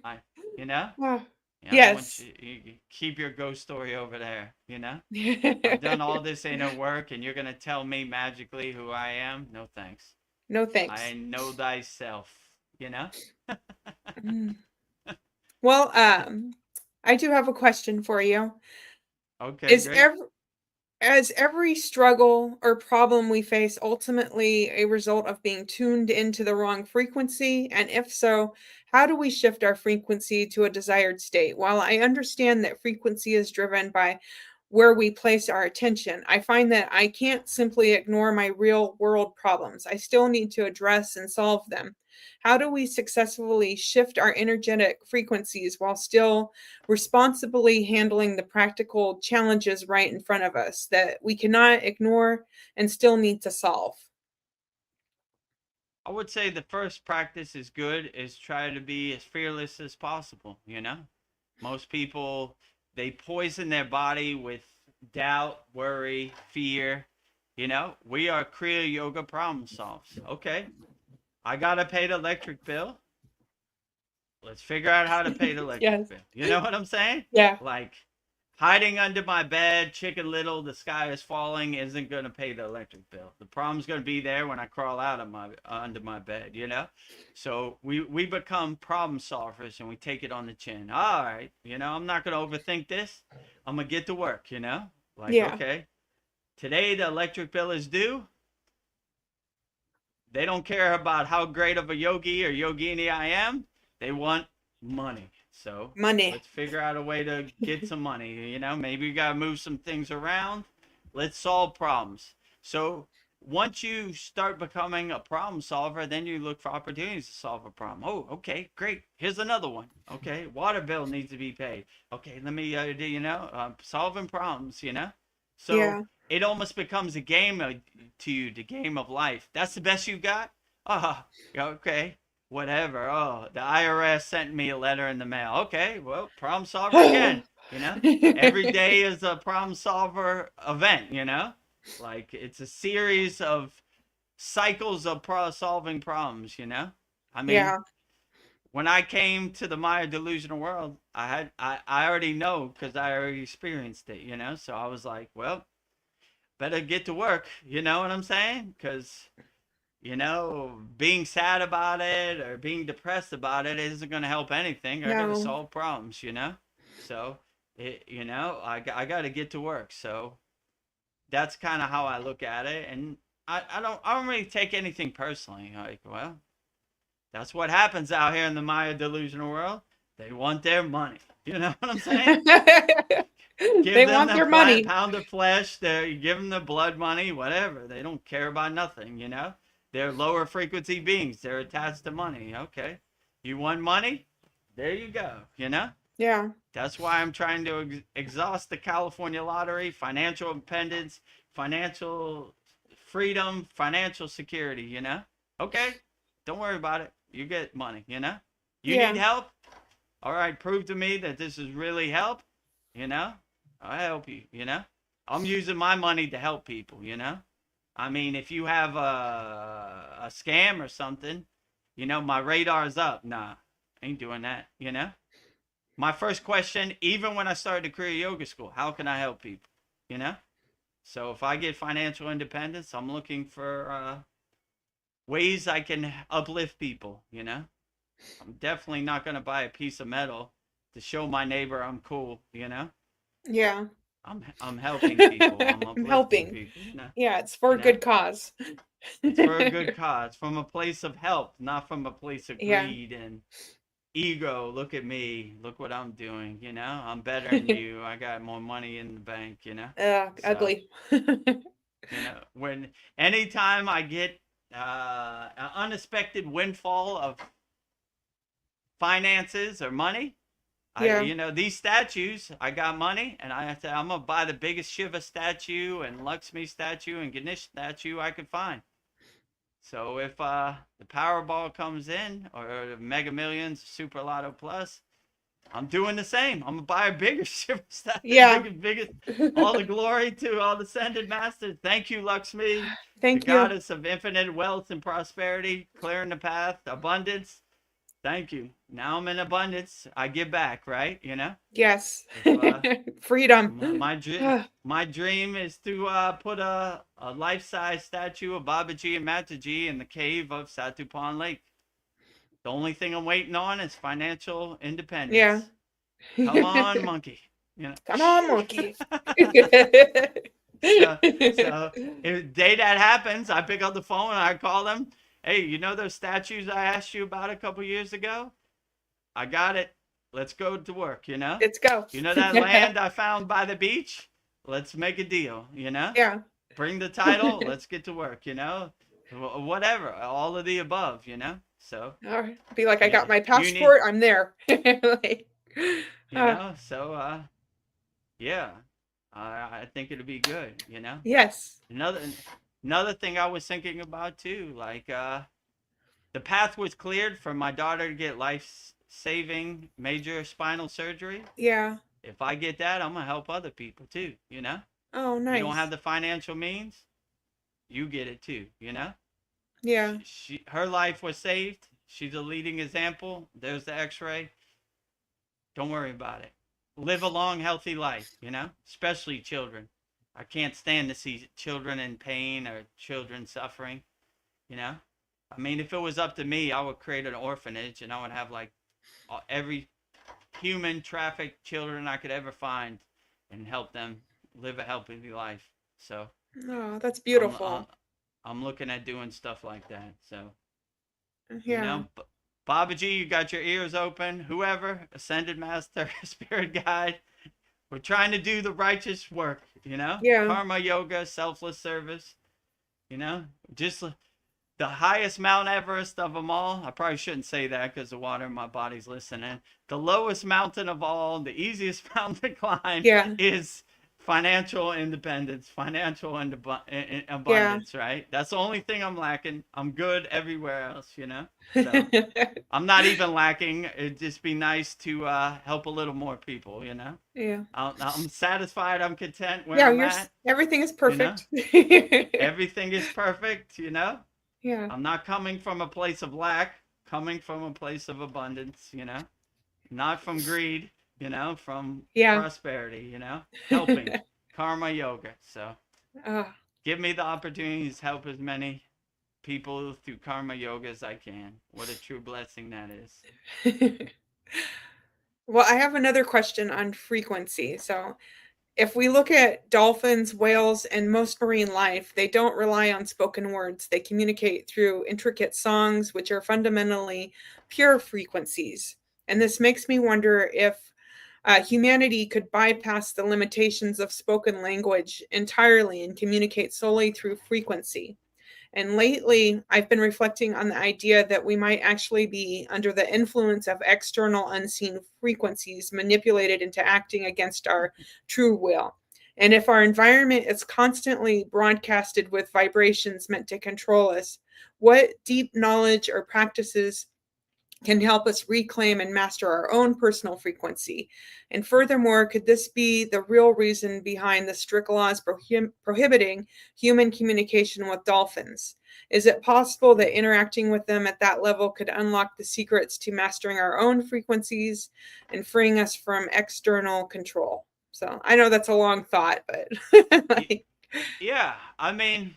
I, you know? Oh, Yeah, I don't want yes. you keep your ghost story over there, you know? I've done all this inner work and you're going to tell me magically who I am? No thanks. No I thanks. know thyself, you know? Mm. Well, I do have a question for you. Okay, Is great. every As every struggle or problem we face ultimately a result of being tuned into the wrong frequency? And if so, how do we shift our frequency to a desired state? While I understand that frequency is driven by where we place our attention, I find that I can't simply ignore my real world problems. I still need to address and solve them. How do we successfully shift our energetic frequencies while still responsibly handling the practical challenges right in front of us that we cannot ignore and still need to solve? I would say the first practice is good is try to be as fearless as possible, you know? Most people, they poison their body with doubt, worry, fear. You know, we are Kriya Yoga problem solves. Okay, I got to pay the electric bill. Let's figure out how to pay the electric Yes. bill. You know what I'm saying? Yeah. Like hiding under my bed, Chicken Little, the sky is falling isn't going to pay the electric bill. The problem's going to be there when I crawl out of my under my bed, you know? So we become problem solvers and we take it on the chin. All right, you know, I'm not going to overthink this. I'm going to get to work, you know? Like, Yeah. okay, today the electric bill is due. They don't care about how great of a yogi or yogini I am. They want money. So Money. let's figure out a way to get some money. You know, maybe we got to move some things around. Let's solve problems. So once you start becoming a problem solver, then you look for opportunities to solve a problem. Oh, okay, great. Here's another one. Okay, water bill needs to be paid. Okay, let me, you know, solving problems, you know? So Yeah. it almost becomes a game to you, the game of life. That's the best you got? Oh, okay, whatever. Oh, the IRS sent me a letter in the mail. Okay, well, problem solver again. You know, every day is a problem solver event. You know, like it's a series of cycles of solving problems. You know, I mean, Yeah. when I came to the Maya delusional world, I already know because I already experienced it. You know, so I was like, well, better get to work. You know what I'm saying? Because you know, being sad about it or being depressed about it isn't going to help anything. I got to No. solve problems, you know? So, you know, I got to get to work. So, that's kind of how I look at it. And I don't really take anything personally. Like, well, that's what happens out here in the Maya delusional world. They want their money. You know what I'm saying? Give They them want the their money. pound of flesh. You give them the blood money, whatever. They don't care about nothing, you know? They're lower frequency beings. They're attached to money. Okay. You want money? There you go, you know? Yeah. That's why I'm trying to exhaust the California lottery, financial independence, financial freedom, financial security, you know? Okay. Don't worry about it. You get money, you know? You Yeah. need help? All right, prove to me that this is really help, you know? I'll help you, you know? I'm using my money to help people, you know? I mean, if you have a scam or something, you know, my radar's up. Nah, ain't doing that, you know? My first question, even when I started the Kriya Yoga School, how can I help people, you know? So if I get financial independence, I'm looking for ways I can uplift people, you know? I'm definitely not going to buy a piece of metal to show my neighbor I'm cool, you know? Yeah. I'm helping people. I'm I'm uplifting helping. people, you know? Yeah, it's for a good cause. It's for a good cause, from a place of help, not from a place of Yeah. greed and ego. Look at me. Look what I'm doing, you know? I'm better than you. I got more money in the bank, you know? So, Ugly. you know, anytime I get an unexpected windfall of finances or money, Yeah. you know, these statues, I got money, and I said, I'm gonna buy the biggest Shiva statue and Lakshmi statue and Ganesh statue I could find. So if the Powerball comes in, or the Mega Millions, Super Lotto Plus, I'm doing the same. I'm gonna buy a bigger Shiva statue. Yeah. biggest. All the glory to all the ascended masters. Thank you, Lakshmi, Thank the you. goddess of infinite wealth and prosperity, clearing the path, abundance. Thank you. Now I'm in abundance. I give back, right? You know? Yes. If, Freedom. my dream is to put a life-size statue of Babaji and Mataji in the cave of Satupan Lake. The only thing I'm waiting on is financial independence. Yeah. Come on, monkey. You know? Come on, monkey. So if the day that happens, I pick up the phone and I call them. Hey, you know those statues I asked you about a couple years ago? I got it. Let's go to work, you know? Let's go. You know that land I found by the beach? Let's make a deal, you know? Yeah. Bring the title. Let's get to work, you know? Whatever. All of the above, you know? So. All right. Be like, I got my passport. I'm there. Like, you know? So, yeah. I think it'll be good, you know? Yes. Another thing I was thinking about too, like the path was cleared for my daughter to get life-saving major spinal surgery. Yeah. If I get that, I'm gonna help other people too, you know? Oh, nice. You don't have the financial means, you get it too, you know? Yeah. Her life was saved. She's a leading example. There's the x-ray. Don't worry about it. Live a long, healthy life, you know? Especially children. I can't stand to see children in pain or children suffering, you know? I mean, if it was up to me, I would create an orphanage and I would have like every human trafficked children I could ever find and help them live a healthy life. So, oh, that's beautiful. I'm looking at doing stuff like that. So, yeah. You know, Babaji, you got your ears open. Whoever, Ascended Master, Spirit Guide, we're trying to do the righteous work, you know? Yeah. Karma yoga, selfless service, you know? Just the highest Mount Everest of them all. I probably shouldn't say that because the water in my body's listening. The lowest mountain of all, the easiest mountain to climb is financial independence, financial abundance, right? That's the only thing I'm lacking. I'm good everywhere else, you know? So I'm not even lacking. It'd just be nice to help a little more people, you know? Yeah. I'm satisfied. I'm content where I'm at. Everything is perfect. You know? Everything is perfect, you know? Yeah. I'm not coming from a place of lack, coming from a place of abundance, you know? Not from greed, you know, from prosperity, you know? Helping. Karma yoga. So give me the opportunity to help as many people through karma yoga as I can. What a true blessing that is. Well, I have another question on frequency. So if we look at dolphins, whales, and most marine life, they don't rely on spoken words. They communicate through intricate songs, which are fundamentally pure frequencies. And this makes me wonder if humanity could bypass the limitations of spoken language entirely and communicate solely through frequency. And lately, I've been reflecting on the idea that we might actually be under the influence of external unseen frequencies manipulated into acting against our true will. And if our environment is constantly broadcasted with vibrations meant to control us, what deep knowledge or practices can help us reclaim and master our own personal frequency? And furthermore, could this be the real reason behind the strict laws prohibiting human communication with dolphins? Is it possible that interacting with them at that level could unlock the secrets to mastering our own frequencies and freeing us from external control? So I know that's a long thought, but yeah, I mean,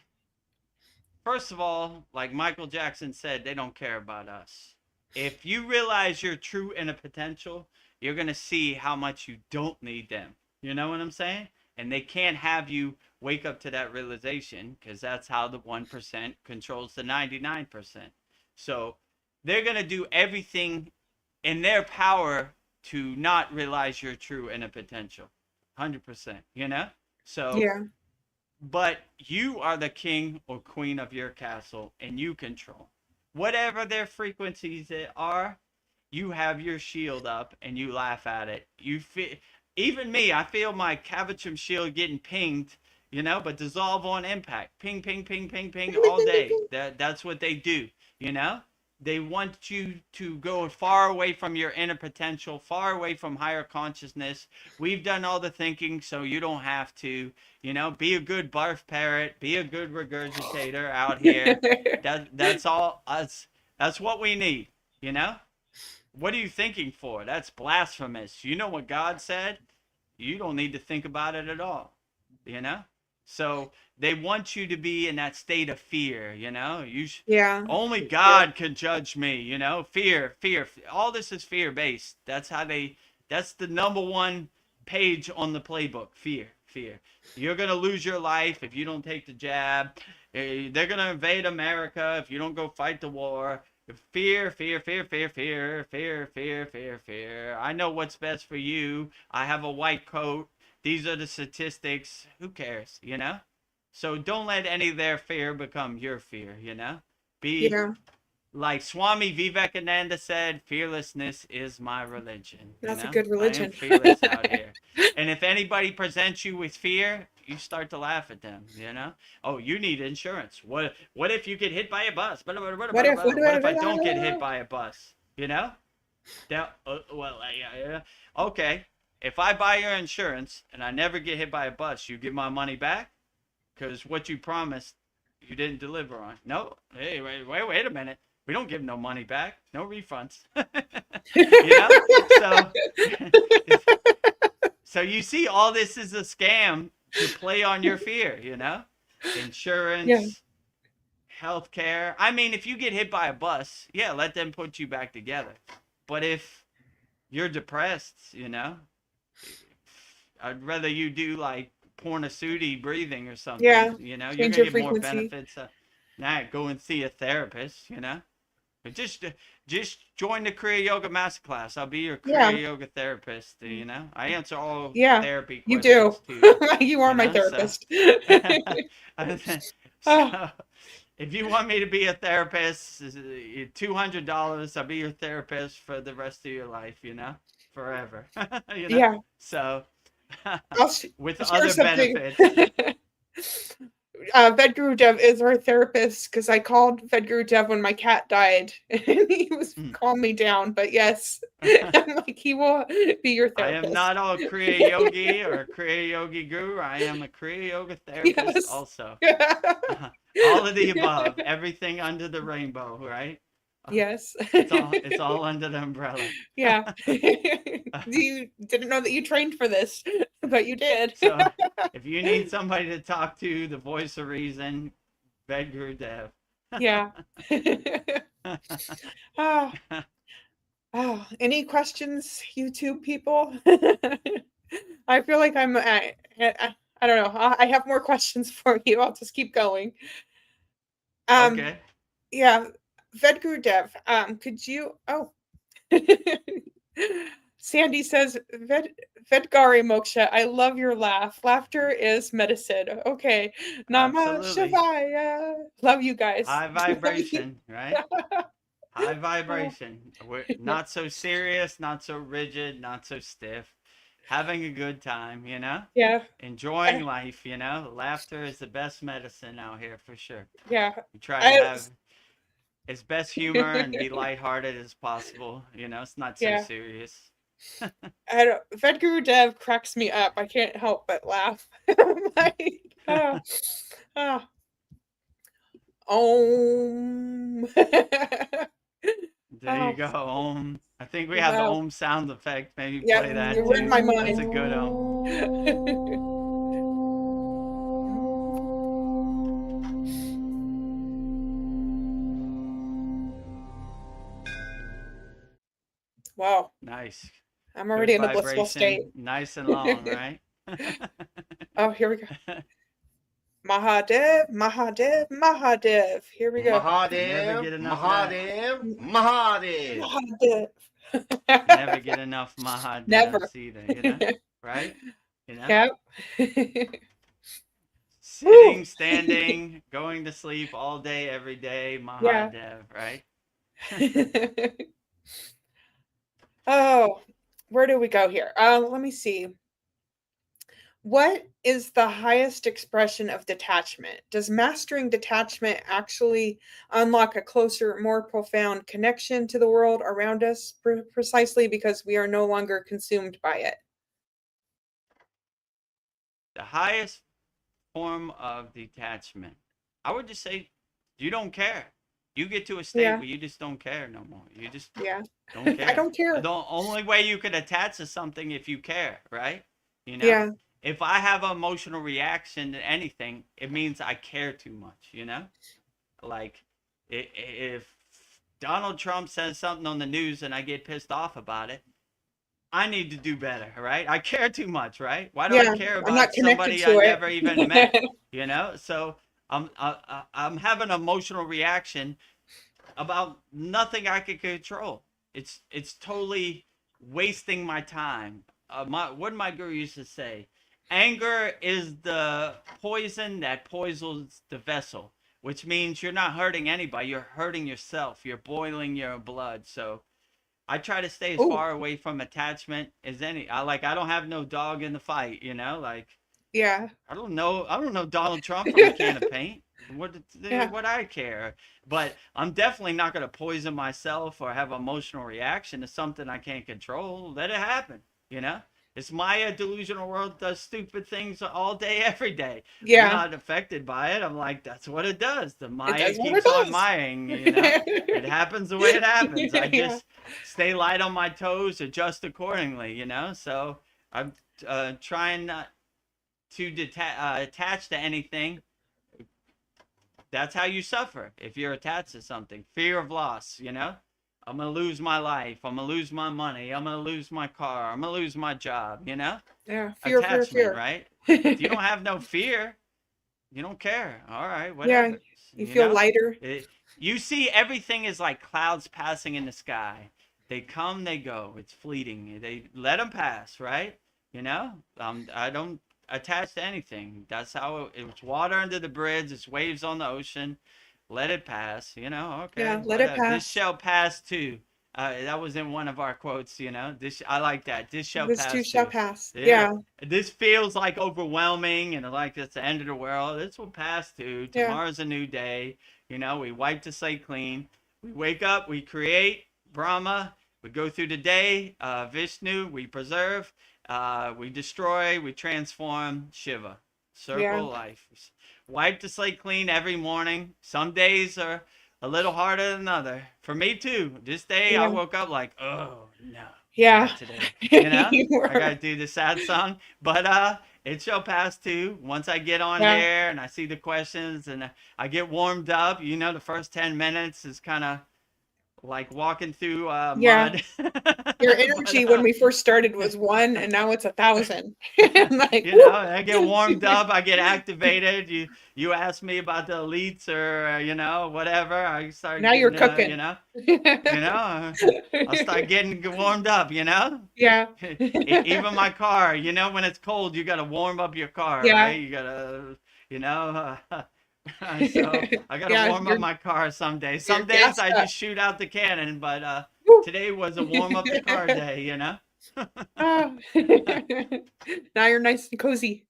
first of all, like Michael Jackson said, they don't care about us. If you realize your true inner potential, you're going to see how much you don't need them. You know what I'm saying? And they can't have you wake up to that realization, because that's how the 1% controls the 99%. So they're going to do everything in their power to not realize your true inner potential. 100%, you know? So, yeah. But you are the king or queen of your castle, and you control. Whatever their frequencies are, you have your shield up and you laugh at it. You feel, even me, I feel my Cavachum shield getting pinged, you know, but dissolve on impact. Ping, ping, ping, ping, ping all day. That's what they do, you know? They want you to go far away from your inner potential, far away from higher consciousness. We've done all the thinking, so you don't have to. You know, be a good barf parrot, be a good regurgitator out here. That's all us. That's what we need, you know? What are you thinking for? That's blasphemous. You know what God said? You don't need to think about it at all, you know? So they want you to be in that state of fear, you know? Yeah. Only God can judge me, you know? Fear. All this is fear-based. That's the number one page on the playbook. Fear. You're going to lose your life if you don't take the jab. They're going to invade America if you don't go fight the war. Fear. I know what's best for you. I have a white coat. These are the statistics. Who cares, you know? So don't let any of their fear become your fear, you know? Be like Swami Vivekananda said, fearlessness is my religion. That's a good religion. I am fearless out here. And if anybody presents you with fear, you start to laugh at them, you know? Oh, you need insurance. What if you get hit by a bus? What if I don't get hit by a bus? You know? Okay. If I buy your insurance and I never get hit by a bus, you give my money back? Because what you promised, you didn't deliver on. No. Hey, wait a minute. We don't give no money back. No refunds. You know? So you see, all this is a scam to play on your fear, you know? Insurance, healthcare. I mean, if you get hit by a bus, yeah, let them put you back together. But if you're depressed, you know, I'd rather you do like pornosudi breathing or something. Yeah. You know, you're gonna get more benefits. Go and see a therapist, you know. But just join the Kriya Yoga Masterclass. I'll be your Kriya Yoga therapist. You know, I answer all therapy questions. You do. You are my therapist. So, if you want me to be a therapist, $200. I'll be your therapist for the rest of your life. You know, forever. You know? Yeah. So, with I'll other benefits. Vedagurudev is our therapist, because I called Vedagurudev when my cat died and he was calm me down. But yes, I'm like, he will be your therapist. I am not all Kriya Yogi or Kriya Yogi Guru. I am a Kriya Yoga therapist also. All of the above, everything under the rainbow, right? Yes. It's all under the umbrella. Yeah. You didn't know that you trained for this, but you did. So if you need somebody to talk to, the voice of reason, Vedagurudev. Yeah. Any questions, YouTube people? I feel like I don't know. I have more questions for you. I'll just keep going. Okay. Yeah, Vedagurudev, could you? Oh, Sandy says, Vedgari Moksha, I love your laugh. Laughter is medicine. Okay. Nama Absolutely. Shivaya. Love you guys. High vibration, right? High vibration. We're not so serious, not so rigid, not so stiff. Having a good time, you know? Yeah. Enjoying life, you know? Laughter is the best medicine out here for sure. Yeah. We try to I, have its best humor and be lighthearted as possible, you know? It's not so yeah. serious. Vedagurudev cracks me up. I can't help but laugh. Like, oh. Om. There you go. I think we have the Wow. sound effect. Maybe Yeah, play that you read too. my That's a mind. good Wow. Nice. I'm Good already in a blissful state. vibration. Nice and long, right? Oh, here we go. Mahadev, Mahadev, Mahadev. Here we go. Never Mahadev, get enough of that. Mahadev, Mahadev. Mahadev. Never get enough Never. Mahadevs either, you know? Right? You know? Yep. Sitting, standing, going to sleep all day, every day, Yeah. Mahadev, right? Oh, where do we go here? Let me see. What is the highest expression of detachment? Does mastering detachment actually unlock a closer, more profound connection to the world around us, precisely because we are no longer consumed by it? The highest form of detachment. I would just say you don't care. You get to a state Yeah. where you just don't care no more. You just Yeah. don't care. I don't care. The only way you could attach to something if you care, right? You know? Yeah. If I have an emotional reaction to anything, it means I care too much, you know? Like if Donald Trump says something on the news and I get pissed off about it, I need to do better, right? I care too much, right? Why do I Yeah. care I'm not about connected somebody I to never even met? it. You know, so I'm having an emotional reaction about nothing I can control. It's totally wasting my time. What did my guru used to say? Anger is the poison that poisons the vessel, which means you're not hurting anybody. You're hurting yourself. You're boiling your blood. So I try to stay as Oh, far away from attachment as any. I don't have no dog in the fight, you know? Like yeah. I don't know Donald Trump from a can of paint. Yeah. What I care. But I'm definitely not going to poison myself or have an emotional reaction to something I can't control. Let it happen, you know? It's my delusional world does stupid things all day, every day. I'm Yeah. not affected by it. I'm like, that's what it does. The It Maya does what it keeps on does. Maying, you know? It happens the way it happens. I Yeah. just stay light on my toes, adjust accordingly, you know? So I'm trying not to attach to anything. That's how you suffer if you're attached to something. Fear of loss, you know? I'm going to lose my life. I'm going to lose my money. I'm going to lose my car. I'm going to lose my job, you know? Yeah. Fear, Attachment, fear, right? fear. If you don't have no fear, you don't care. All right, Yeah. whatever. You You feel know? lighter. You see everything is like clouds passing in the sky. They come, they go. It's fleeting. They let them pass, right? You know? I don't attach to anything. That's how it's water under the bridge. It's waves on the ocean. Let it pass. You know? Okay, Yeah. Let it whatever. This pass. shall pass too. That was in one of our quotes. You know? This I like that. This shall This too pass shall too. pass. Yeah. Yeah. This feels like overwhelming and like it's the end of the world. This will pass too. Yeah. Tomorrow's a new day. You know, we wipe the slate clean. We wake up, we create Brahma. We go through the day, Vishnu, we preserve, we destroy, we transform, Shiva. Yeah. Circle of life. Wipe the slate clean every morning. Some days are a little harder than other. For me too. This day I Yeah. woke up like, oh no. Yeah. Not today. You know? You I gotta do the sad song. But it shall pass too. Once I get on Yeah. here and I see the questions and I get warmed up, you know, the first 10 minutes is kind of like walking through Yeah. mud. Your energy when we first started was 1, and now it's 1,000. I'm like, you know, I get warmed up, I get activated. You ask me about the elites or you know, whatever. I start now you're getting cooking. I'll start getting warmed up. You know, Yeah. even my car. You know, when it's cold, you gotta warm up your car, Yeah. right? You gotta, you know. So I gotta Yeah, warm up my car some days. Some you're days gassed I up. just shoot out the cannon, but Woo. today was a warm up the car day. You know. Oh. Now you're nice and cozy.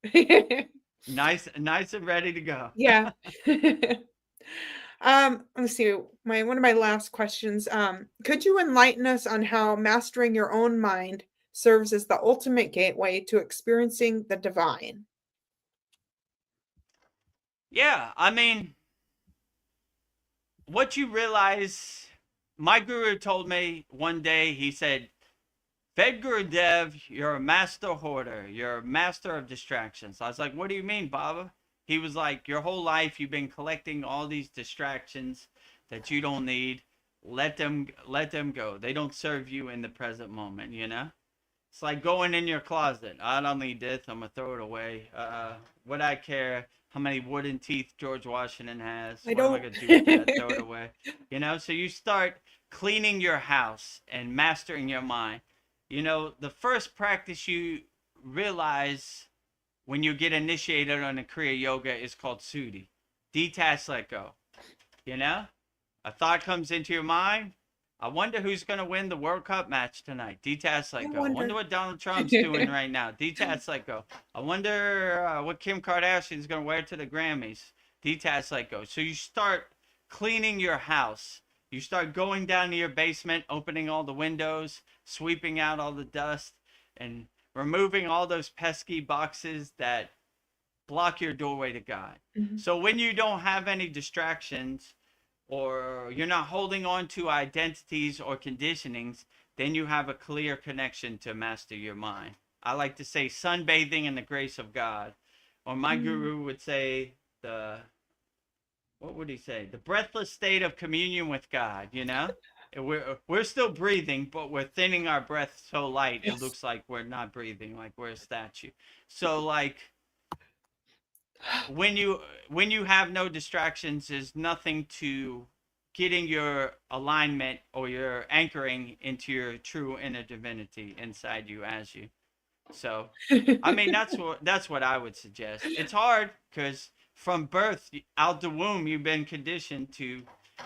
Nice and ready to go. Yeah. Let's see. One of my last questions. Could you enlighten us on how mastering your own mind serves as the ultimate gateway to experiencing the divine? Yeah, I mean, what you realize, my guru told me one day, he said, Vedagurudev, you're a master hoarder. You're a master of distractions. I was like, what do you mean, Baba? He was like, your whole life you've been collecting all these distractions that you don't need. Let them go. They don't serve you in the present moment, you know? It's like going in your closet. I don't need this. I'm gonna throw it away. What I care how many wooden teeth George Washington has. I What don't. am I gonna do with that? Throw it away. You know. So you start cleaning your house and mastering your mind. You know, the first practice you realize when you get initiated on a Kriya Yoga is called Sudhi. Detach, let go. You know, a thought comes into your mind. I wonder who's going to win the World Cup match tonight. Detach, let go. I wonder what Donald Trump's doing right now. Detach, let go. I wonder what Kim Kardashian's going to wear to the Grammys. Detach, let go. So you start cleaning your house. You start going down to your basement, opening all the windows, sweeping out all the dust, and removing all those pesky boxes that block your doorway to God. Mhm. So when you don't have any distractions, or you're not holding on to identities or conditionings, then you have a clear connection to master your mind. I like to say sunbathing in the grace of God. Or my guru would say what would he say? The breathless state of communion with God, you know? We're still breathing, but we're thinning our breath so light it looks like we're not breathing, like we're a statue. So like when you have no distractions, there's nothing to getting your alignment or your anchoring into your true inner divinity inside you as you. So I mean that's what I would suggest. It's hard because from birth out the womb you've been conditioned to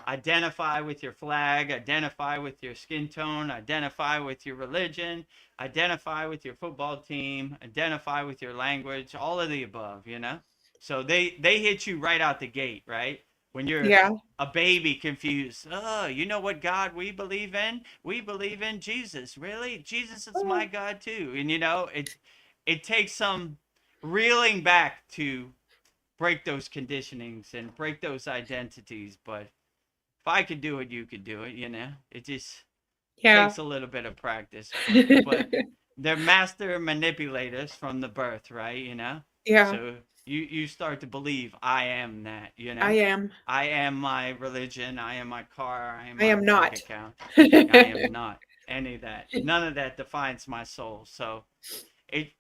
identify with your flag, identify with your skin tone, identify with your religion, identify with your football team, identify with your language, all of the above, you know? So they hit you right out the gate, right? When you're Yeah. a baby confused. Oh, you know what God we believe in? We believe in Jesus. Really? Jesus is my God too. And you know, it takes some reeling back to break those conditionings and break those identities, but if I could do it, you could do it, you know? It just Yeah. takes a little bit of practice, but they're master manipulators from the birth, right? You know? Yeah. So you start to believe I am that, you know? I am. I am my religion, I am my car, I am I my am bank not. account. I am not any of that. None of that defines my soul. So it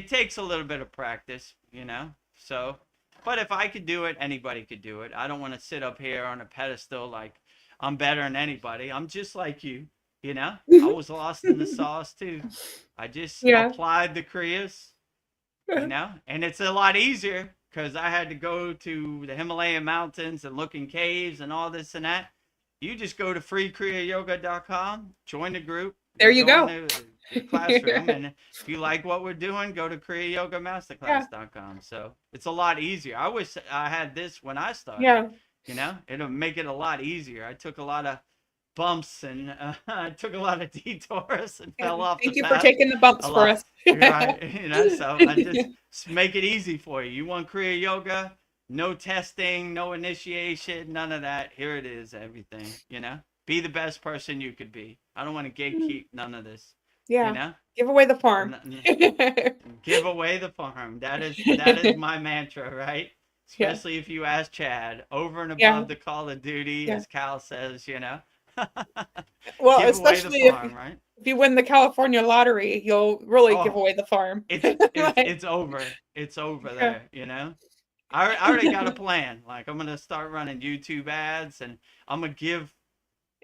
takes a little bit of practice, you know? So but if I could do it, anybody could do it. I don't want to sit up here on a pedestal like I'm better than anybody. I'm just like you, you know? I was lost in the sauce too. I just Yeah. applied the Kriyas, you know? And it's a lot easier because I had to go to the Himalayan mountains and look in caves and all this and that. You just go to freekriyayoga.com, join the group. There you go. The classroom, and if you like what we're doing, go to kriyayogamasterclass.com. So it's a lot easier. I wish I had this when I started. Yeah. You know, it'll make it a lot easier. I took a lot of bumps and I took a lot of detours and fell off Thank the you path for taking the bumps a for lot. us. Right, you know, so I just make it easy for you. You want Kriya Yoga? No testing, no initiation, none of that. Here it is, everything, you know? Be the best person you could be. I don't want to gatekeep none of this. Yeah. You know? Give away the farm. Give away the farm. That is my mantra, right? Especially if you ask Chad, over and above the Call of Duty, as Cal says, you know. Well, Give away the especially farm, right? if you win the California lottery, you'll really give Oh, away the farm. it's Like, it's over. It's over yeah, there, you know? I already got a plan. Like I'm gonna start running YouTube ads and I'm gonna give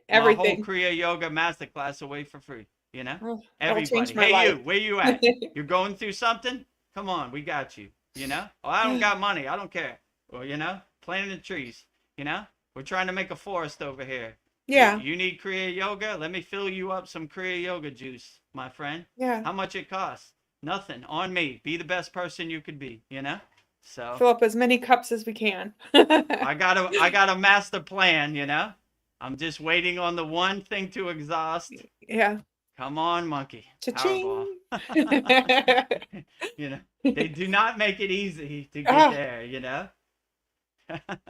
my whole everything. Kriya Yoga Masterclass away for free, you know? Oh, that'll change Everybody. my Hey life. you, where you at? You're going through something? Come on, we got you, you know? Oh, I don't got money. I don't care. Well, you know, planting trees, you know? We're trying to make a forest over here. Yeah, You need Kriya Yoga? Let me fill you up some Kriya Yoga juice, my friend. yeah. How much it costs? Nothing. On me. Be the best person you could be, you know? So Fill up as many cups as we can. I got a master plan, you know? I'm just waiting on the one thing to exhaust. Yeah. Come on, monkey. Powerball. Cha-ching. You know, they do not make it easy to get Ah, there, you know?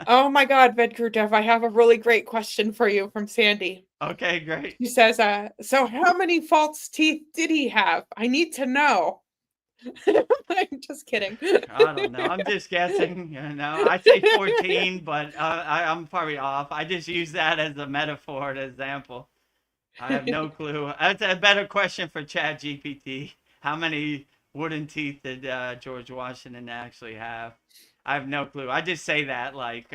oh my God, Vedagurudev, I have a really great question for you from Sandy. Okay, great. She says, so how many false teeth did he have? I need to know. I'm just kidding. I don't know. I'm just guessing, you know. I say 14, but I'm probably off. I just use that as a metaphor, an example. I have no clue. That's a better question for Chat GPT. How many wooden teeth did George Washington actually have? I have no clue. I just say that like,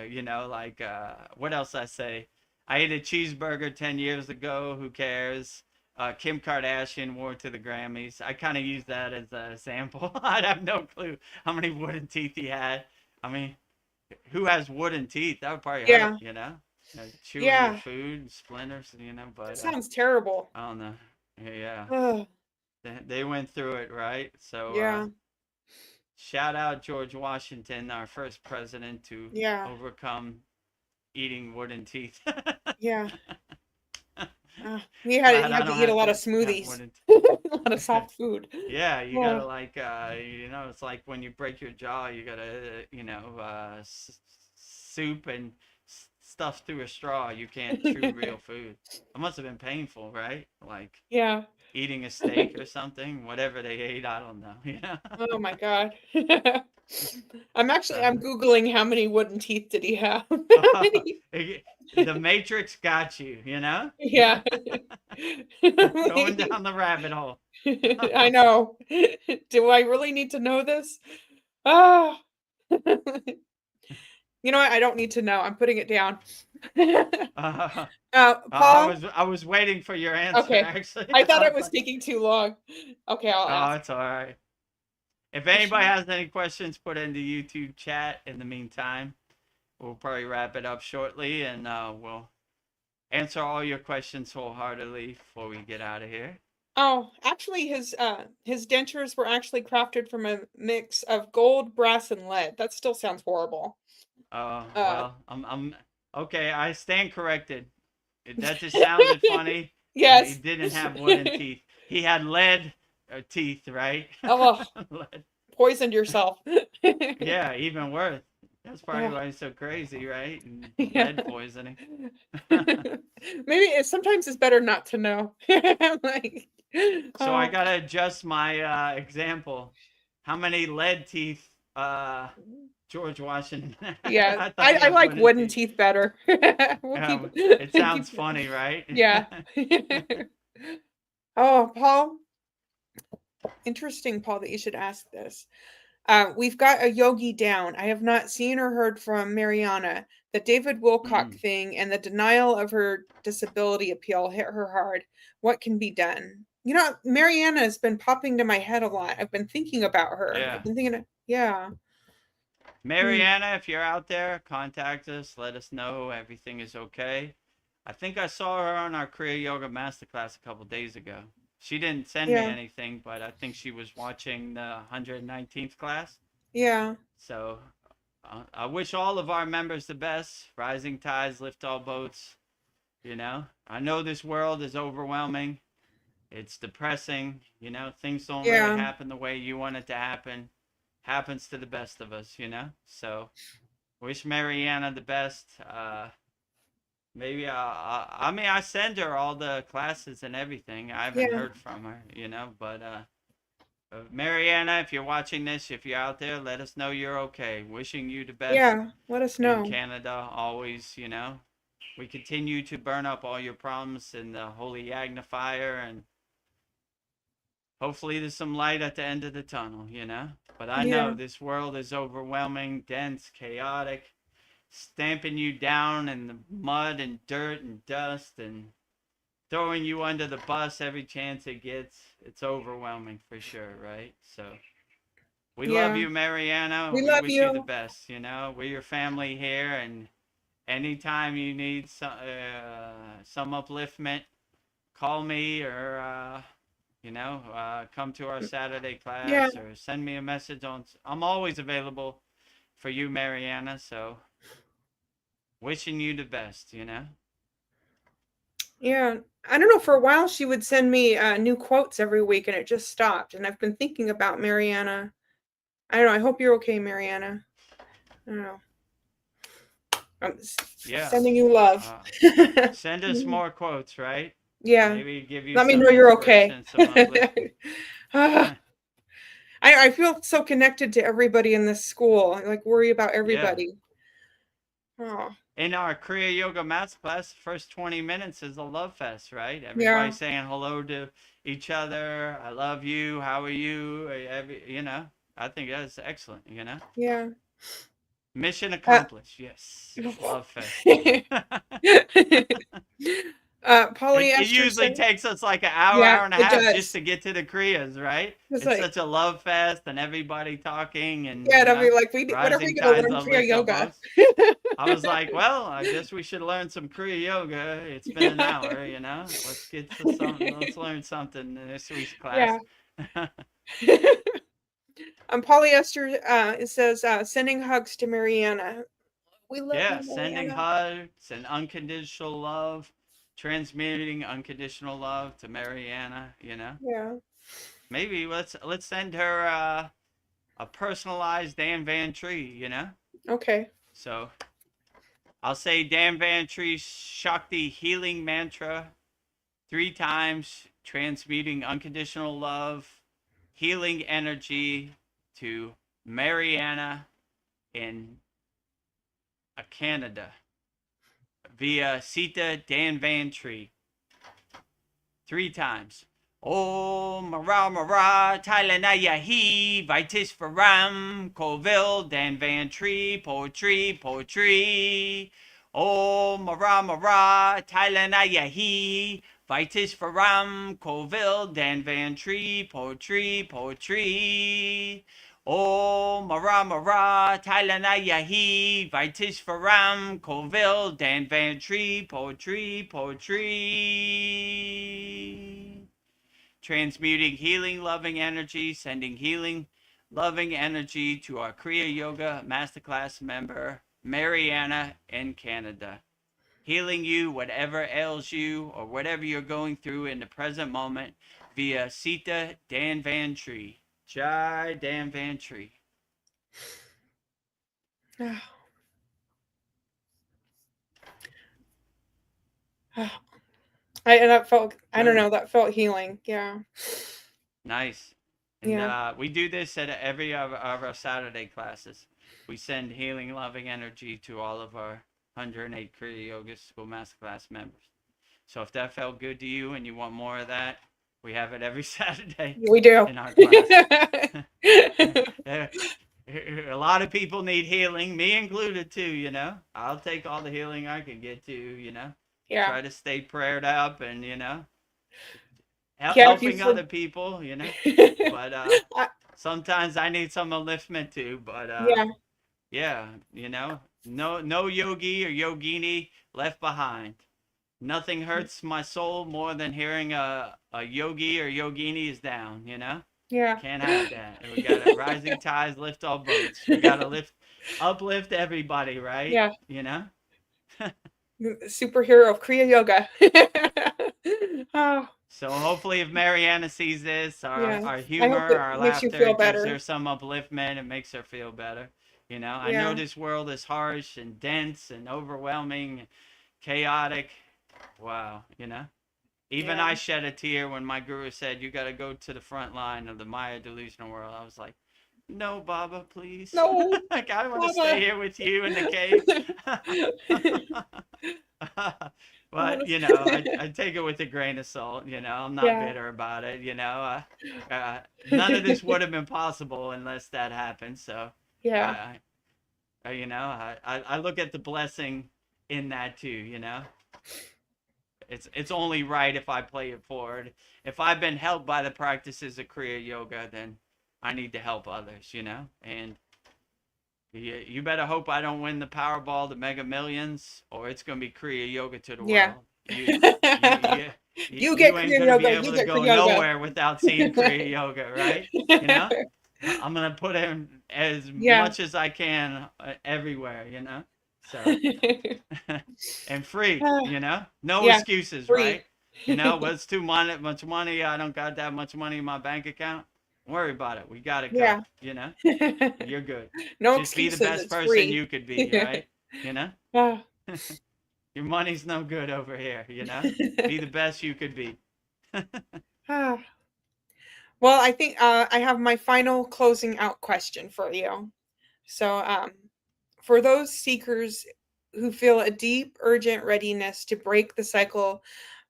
you know, like, what else I say? I ate a cheeseburger 10 years ago. Who cares? Kim Kardashian wore it to the Grammys. I kind of use that as a sample. I'd have no clue how many wooden teeth he had. I mean, who has wooden teeth? That would probably hurt, Yeah. you know? Chewing your Yeah. food, splinters, you know, That but sounds terrible. I don't know. Yeah, Ugh, they went through it, right? So yeah. shout out George Washington, our first president to Yeah. overcome eating wooden teeth. Yeah. Glad He I had to don't eat a have lot of to have smoothies, wooden. a lot of soft food. Yeah, you Oh, gotta like, you know, it's like when you break your jaw, you gotta, you know, soup and stuff through a straw. You can't chew real food. It must have been painful, right? Like yeah. eating a steak or something, whatever they ate, I don't know. Yeah. Oh my God. So, I'm Googling how many wooden teeth did he have? How many? the Matrix got you, you know? Yeah. Going down the rabbit hole. I know. Do I really need to know this? Ah. You know what? I don't need to know. I'm putting it down. Uh, Paul? I was waiting for your answer, Okay. actually. I thought I it was was like, taking too long. Okay, I'll oh, ask. it's all right. If anybody has any questions, put it in the YouTube chat. In the meantime, we'll probably wrap it up shortly, and we'll answer all your questions wholeheartedly before we get out of here. Oh, actually, his dentures were actually crafted from a mix of gold, brass, and lead. That still sounds horrible. Well, I'm okay. I stand corrected. That just sounded funny. He Yes. didn't have wooden teeth. He had lead teeth, right? Oh, Lead. poisoned yourself. Yeah, even worse. That's probably Oh, why he's so crazy, right? And yeah. lead poisoning. Maybe sometimes it's better not to know. Like, So I oh, gotta adjust my example. How many lead teeth George Washington had? yeah. I thought he I had like wooden wooden teeth. teeth better. We'll It sounds keep, funny, right? yeah. Oh, Paul, interesting, Paul, that you should ask this. We've got a yogi down. I have not seen or heard from Mariana. The David Wilcock Mm. thing and the denial of her disability appeal hit her hard. What can be done? You know, Mariana has been popping to my head a lot. I've been thinking about her. Yeah. I've been thinking, yeah. Mariana, if you're out there, contact us. Let us know everything is okay. I think I saw her on our Kriya Yoga Masterclass a couple days ago. She didn't send me Yeah. anything, but I think she was watching the 119th class. Yeah. So I wish all of our members the best. Rising tides lift all boats. You know, I know this world is overwhelming. It's depressing. You know, things don't really Yeah. happen the way you want it to happen. Happens to the best of us, you know? So wish Mariana the best. Maybe I mean, I send her all the classes and everything. I haven't Yeah. heard from her, you know, but Mariana, if you're watching this, if you're out there, let us know you're okay. Wishing you the best Yeah. Let us in know. Canada, always, you know. we continue to burn up all your problems in the holy Yagna fire, and hopefully there's some light at the end of the tunnel, you know? But I know this world is overwhelming, dense, chaotic, stamping you down in the mud and dirt and dust and throwing you under the bus every chance it gets. It's overwhelming for sure, right? So we love you, Mariana. We We love wish you the you. best, you know? We're your family here, and anytime you need some upliftment, call me or come to our Saturday Yeah. class or send me a message on. I'm always available for you, Mariana. So wishing you the best, you know. Yeah. I don't know. For a while, she would send me new quotes every week, and it just stopped. And I've been thinking about Mariana. I don't know. I hope you're okay, Mariana. I don't know. I'm sending you love. Send us more quotes, right? Yeah. Maybe give you Let me some know you're okay. inspiration, some I feel so connected to everybody in this school. I like worry about everybody. Yeah. Oh. In our Kriya Yoga Masterclass, the first 20 minutes is a love fest, right? Everybody saying hello to each other. I love you. How are you? You know, I think that's excellent, you know? Yeah. Mission accomplished. Yes. Love fest. Polyester. It usually takes us like an hour and a half just to get to the Kriyas, right? It's like, such a love fest and everybody talking and it'll be like what are we gonna learn Kriya yoga? I was like, well, I guess we should learn some Kriya yoga. It's been an hour, you know. Let's get to something. Let's learn something in this week's class. Yeah. Polyester. It says sending hugs to Mariana. We love you, Mariana. Sending hugs and unconditional love, transmuting unconditional love to Mariana, you know. Yeah. Maybe let's send her a personalized Dan Van Tree, you know. Okay. So I'll say Dan Van Tree's Shakti healing mantra 3 times, transmuting unconditional love, healing energy to Mariana in Canada via Sita Dan Van Tree 3 times. Om Mara Mara Thailanaya He Vitis Faram Colville Dan Van Tree Poetry. Om Mara Mara Thailanaya He Vitis Faram Colville Dan Van Tree Poetry. Om Mara Mara Thailanaya He Vitis Faram Colville Dan Van Tree Poetry. Transmuting healing, loving energy, sending healing, loving energy to our Kriya Yoga Masterclass member, Mariana in Canada. Healing you, whatever ails you, or whatever you're going through in the present moment, via Sita Dan Van Tree. Jai Dan Van Tree. That felt healing. Yeah. Nice. And we do this at every of our Saturday classes. We send healing, loving energy to all of our 108 Kriya Yoga School Masterclass members. So if that felt good to you and you want more of that, we have it every Saturday. We do. In our class. A lot of people need healing, me included too, you know. I'll take all the healing I can get to, you know. Yeah. Try to stay prayed up and, you know, helping other people, you know. But sometimes I need some upliftment too. But yeah, you know, no yogi or yogini left behind. Nothing hurts my soul more than hearing a yogi or yogini is down, you know? Yeah. Can't have that. And we got to rising tides lift all boats. We got to uplift everybody, right? Yeah. You know? Superhero of Kriya Yoga. So hopefully if Mariana sees this, our humor, our laughter gives her some upliftment and makes her feel better. You know, I know this world is harsh and dense and overwhelming, chaotic. Wow, you know. Even I shed a tear when my guru said, you got to go to the front line of the Maya delusional world. I was like, No, Baba, please. No, Like, I want to Baba. stay here with you in the cave. I But, wanna- I take it with a grain of salt. I'm not Yeah, bitter about it. None of this would have been possible unless that happened. So, yeah, I, I look at the blessing in that too. It's only right if I play it forward. If I've been helped by the practices of Kriya Yoga, then I need to help others. And you better hope I don't win the Powerball, the Mega Millions, or it's gonna be Kriya Yoga to the yeah. world. You, you, You get you ain't Kriya gonna be Yoga. able You to get go Kriya Yoga. nowhere without seeing Kriya Yoga, right? You know, I'm gonna put in as Yeah. much as I can everywhere. So and free, no Yeah, excuses, free. right? What's too much money? I don't got that much money in my bank account. Don't worry about it. We got it Yeah. covered. You're good. No Just be the excuses. best It's person free. you could be, right? You know? Ah. Your money's no good over here. Be the best you could be. Ah. Well, I think I have my final closing out question for you. So, for those seekers who feel a deep, urgent readiness to break the cycle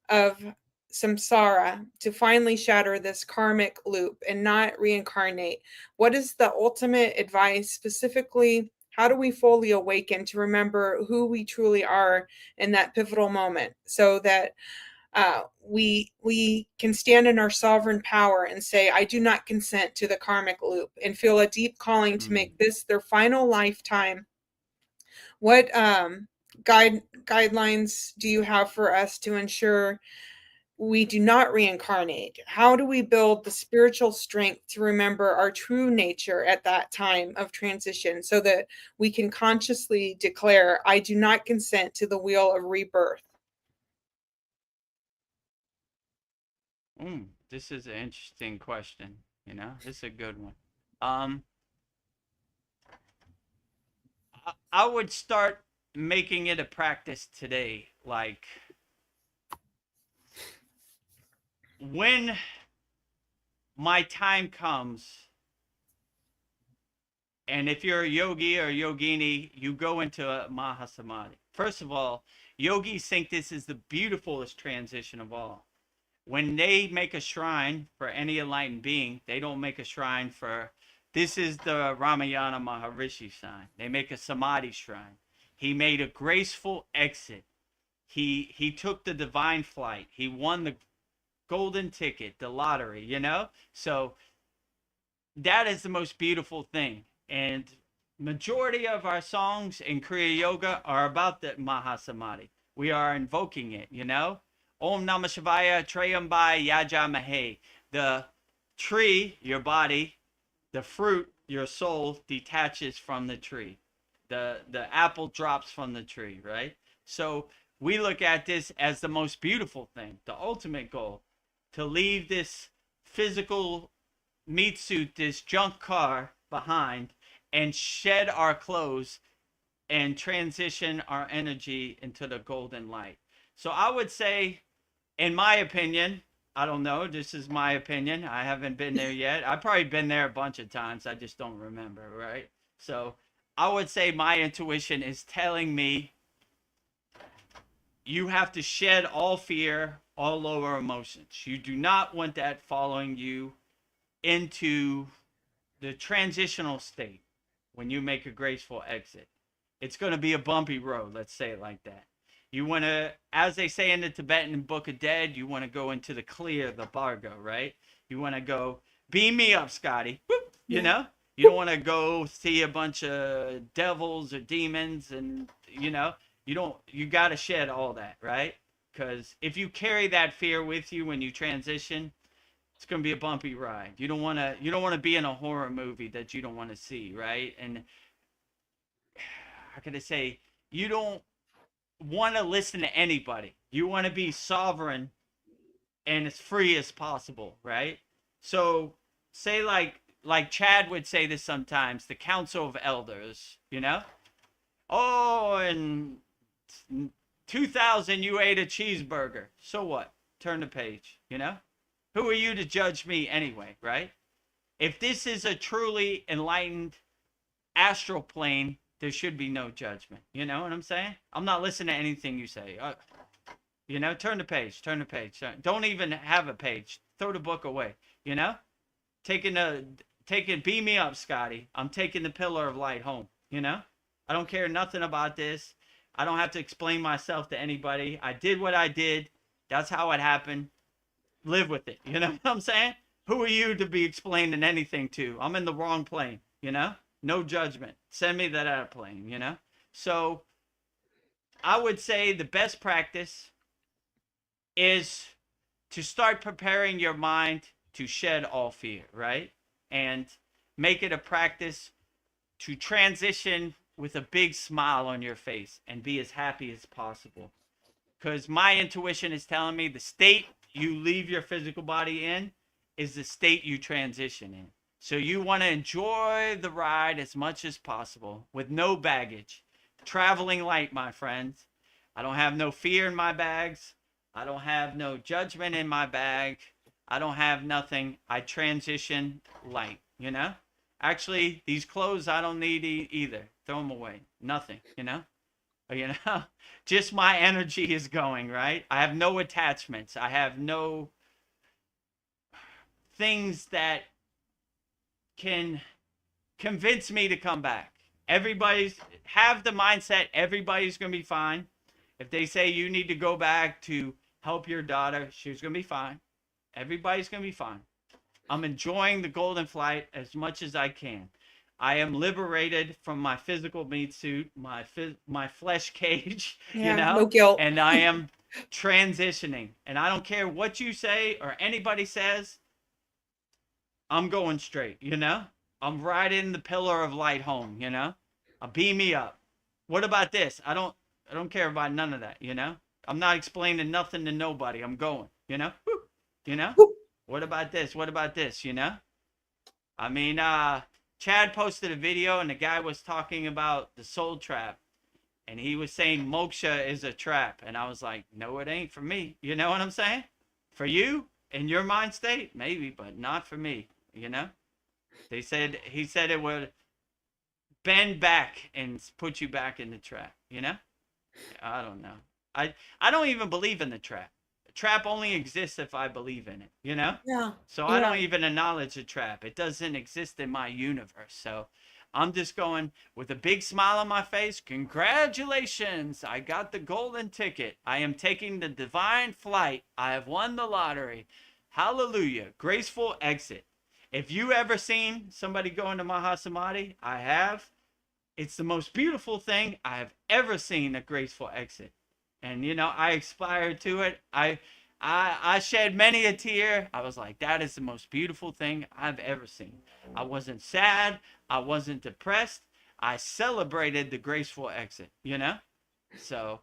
of samsara, to finally shatter this karmic loop and not reincarnate, what is the ultimate advice? Specifically, how do we fully awaken to remember who we truly are in that pivotal moment, so that we can stand in our sovereign power and say, I do not consent to the karmic loop, and feel a deep calling to make this their final lifetime? What guidelines do you have for us to ensure we do not reincarnate? How do we build the spiritual strength to remember our true nature at that time of transition, so that we can consciously declare, I do not consent to the wheel of rebirth? This is an interesting question. This is a good one. I would start making it a practice today. Like, when my time comes, and if you're a yogi or a yogini, you go into a Mahasamadhi. First of all, yogis think this is the beautifulest transition of all. When they make a shrine for any enlightened being, they don't make a shrine for, this is the Ramayana Maharishi shrine. They make a Samadhi shrine. He made a graceful exit. He took the divine flight. He won the golden ticket, the lottery. So that is the most beautiful thing. And majority of our songs in Kriya Yoga are about the Mahasamadhi. We are invoking it. Om Namah Shivaya Trayambai Yajamahe. The tree, your body, the fruit, your soul, detaches from the tree. The apple drops from the tree, right? So we look at this as the most beautiful thing, the ultimate goal, to leave this physical meat suit, this junk car behind, and shed our clothes and transition our energy into the golden light. So I would say, in my opinion, I don't know, this is my opinion, I haven't been there yet. I've probably been there a bunch of times, I just don't remember, right? So I would say my intuition is telling me you have to shed all fear, all lower emotions. You do not want that following you into the transitional state when you make a graceful exit. It's going to be a bumpy road, let's say it like that. You want to, as they say in the Tibetan Book of Dead, you want to go into the clear, the bargo, right? You want to go, beam me up, Scotty. Whoop, you know? You don't want to go see a bunch of devils or demons, and, you got to shed all that, right? Because if you carry that fear with you when you transition, it's going to be a bumpy ride. You don't want to be in a horror movie that you don't want to see, right? And how can I say, you don't want to listen to anybody. You want to be sovereign and as free as possible, right? So say like Chad would say this sometimes, the Council of Elders, Oh, in 2000 you ate a cheeseburger. So what? Turn the page, Who are you to judge me anyway, right? If this is a truly enlightened astral plane, there should be no judgment. You know what I'm saying? I'm not listening to anything you say. You know, turn the page. Don't even have a page. Throw the book away. You know, beam me up, Scotty. I'm taking the pillar of light home. You know, I don't care nothing about this. I don't have to explain myself to anybody. I did what I did. That's how it happened. Live with it. You know what I'm saying? Who are you to be explaining anything to? I'm in the wrong plane. You know, no judgment. Send me that other plane. You know, so I would say the best practice is to start preparing your mind to shed all fear, right? And make it a practice to transition with a big smile on your face and be as happy as possible. Because my intuition is telling me the state you leave your physical body in is the state you transition in. So you want to enjoy the ride as much as possible with no baggage. Traveling light, my friends. I don't have no fear in my bags. I don't have no judgment in my bag. I don't have nothing. I transition light, you know? Actually, these clothes I don't need either. Throw them away. Nothing, you know? You know? Just my energy is going, right? I have no attachments. I have no things that can convince me to come back. Have the mindset everybody's going to be fine. If they say you need to go back to help your daughter, she's going to be fine. Everybody's going to be fine. I'm enjoying the golden flight as much as I can. I am liberated from my physical meat suit, my flesh cage, Yeah, you know, no guilt. and I am transitioning. And I don't care what you say or anybody says. I'm going straight, you know. I'm riding the pillar of light home, you know. Beam me up. What about this? I don't care about none of that, you know. I'm not explaining nothing to nobody. I'm going, you know. Woo. You know. Woo. What about this? What about this? You know. I mean, Chad posted a video and the guy was talking about the soul trap, and he was saying moksha is a trap, and I was like, no, it ain't for me. You know what I'm saying? For you in your mind state, maybe, but not for me. You know. He said it would bend back and put you back in the trap. You know. I don't know. I don't even believe in the trap. The trap only exists if I believe in it, you know? Yeah. So I don't even acknowledge the trap. It doesn't exist in my universe. So I'm just going with a big smile on my face. Congratulations. I got the golden ticket. I am taking the divine flight. I have won the lottery. Hallelujah. Graceful exit. If you ever seen somebody go into Mahasamadhi, I have. It's the most beautiful thing I have ever seen, a graceful exit. And, you know, I aspired to it. I shed many a tear. I was like, that is the most beautiful thing I've ever seen. I wasn't sad. I wasn't depressed. I celebrated the graceful exit, you know? So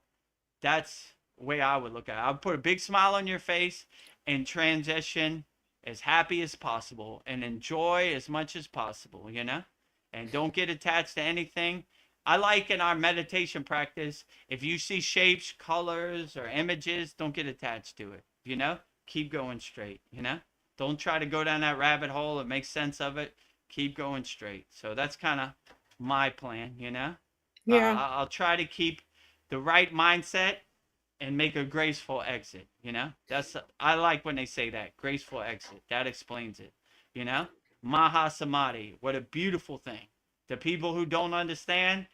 that's the way I would look at it. I would put a big smile on your face and transition as happy as possible and enjoy as much as possible, you know? And don't get attached to anything. I like in our meditation practice, if you see shapes, colors, or images, don't get attached to it, you know? Keep going straight, you know? Don't try to go down that rabbit hole and make sense of it. Keep going straight. So that's kind of my plan, you know? Yeah. I'll try to keep the right mindset and make a graceful exit, you know? I like when they say that, graceful exit. That explains it, you know? Mahasamadhi, what a beautiful thing. The people who don't understand,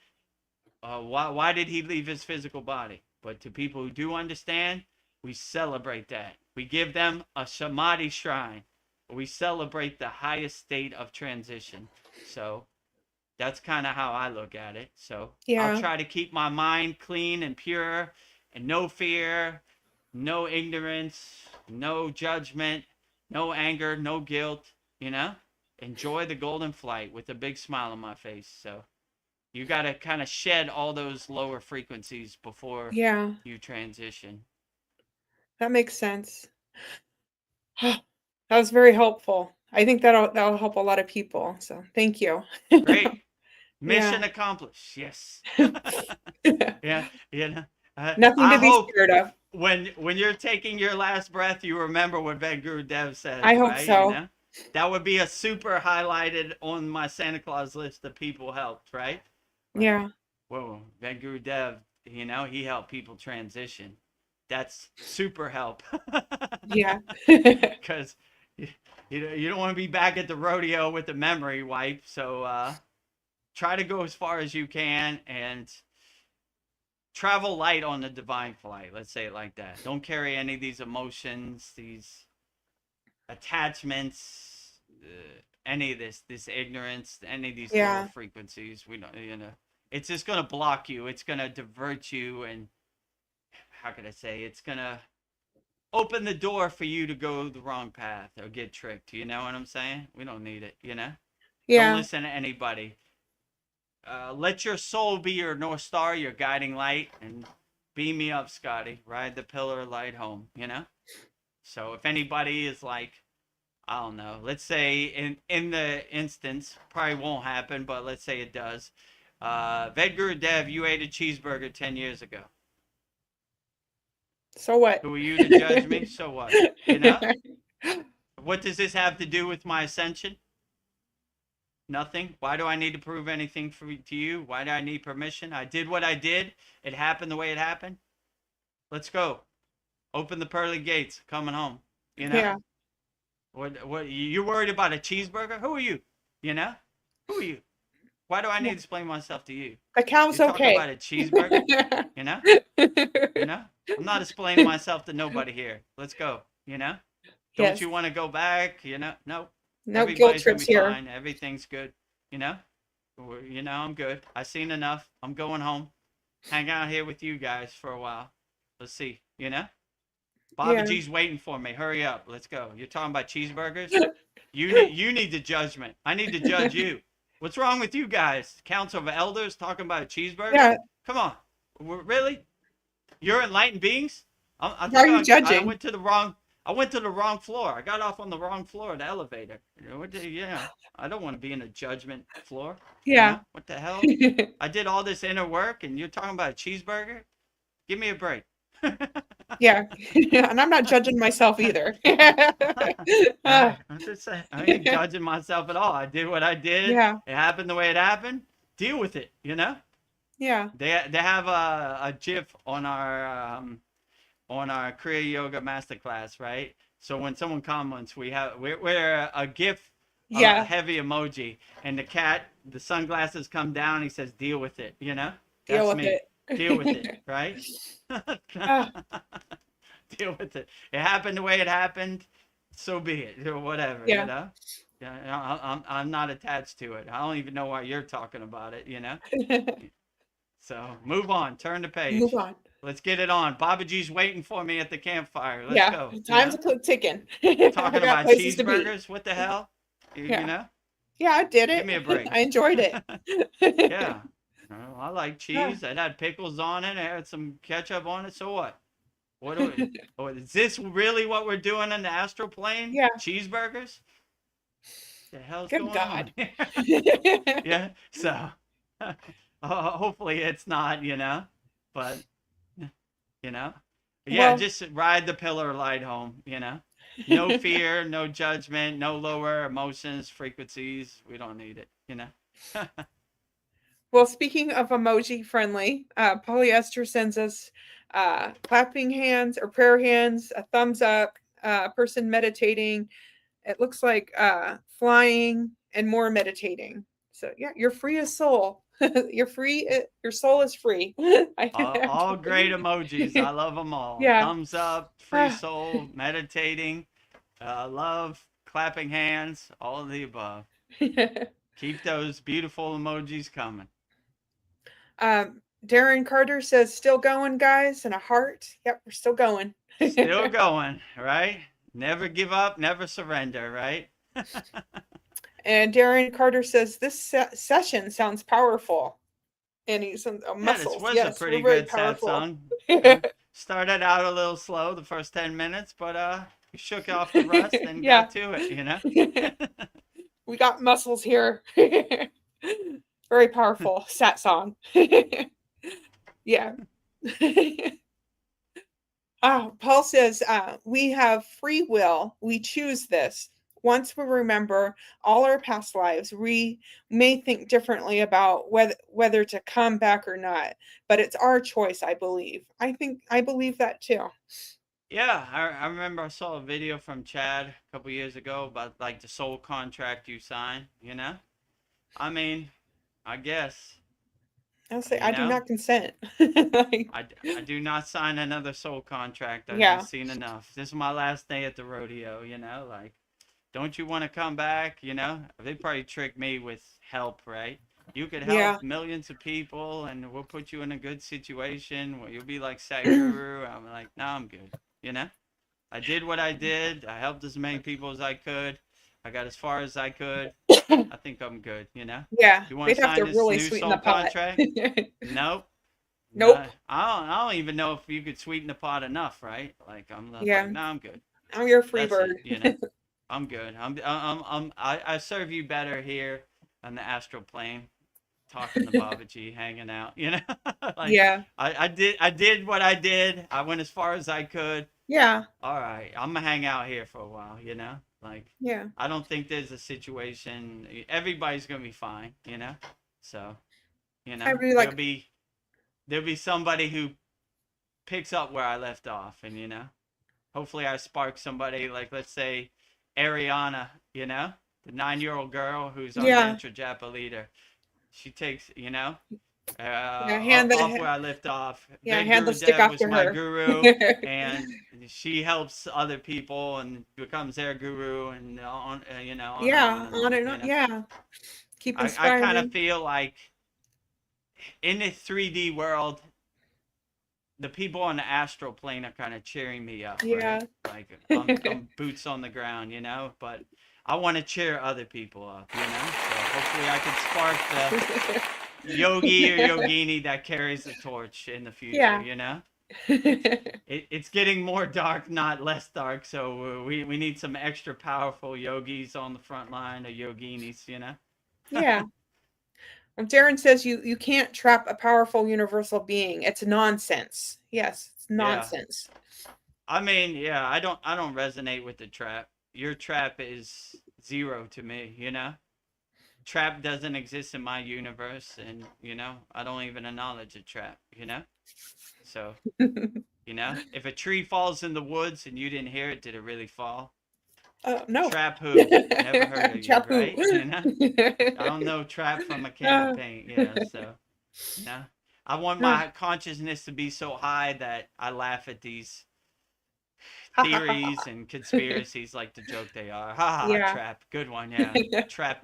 why did he leave his physical body? But to people who do understand, we celebrate that. We give them a Samadhi shrine. We celebrate the highest state of transition. So that's kind of how I look at it. So yeah. I'll try to keep my mind clean and pure and no fear, no ignorance, no judgment, no anger, no guilt, you know? Enjoy the golden flight with a big smile on my face. So you got to kind of shed all those lower frequencies before you transition. That makes sense. That was very helpful. I think that'll help a lot of people. So thank you. Great. Mission accomplished. Yes. Yeah. You know, nothing to be scared of. When you're taking your last breath, you remember what Vedagurudev says. I hope right? so. You know? That would be a super highlighted on my Santa Claus list of people helped, right? Like, Yeah. whoa, Vedagurudev, he helped people transition. That's super help. Yeah. Because you don't want to be back at the rodeo with the memory wipe. So try to go as far as you can and travel light on the divine flight. Let's say it like that. Don't carry any of these emotions, these attachments, any of this ignorance, any of these lower frequencies. We don't, it's just going to block you. It's going to divert you. And how can I say, it's going to open the door for you to go the wrong path or get tricked. You know what I'm saying? We don't need it, Yeah. Don't listen to anybody. Let your soul be your North Star, your guiding light, and beam me up, Scotty. Ride the pillar of light home, So if anybody is like, I don't know, let's say in the instance, probably won't happen, but let's say it does. Vedagurudev, you ate a cheeseburger 10 years ago. So what? Who are you to judge me? So what? What does this have to do with my ascension? Nothing. Why do I need to prove anything to you? Why do I need permission? I did what I did. It happened the way it happened. Let's go. Open the pearly gates. Coming home. Yeah. What? You worried about a cheeseburger? Who are you? Who are you? Why do I need to explain myself to you? The cow's You're okay. talking about a cheeseburger? I'm not explaining myself to nobody here. Let's go. Don't you want to go back? No. No guilt trips here. Fine. Everything's good. I'm good. I've seen enough. I'm going home. Hang out here with you guys for a while. Let's see. Babaji's waiting for me. Hurry up. Let's go. You're talking about cheeseburgers? You need the judgment. I need to judge you. What's wrong with you guys? Council of Elders talking about a cheeseburger? Yeah. Come on. Really? You're enlightened beings? How are you judging? I went to the wrong floor. I got off on the wrong floor of the elevator. I don't want to be in a judgment floor. Yeah. What the hell? I did all this inner work and you're talking about a cheeseburger? Give me a break. Yeah. And I'm not judging myself either. I'm just saying, I ain't judging myself at all. I did what I did. Yeah. It happened the way it happened. Deal with it, Yeah. They have a GIF on our Kriya Yoga Masterclass, right? So when someone comments, we're a GIF of a heavy emoji, and the sunglasses come down. He says, "Deal with it," Deal with me. it. Deal with it, right? Deal with it. It happened the way it happened. So be it, or whatever. Yeah. I'm not attached to it. I don't even know why you're talking about it. So move on. Turn the page. Move on. Let's get it on. Babaji's waiting for me at the campfire. Let's go. Time's ticking. Talking about cheeseburgers? What the hell? Yeah, I did it. Give me a break. I enjoyed it. Yeah. I like cheese. It had pickles on it. It had some ketchup on it. So what? Is this really what we're doing in the astral plane? Yeah. Cheeseburgers? The hell's Good going God. on? Yeah. So hopefully it's not, but just ride the pillar of light home, no fear, no judgment, no lower emotions, frequencies. We don't need it, Well, speaking of emoji friendly, Polyester sends us clapping hands or prayer hands, a thumbs up, a person meditating. It looks like flying and more meditating. So yeah, you're free as soul. You're free. Your soul is free. All great emojis. I love them all. Yeah. Thumbs up, free soul, meditating, love, clapping hands, all of the above. Keep those beautiful emojis coming. Darren Carter says, still going, guys, and a heart. Yep, we're still going. Still going, right? Never give up, never surrender, right? And Darren Carter says, this session sounds powerful. And he's muscles. Yeah, this was a pretty good Satsang. Started out a little slow the first 10 minutes, but we shook off the rust and got to it, We got muscles here. Very powerful Satsang. Yeah. Paul says, we have free will. We choose this. once we remember all our past lives, we may think differently about whether to come back or not. But it's our choice, I believe. I believe that too. Yeah, I remember I saw a video from Chad a couple years ago about like the soul contract you sign, you know? I mean, I guess, I'll say you I do know? not consent. Like, I do not sign another soul contract. I've yeah. seen enough. This is my last day at the rodeo, you know? Like, don't you want to come back, you know? They probably tricked me with help, right? You could Yeah. help millions of people and we'll put you in a good situation where you'll be like Sadhguru. I'm like, no, I'm good, you know? I did what I did. I helped as many people as I could. I got as far as I could. I think I'm good, you know? Yeah. You want They'd to have sign to this really new sweeten the soul pot. contract? Nope. Nope. No, I don't even know if you could sweeten the pot enough, right? Like I'm Yeah. like, no, I'm good. I'm your free That's bird. it, you know. I'm good. I serve you better here on the astral plane, talking to Babaji, hanging out, you know. Like Yeah. I did what I did. I went as far as I could. Yeah. All right, I'm gonna hang out here for a while, you know. Like Yeah. I don't think there's a situation. Everybody's gonna be fine, you know. So, you know, I'd be like, there'll be somebody who picks up where I left off, and you know, hopefully I spark somebody like, let's say, Ariana, you know, the 9-year-old girl who's our yeah. mantra japa leader. She takes, you know, Yeah. Hand off the where I left off. hand the stick Vedagurudev off was to my her. guru, and she helps other people and becomes their guru, and on, you know, on and on Yeah. and On on. and You on. know, Yeah. Keep I kind of inspiring. feel like in the 3D world, the people on the astral plane are kind of cheering me up, Yeah. right? Like I'm boots on the ground, you know, but I want to cheer other people up, you know. So hopefully I can spark the yogi or yogini that carries the torch in the future, Yeah. you know. It's getting more dark, not less dark. So we need some extra powerful yogis on the front line, or yoginis, you know. Yeah. Darren says you can't trap a powerful universal being. It's nonsense. Yes, it's Yeah. nonsense. I mean, yeah, I don't resonate with the trap. Your trap is zero to me, you know? Trap doesn't exist in my universe, and you know, I don't even acknowledge a trap, you know? So, you know, if a tree falls in the woods and you didn't hear it, did it really fall? No. Trap who? Never heard of you, Chapu. right? You know? I don't know trap from a can of paint, yeah, so, you know? I want my consciousness to be so high that I laugh at these theories and conspiracies like the joke they are. Ha ha, Yeah. trap. Good one, yeah. Trap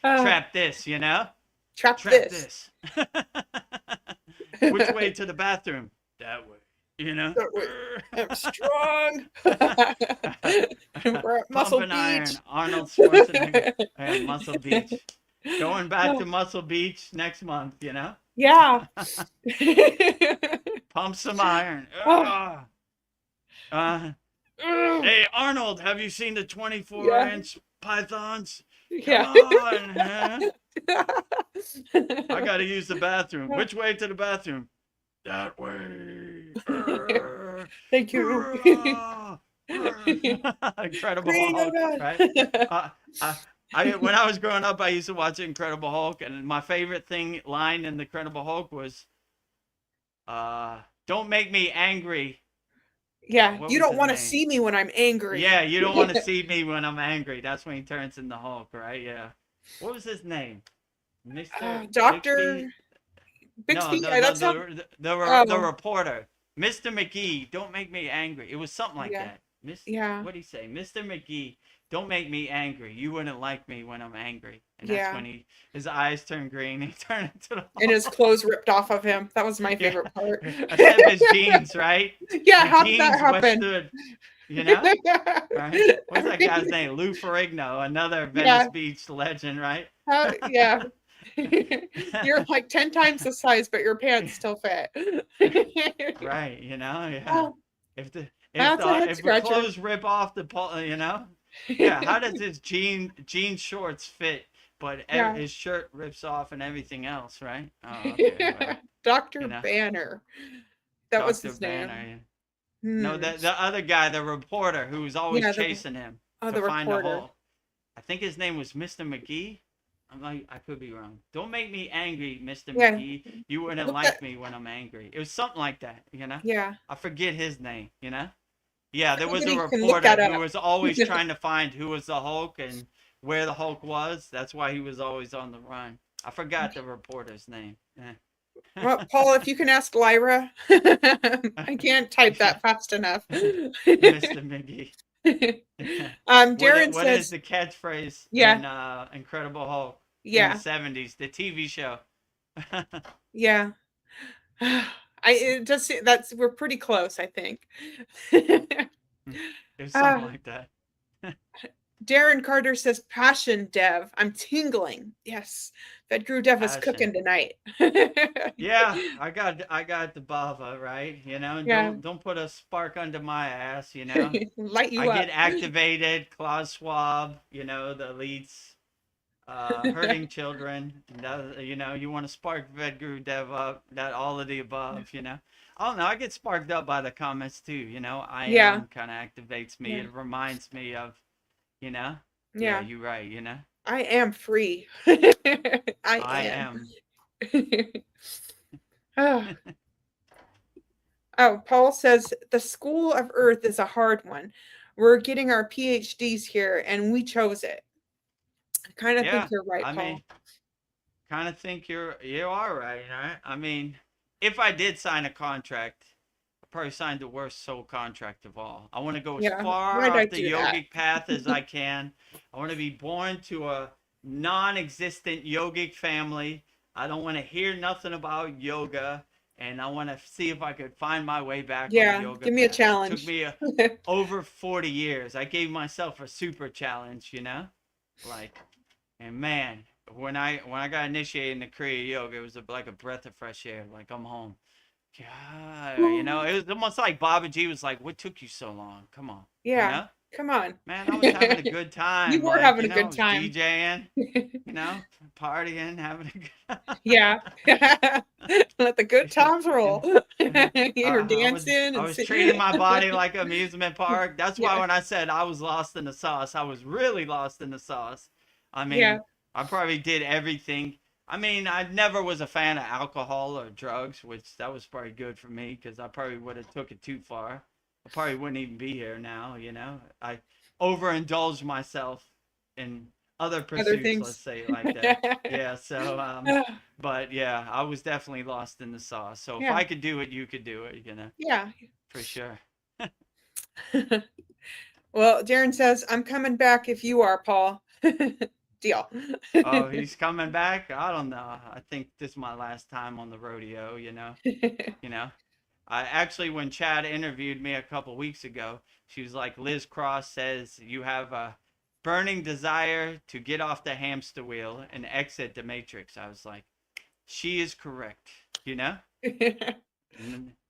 Uh, trap this, you know? trap Trap this. this. Which way to the bathroom? That way. You know? That way. I'm strong. We're at Muscle Pumping Beach. iron. Arnold Schwarzenegger. Yeah, Muscle Beach. Going back to Muscle Beach next month, you know? Yeah. Pump some iron. Hey, Arnold, have you seen the 24-inch pythons? Yeah. Come on, huh? I gotta use the bathroom. Which way to the bathroom? That way. Thank you. Incredible Hulk, right? When I was growing up, I used to watch Incredible Hulk, and my favorite line in the Incredible Hulk was, "Don't make me angry." Yeah, What you was don't his want to name? see me when I'm angry. Yeah, you don't want to see me when I'm angry. That's when he turns into Hulk, right? Yeah. What was his name? Mr. Dr. Bixby. That's not. The reporter. Mr. McGee, don't make me angry. It was something like that. Yeah. What'd he say? Mr. McGee, don't make me angry. You wouldn't like me when I'm angry. And that's when his eyes turn green. He turned into the Hulk. And his clothes ripped off of him. That was my favorite part. Except his jeans, right? Yeah, the how did that happen? Withstood, you know? Right? What's that guy's name? Lou Ferrigno, another Venice Beach legend, right? Yeah. You're like 10 times the size, but your pants still fit. Right, you know, yeah. If the scratcher. clothes rip off the you know, yeah. How does his jean shorts fit, but his shirt rips off and everything else, right? Oh, okay. Well, Dr. Banner. That was his name. Banner. No, the other guy, the reporter, who was always chasing him to find the hole. I think his name was Mr. McGee. I could be wrong. Don't make me angry, Mr. Yeah. McGee. You wouldn't Look like me when I'm angry. It was something like that, Yeah. I forget his name, Yeah, there was a Somebody can look that reporter who up. was always trying to find who was the Hulk and where the Hulk was. That's why he was always on the run. I forgot the reporter's name. Well, Paul, if you can ask Lyra, I can't type that fast enough. Mr. McGee. Darren What says, is the catchphrase yeah, in Incredible Hulk in the yeah, 70s, the TV show? yeah. We're pretty close, I think. It was something like that. Darren Carter says, passion, Dev. I'm tingling. Yes. Vedagurudev is cooking tonight. Yeah, I got the bava, right? Yeah. Don't put a spark under my ass, Light you I up. get activated, Klaus Schwab, the elites, hurting children, you want to spark Vedagurudev up, that all of the above, I don't know, I get sparked up by the comments too, I am kind of activates me. It reminds me of, yeah, you're right, I am free. I am. Oh, Paul says the school of Earth is a hard one. We're getting our PhDs here, and we chose it. I kind of think you're right, Paul. I mean, kind of think you are right. I mean, if I did sign a contract, I probably signed the worst soul contract of all. I want to go as far off the yogic path as I can. I want to be born to a non-existent yogic family. I don't want to hear nothing about yoga. And I want to see if I could find my way back on the yoga give me a path. challenge. It took me over 40 years. I gave myself a super challenge, and man, when I got initiated in the Kriya yoga, it was like a breath of fresh air. Like, I'm home. God, it was almost like Babaji was like, "What took you so long? Come on." Yeah. Come on. Man, I was having a good time. You were having a good time. DJing, partying, having a good time. Yeah. Let the good times roll. You're dancing. I was treating my body like an amusement park. That's why when I said I was lost in the sauce, I was really lost in the sauce. I mean, I probably did everything. I mean, I never was a fan of alcohol or drugs, which that was probably good for me because I probably would have took it too far. I probably wouldn't even be here now, I overindulged myself in other pursuits, let's say it like that. Yeah, so, but yeah, I was definitely lost in the sauce. So if I could do it, you could do it, Yeah. For sure. Well, Darren says, I'm coming back if you are, Paul. Deal. Oh, he's coming back? I don't know. I think this is my last time on the rodeo, I actually, when Chad interviewed me a couple weeks ago, she was like, Liz Cross says you have a burning desire to get off the hamster wheel and exit the matrix. I was like, she is correct,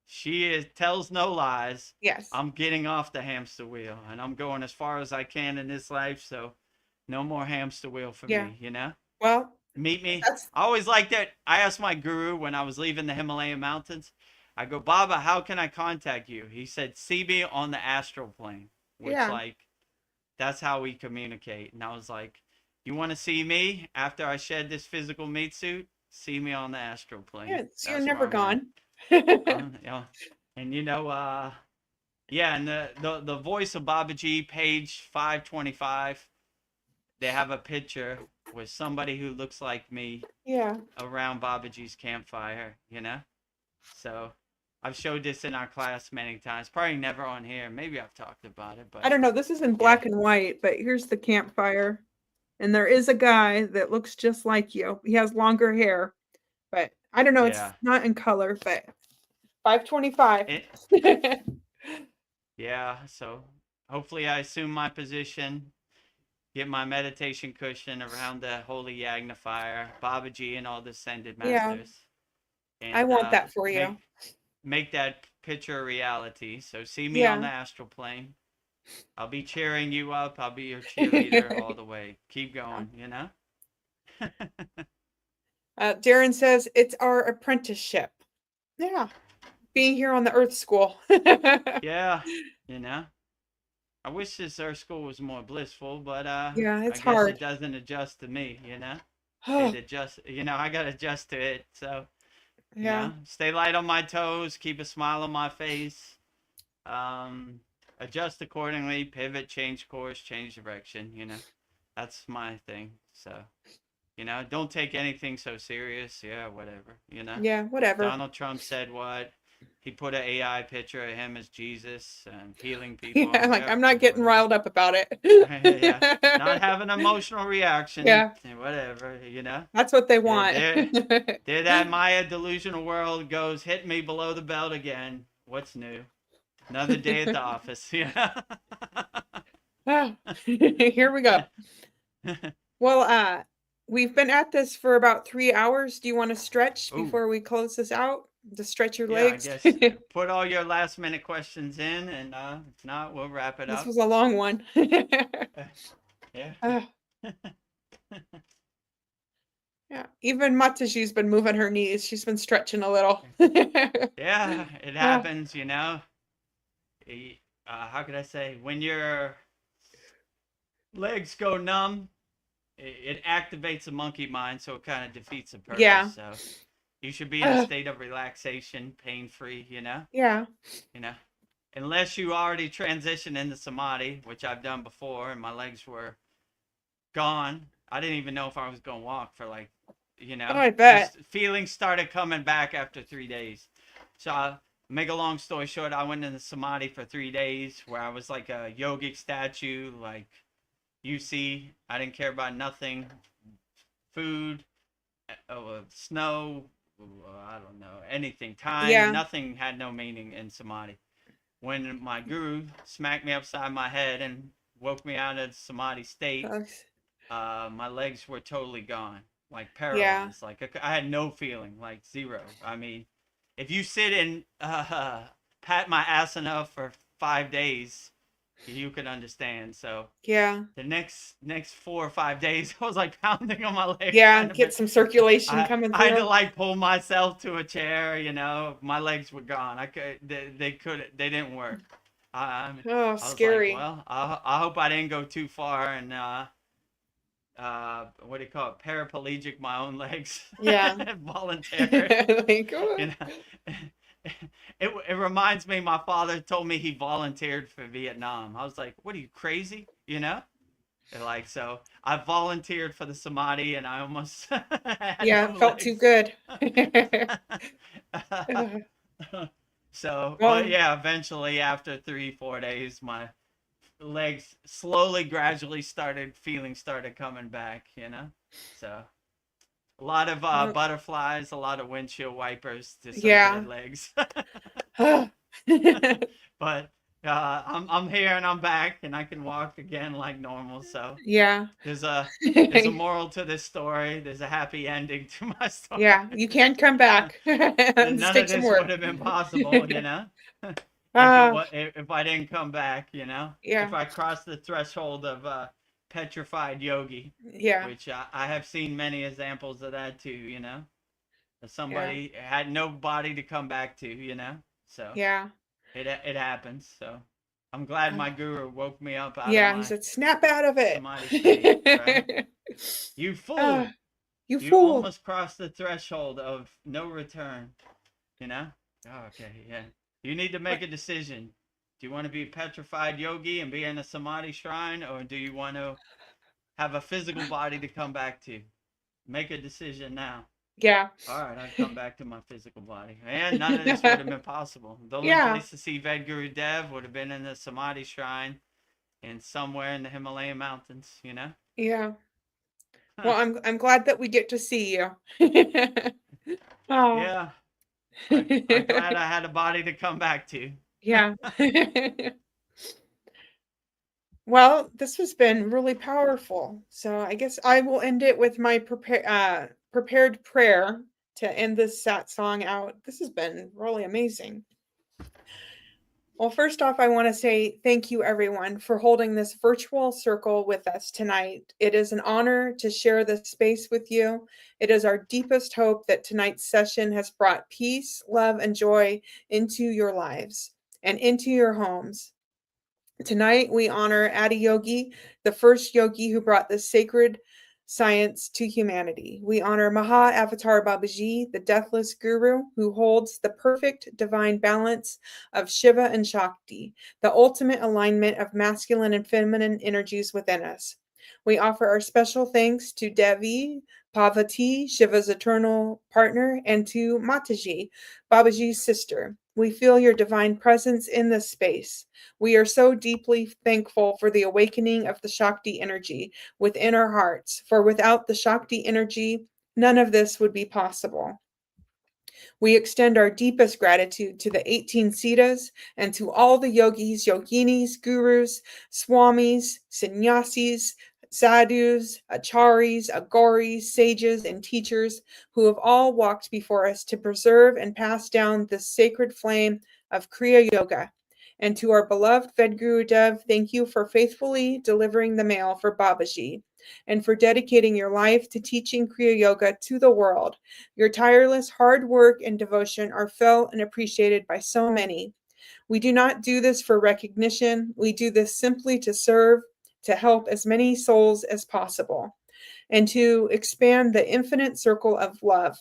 She tells no lies. Yes. I'm getting off the hamster wheel and I'm going as far as I can in this life. So no more hamster wheel for me, Well, meet me. I always liked that. I asked my guru when I was leaving the Himalayan mountains, I go, Baba, how can I contact you? He said, see me on the astral plane, which that's how we communicate. And I was like, you want to see me after I shed this physical meat suit? See me on the astral plane. Yeah, so you're never gone. And and the voice of Babaji, page 525, they have a picture with somebody who looks like me around Babaji's campfire, So I've showed this in our class many times, probably never on here. Maybe I've talked about it, but I don't know. This is in black and white, but here's the campfire. And there is a guy that looks just like you. He has longer hair, but I don't know. It's not in color, but 525. So hopefully I assume my position, get my meditation cushion around the holy Yagna fire, Babaji and all the ascended masters. And, I want that for you. Make that picture a reality. So see me on the astral plane. I'll be cheering you up. I'll be your cheerleader all the way. Keep going, Darren says it's our apprenticeship. Yeah. Being here on the Earth School. Yeah. I wish this Earth school was more blissful, but Yeah, I it's guess hard. it doesn't adjust to me, you know? Oh, It adjusts, I got to adjust to it. So, yeah. stay light on my toes, keep a smile on my face, adjust accordingly, pivot, change course, change direction, That's my thing. So, don't take anything so serious. Yeah, whatever, Yeah, whatever. Donald Trump said what? He put an AI picture of him as Jesus and healing people. Yeah, like Yeah, I'm not getting whatever. riled up about it. Yeah, not have an emotional reaction. Yeah. Whatever, That's what they want. There that Maya delusional world goes, hit me below the belt again. What's new? Another day at the office. Yeah. Here we go. Well, we've been at this for about 3 hours. Do you want to stretch before we close this out? To stretch your legs? I guess put all your last minute questions in, and if not, we'll wrap it up. This was a long one. Yeah. Yeah, even Mataji's been moving her knees. She's been stretching a little. Yeah, it happens, How could I say? When your legs go numb, it activates the monkey mind, so it kind of defeats the purpose. Yeah. So you should be in a state of relaxation, pain-free, Yeah. Unless you already transitioned into samadhi, which I've done before, and my legs were gone. I didn't even know if I was going to walk for Oh, I bet. Feelings started coming back after 3 days. So make a long story short, I went into samadhi for 3 days where I was like a yogic statue, like you see. I didn't care about nothing. Food, snow, I don't know, anything. Time, nothing had no meaning in samadhi. When my guru smacked me upside my head and woke me out of the samadhi state, my legs were totally gone, like paralyzed. Like I had no feeling, like zero. I mean, if you sit and pat my asana for 5 days, you can understand. So yeah, the next 4 or 5 days, I was like pounding on my legs. Yeah, get some circulation coming through. I had to like pull myself to a chair. My legs were gone. They didn't work. Oh, scary. Like, well, I hope I didn't go too far and what do you call it? Paraplegic my own legs. Yeah. Voluntary. Like, oh. It reminds me, my father told me he volunteered for Vietnam. I was like, what are you, crazy? And like, so I volunteered for the samadhi and I almost felt legs. too good. So, but yeah, eventually after 3-4 days, my legs slowly, gradually started coming back, So a lot of butterflies, a lot of windshield wipers to some dead legs. But I'm here and I'm back and I can walk again like normal. So there's a moral to this story. There's a happy ending to my story. Yeah, you can come back. None of this would have been possible, if I didn't come back, if I crossed the threshold of petrified yogi, which I have seen many examples of that too, somebody had no body to come back to, so it happens. So I'm glad my guru woke me up out of my he said, snap out of it. State, right? You fool. You fool. Almost crossed the threshold of no return, okay, yeah. You need to make a decision. Do you want to be a petrified yogi and be in a samadhi shrine, or do you want to have a physical body to come back to? Make a decision now. Yeah. All right, I'll come back to my physical body. And none of this would have been possible. The only place to see Vedagurudev would have been in the samadhi shrine and somewhere in the Himalayan mountains, Yeah. Well, I'm glad that we get to see you. Oh. Yeah. I'm glad I had a body to come back to. Yeah. Well, this has been really powerful. So I guess I will end it with my prepared prayer to end this satsang out. This has been really amazing. Well, first off, I want to say thank you, everyone, for holding this virtual circle with us tonight. It is an honor to share this space with you. It is our deepest hope that tonight's session has brought peace, love, and joy into your lives and into your homes. Tonight, we honor Adiyogi, the first yogi who brought the sacred science to humanity. We honor Maha Avatar Babaji, the deathless guru who holds the perfect divine balance of Shiva and Shakti, the ultimate alignment of masculine and feminine energies within us. We offer our special thanks to Devi, Parvati, Shiva's eternal partner, and to Mataji, Babaji's sister. We feel your divine presence in this space. We are so deeply thankful for the awakening of the Shakti energy within our hearts, for without the Shakti energy, none of this would be possible. We extend our deepest gratitude to the 18 Siddhas and to all the yogis, yoginis, gurus, swamis, sannyasis, sadhus, acharyas, agoris, sages, and teachers who have all walked before us to preserve and pass down the sacred flame of Kriya Yoga. And to our beloved Vedagurudev, thank you for faithfully delivering the mail for Babaji and for dedicating your life to teaching Kriya Yoga to the world. Your tireless hard work and devotion are felt and appreciated by so many. We do not do this for recognition. We do this simply to serve, to help as many souls as possible, and to expand the infinite circle of love.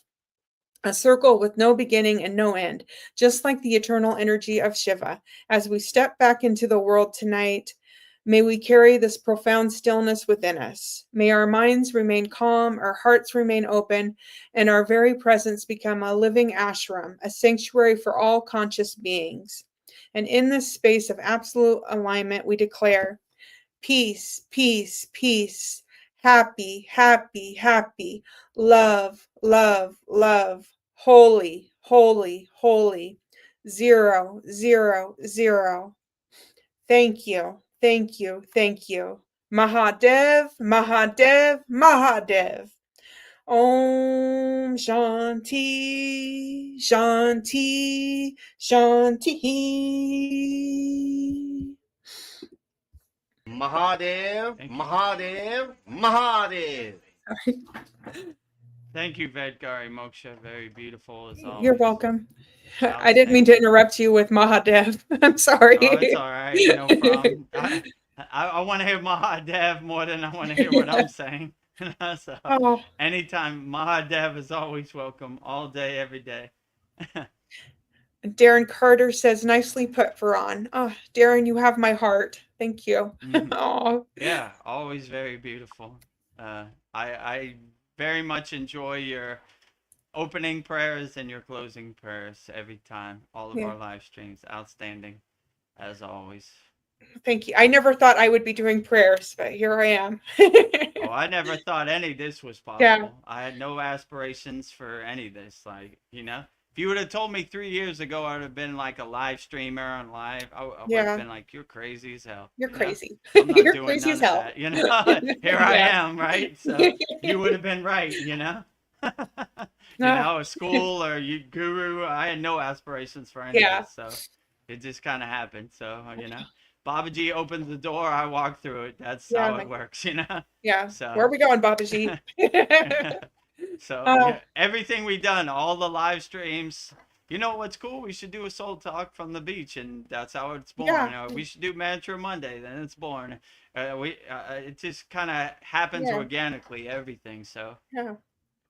A circle with no beginning and no end, just like the eternal energy of Shiva. As we step back into the world tonight, may we carry this profound stillness within us. May our minds remain calm, our hearts remain open, and our very presence become a living ashram, a sanctuary for all conscious beings. And in this space of absolute alignment, we declare peace, peace, peace, happy, happy, happy, love, love, love, holy, holy, holy, 0, 0, 0. Thank you, thank you, thank you. Mahadev, Mahadev, Mahadev. Om Shanti, Shanti, Shanti. Mahadev, Mahadev, Mahadev. Thank you, Vedgari Moksha. Very beautiful as always. You're welcome. I didn't mean to interrupt you with Mahadev. I'm sorry. Oh, it's all right. No problem. I want to hear Mahadev more than I want to hear what I'm saying. So anytime, Mahadev is always welcome, all day, every day. Darren Carter says, nicely put, Veron. Oh, Darren, you have my heart. Thank you. Oh. Yeah, always very beautiful. I very much enjoy your opening prayers and your closing prayers every time. All of our live streams, outstanding, as always. Thank you. I never thought I would be doing prayers, but here I am. Oh, I never thought any of this was possible. Yeah. I had no aspirations for any of this. Like, you know, if you would have told me 3 years ago I would have been like a live streamer on live, I would have been like, you're crazy as hell. You're crazy. I'm not doing crazy none of that. You know, here I am, right? So you would have been right, you know? You know, a school or you guru, I had no aspirations for any of this. So it just kind of happened. So, you know. Babaji opens the door, I walk through it. That's how it works, you know? Yeah. So, where are we going, Babaji? So everything we've done, all the live streams, you know what's cool? We should do a soul talk from the beach, and that's how it's born. Yeah. We should do Mantra Monday, then it's born. It just kind of happens organically, everything. So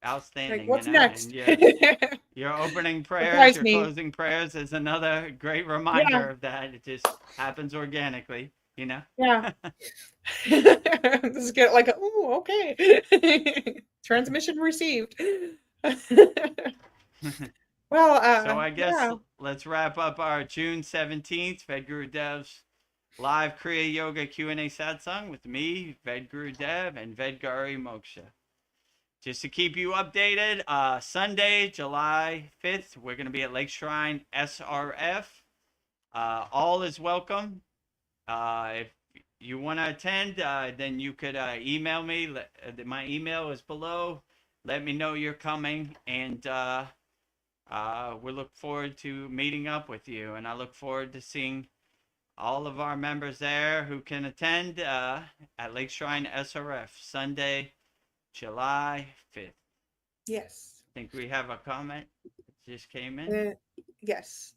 outstanding. Like, what's next? And your opening prayers, your closing prayers is another great reminder of that. It just happens organically, you know? Yeah. Just get like, okay. Transmission received. Well, so I guess let's wrap up our June 17th Vedgurudev's live Kriya Yoga Q&A Satsang with me, Vedagurudev, and Vedgari Moksha. Just to keep you updated, Sunday, July 5th, we're going to be at Lake Shrine SRF. All is welcome. If you want to attend, then you could email me. My email is below. Let me know you're coming, and we look forward to meeting up with you. And I look forward to seeing all of our members there who can attend at Lake Shrine SRF, Sunday, July 5th. Yes. I think we have a comment that just came in. Yes.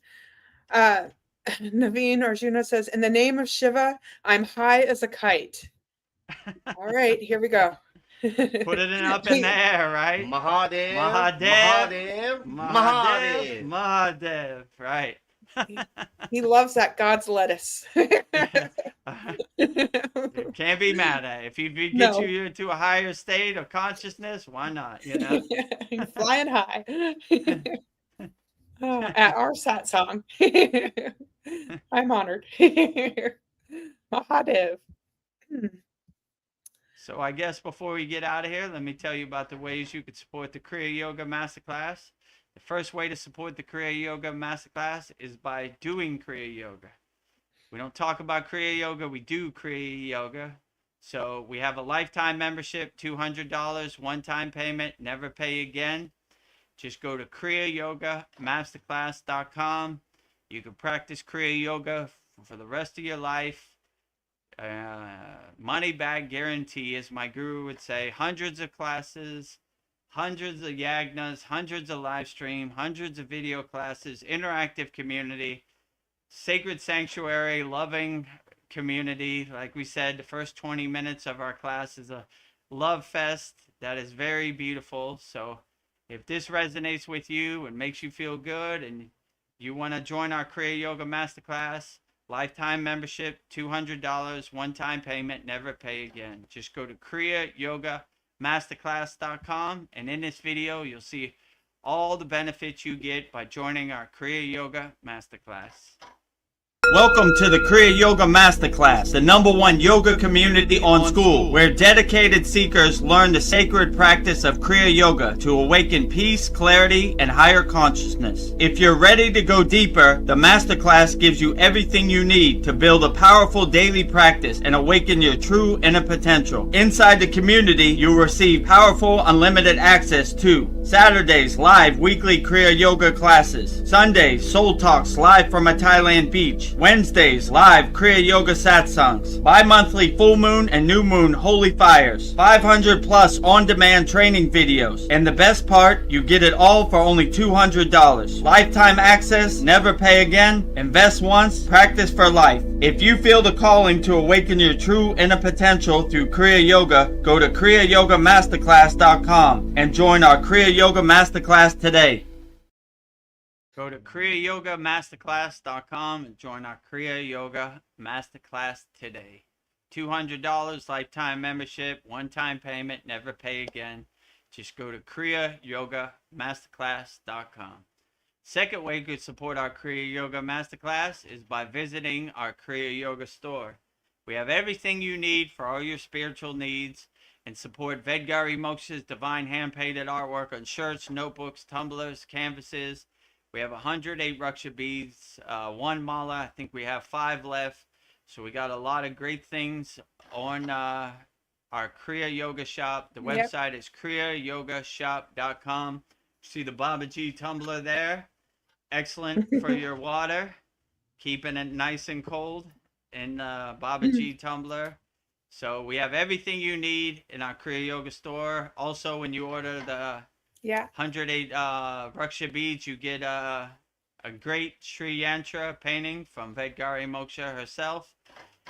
Naveen Arjuna says, in the name of Shiva, I'm high as a kite. All right, here we go. Put it up in the air, right? Mahadev, Mahadev, Mahadev, Mahadev, Mahadev, right. He loves that God's lettuce. Can't be mad at it. If he gets you into a higher state of consciousness, why not? You know, flying high at our Satsang. I'm honored. Mahadev. So I guess before we get out of here, let me tell you about the ways you could support the Kriya Yoga Masterclass. The first way to support the Kriya Yoga Masterclass is by doing Kriya Yoga. We don't talk about Kriya Yoga, we do Kriya Yoga. So we have a lifetime membership, $200, one-time payment, never pay again. Just go to kriyayogamasterclass.com. You can practice Kriya Yoga for the rest of your life. Money back guarantee, as my guru would say. Hundreds of classes, hundreds of yagnas, hundreds of live stream, hundreds of video classes, interactive community, sacred sanctuary, loving community. Like we said, the first 20 minutes of our class is a love fest that is very beautiful. So if this resonates with you and makes you feel good and you want to join our Kriya Yoga Masterclass, lifetime membership, $200, one-time payment, never pay again. Just go to kriyayogamasterclass.com, and in this video, you'll see all the benefits you get by joining our Kriya Yoga Masterclass. Welcome to the Kriya Yoga Masterclass, the #1 yoga community on SKOOL, where dedicated seekers learn the sacred practice of Kriya Yoga to awaken peace, clarity, and higher consciousness. If you're ready to go deeper, the Masterclass gives you everything you need to build a powerful daily practice and awaken your true inner potential. Inside the community, you'll receive powerful, unlimited access to Saturdays, live weekly Kriya Yoga classes. Sundays, Soul Talks live from a Thailand beach. Wednesdays, live Kriya Yoga Satsangs. Bi-monthly full moon and new moon holy fires. 500 plus on-demand training videos. And the best part, you get it all for only $200. Lifetime access, never pay again. Invest once, practice for life. If you feel the calling to awaken your true inner potential through Kriya Yoga, go to kriyayogamasterclass.com and join our Kriya Yoga Masterclass today. Go to kriyayogamasterclass.com and join our Kriya Yoga Masterclass today. $200 lifetime membership, one-time payment, never pay again. Just go to kriyayogamasterclass.com. Second way you could support our Kriya Yoga Masterclass is by visiting our Kriya Yoga store. We have everything you need for all your spiritual needs, and support Vedagurudev divine hand-painted artwork on shirts, notebooks, tumblers, canvases. We have 108 Raksha beads, one mala. I think we have 5 left. So we got a lot of great things on our Kriya Yoga shop. The website is kriyayogashop.com. See the Babaji tumbler there. Excellent for your water. Keeping it nice and cold in Babaji tumbler. So we have everything you need in our Kriya Yoga store. Also, when you order the 108 Raksha beads, you get a great Sri Yantra painting from Vedagurudev herself.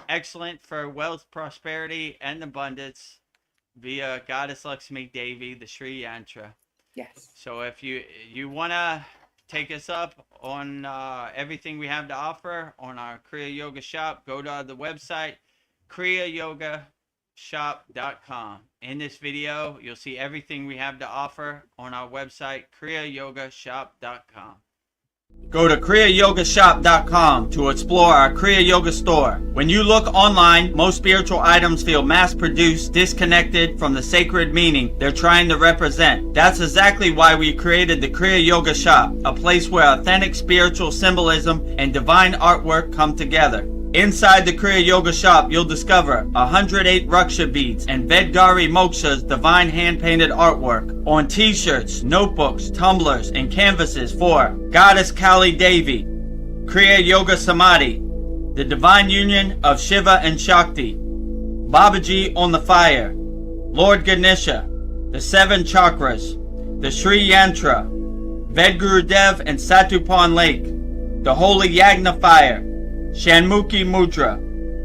Excellent for wealth, prosperity, and abundance via Goddess Lakshmi Devi, the Sri Yantra. Yes. So if you want to take us up on everything we have to offer on our Kriya Yoga shop, go to the website, kriyayogashop.com. In this video, you'll see everything we have to offer on our website, kriyayogashop.com. Go to kriyayogashop.com to explore our Kriya Yoga store. When you look online, most spiritual items feel mass-produced, disconnected from the sacred meaning they're trying to represent. That's exactly why we created the Kriya Yoga shop, a place where authentic spiritual symbolism and divine artwork come together. Inside the Kriya Yoga shop, you'll discover 108 Raksha beads and Vedagurudev divine hand-painted artwork on t-shirts, notebooks, tumblers, and canvases for Goddess Kali Devi, Kriya Yoga Samadhi, the divine union of Shiva and Shakti, Babaji on the fire, Lord Ganesha, the 7 chakras, the Sri Yantra, Vedagurudev and Satupan Lake, the Holy Yagna Fire, Shanmukhi Mudra.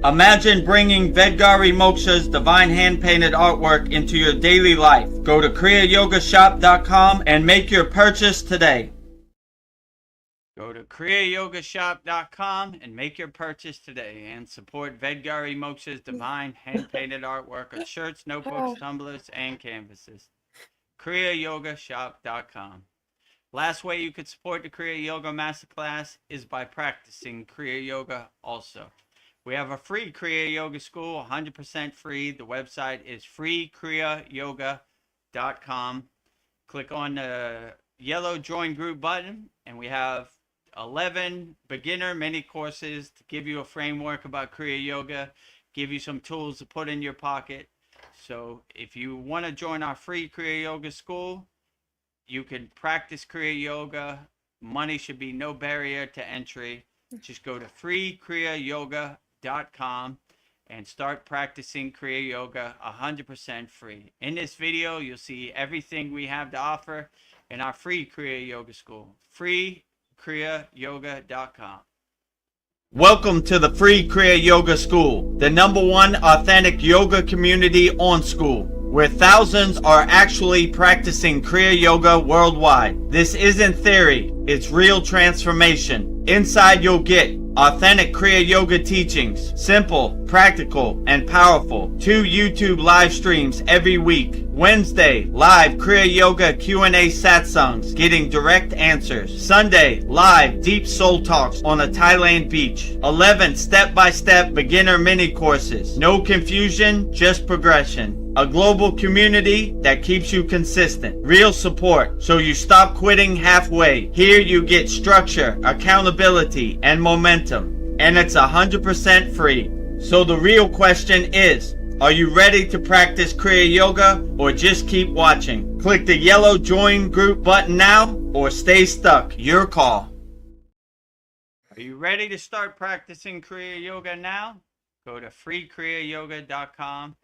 Imagine bringing Vedgari Moksha's divine hand-painted artwork into your daily life. Go to kriyayogamasterclass.com and make your purchase today. Go to kriyayogamasterclass.com and make your purchase today and support Vedgari Moksha's divine hand-painted artwork of shirts, notebooks, tumblers, and canvases. kriyayogamasterclass.com. Last way you could support the Kriya Yoga Masterclass is by practicing Kriya Yoga also. We have a free Kriya Yoga school, 100% free. The website is freekriyayogamasterclass.com. Click on the yellow join group button, and we have 11 beginner mini courses to give you a framework about Kriya Yoga, give you some tools to put in your pocket. So if you want to join our free Kriya Yoga school, you can practice Kriya Yoga. Money should be no barrier to entry. Just go to freekriyayogamasterclass.com and start practicing Kriya Yoga 100% free. In this video, you'll see everything we have to offer in our free Kriya Yoga school. freekriyayogamasterclass.com. Welcome to the free Kriya Yoga School, the #1 authentic yoga community on School, where thousands are actually practicing Kriya Yoga worldwide. This isn't theory, it's real transformation. Inside you'll get authentic Kriya Yoga teachings, simple, practical, and powerful. 2 YouTube live streams every week. Wednesday, live Kriya Yoga Q&A satsangs, getting direct answers. Sunday, live deep soul talks on a Thailand beach. 11 step-by-step beginner mini courses. No confusion, just progression. A global community that keeps you consistent. Real support, so you stop quitting halfway. Here you get structure, accountability, and momentum. And it's 100% free. So the real question is, are you ready to practice Kriya Yoga or just keep watching? Click the yellow join group button now or stay stuck. Your call. Are you ready to start practicing Kriya Yoga now? Go to freekriyayogamasterclass.com.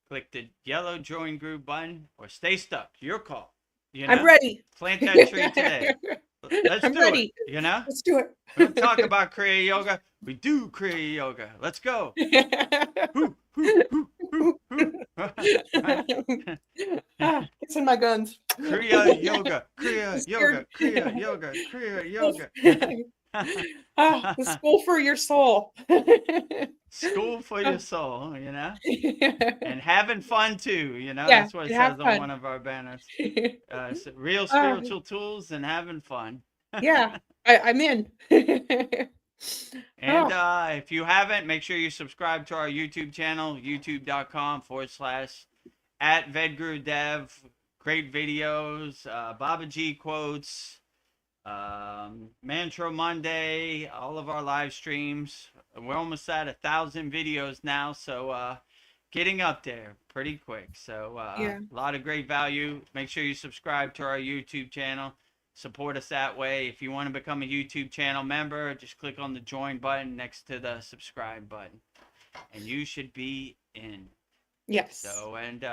Click the yellow join group button or stay stuck. Your call. You know? I'm ready. Plant that tree today. I'm do ready. It. You know? Let's do it. We don't talk about Kriya Yoga. We do Kriya Yoga. Let's go. It's in my guns. Kriya Yoga. Kriya Yoga. Kriya Yoga. Kriya Yoga. The school for your soul. School for your soul, you know, and having fun too, you know. Yeah, that's what it says on one of our banners. Real spiritual tools and having fun. Yeah, I'm in. And if you haven't, make sure you subscribe to our YouTube channel, youtube.com/@Vedagurudev. Great videos, Babaji quotes, Mantra Monday, all of our live streams. We're almost at 1,000 videos now, so getting up there pretty quick. So a lot of great value. Make sure you subscribe to our YouTube channel. Support us that way. If you want to become a YouTube channel member, just click on the join button next to the subscribe button, and you should be in. Yes. So, and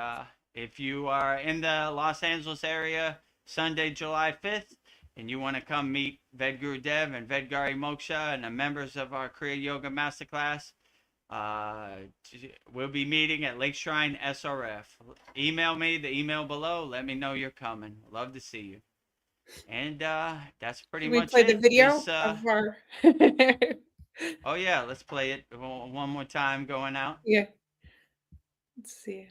if you are in the Los Angeles area, Sunday, July 5th, and you want to come meet Vedagurudev and Vedgari Moksha and the members of our Kriya Yoga Masterclass, we'll be meeting at Lake Shrine SRF. Email me, the email below. Let me know you're coming. Love to see you. And that's pretty much it. We play the video of our... Oh, yeah. Let's play it one more time going out. Yeah. Let's see.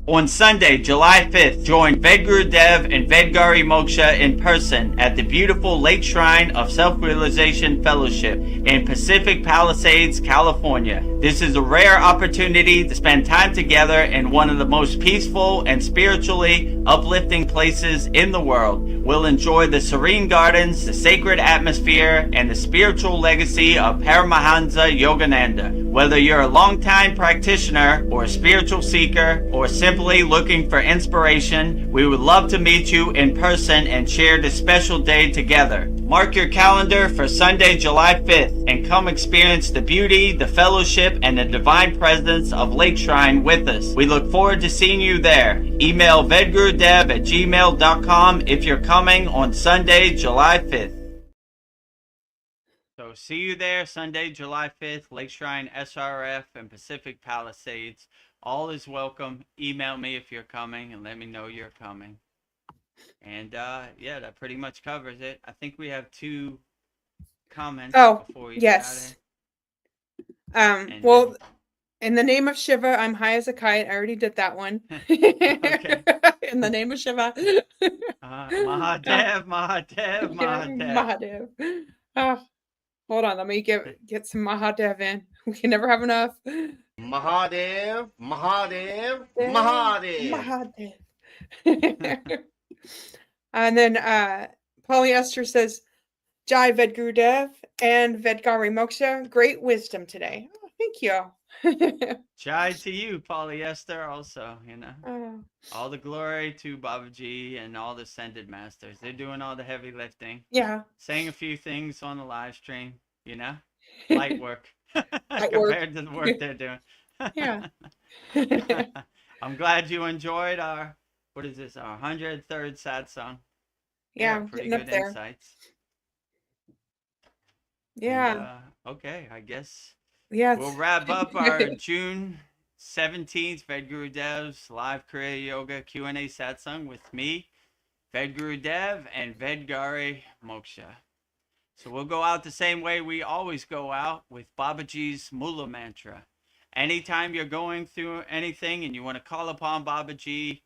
On Sunday, July 5th, join Vedagurudev and Vedgari Moksha in person at the beautiful Lake Shrine of Self-Realization Fellowship in Pacific Palisades, California. This is a rare opportunity to spend time together in one of the most peaceful and spiritually uplifting places in the world. We'll enjoy the serene gardens, the sacred atmosphere, and the spiritual legacy of Paramahansa Yogananda. Whether you're a longtime practitioner or a spiritual seeker or simply looking for inspiration, we would love to meet you in person and share this special day together. Mark your calendar for Sunday, July 5th, and come experience the beauty, the fellowship, and the divine presence of Lake Shrine with us. We look forward to seeing you there. Email vedagurudev@gmail.com if you're coming on Sunday, July 5th. see you there Sunday, July 5th, Lake Shrine, SRF, and Pacific Palisades. All is welcome. Email me if you're coming and let me know you're coming. And yeah, that pretty much covers it. I think we have 2 comments before we get out of here. Well, in the name of Shiva, I'm high as a kite. I already did that one. Okay. In the name of Shiva. Mahadev, Mahadev, Mahadev. Oh, hold on, let me get some Mahadev in. We can never have enough. Mahadev, Mahadev, Mahadev. Mahadev. And then Polyester says, Jai Vedagurudev and Vedgari Moksha, great wisdom today. Oh, thank you. Jai to you, Polyester, also, all the glory to Babaji and all the ascended masters. They're doing all the heavy lifting. Yeah. Saying a few things on the live stream, light work compared to the work they're doing. Yeah. I'm glad you enjoyed our 103rd satsang. Yeah, pretty good insights. Yeah. And, okay, I guess we'll wrap up our June 17th Vedagurudev's live Kriya Yoga Q&A satsang with me, Vedagurudev, and Vedgari Moksha. So we'll go out the same way we always go out, with Babaji's Mula mantra. Anytime you're going through anything and you want to call upon Babaji,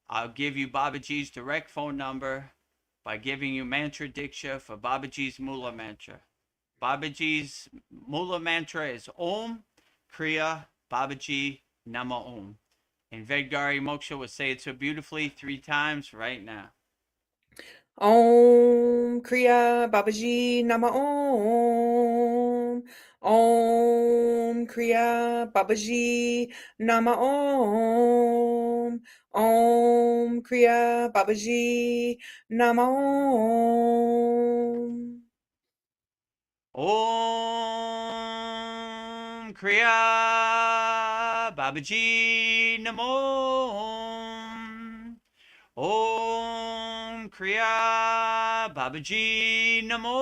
I'll give you Babaji's direct phone number by giving you mantra diksha for Babaji's Mula mantra. Babaji's Mula mantra is Om, Kriya, Babaji, Nama Om. And Vedgari Moksha will say it so beautifully 3 times right now. Om Kriya Babaji Nama Om. Om Kriya Babaji Nama Om. Om Kriya Babaji Nama Om. Om Kriya Babaji Namo. Om Kriya Babaji Namo.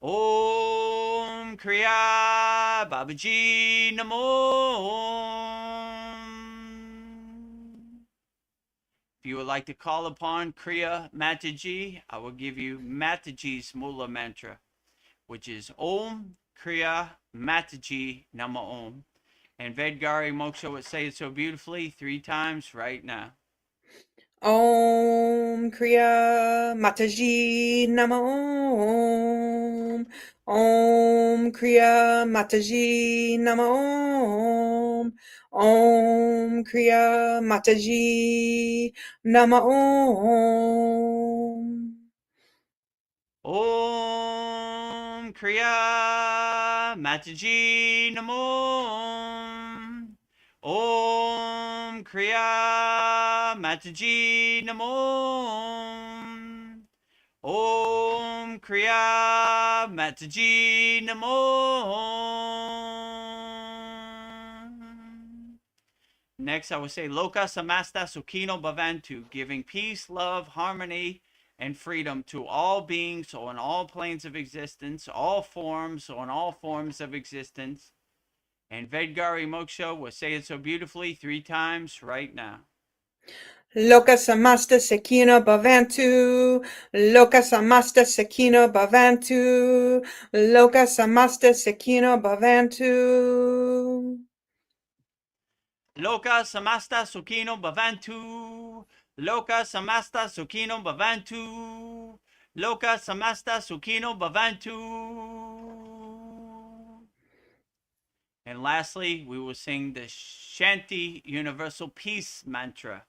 Om Kriya Babaji Namo. If you would like to call upon Kriya Mataji, I will give you Mataji's Mula mantra, which is Om Kriya Mataji Nama Om. And Vedgari Moksha would say it so beautifully 3 times right now. Om Kriya Mataji Nama Om. Om Kriya Mataji Nama Om. Om Kriya Mataji Nama Om. Om Kriya Mataji Namo. Om Kriya Mataji Namo. Om Kriya Mataji Namo. Next, I will say Loka Samasta Sukhino Bhavantu, giving peace, love, harmony, and freedom to all beings on all planes of existence, all forms on all forms of existence. And Vedgari Moksha will say it so beautifully 3 times right now. Loka Samasta Sakina Bhavantu. Loka Samasta Sakina Bhavantu. Loka Samasta Sakina Bhavantu. Loka Samasta Sukhino Bhavantu. Loka Samasta Sukhino Bhavantu. Loka Samasta Sukhino Bhavantu. And lastly, we will sing the Shanti Universal Peace Mantra,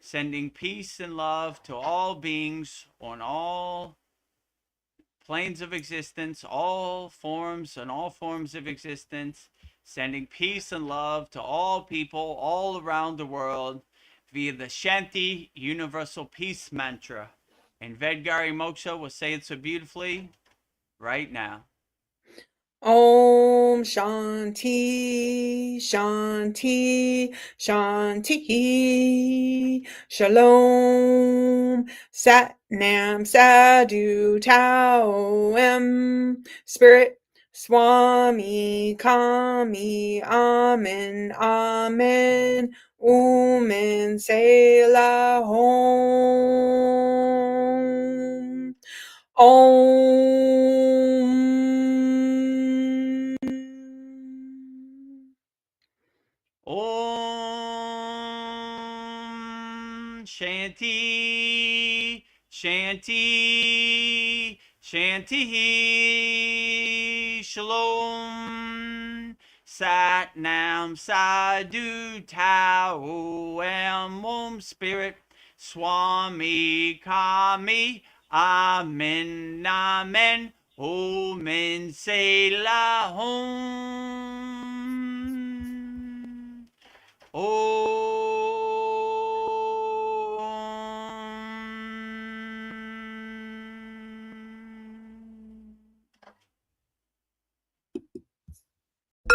sending peace and love to all beings on all planes of existence, all forms and all forms of existence, sending peace and love to all people all around the world via the Shanti Universal Peace Mantra. And Vedgari Moksha will say it so beautifully right now. Om Shanti, Shanti, Shanti, Shalom, Sat Nam Sadhu Tao Em Spirit Swami Kami Amen Amen Umen Sela Hom Om. Om Shanti Shanti Shanti Shalom Sat Nam Sadhu Tao Am Om Spirit Swami Kami Amen Amen Omen Selah Hom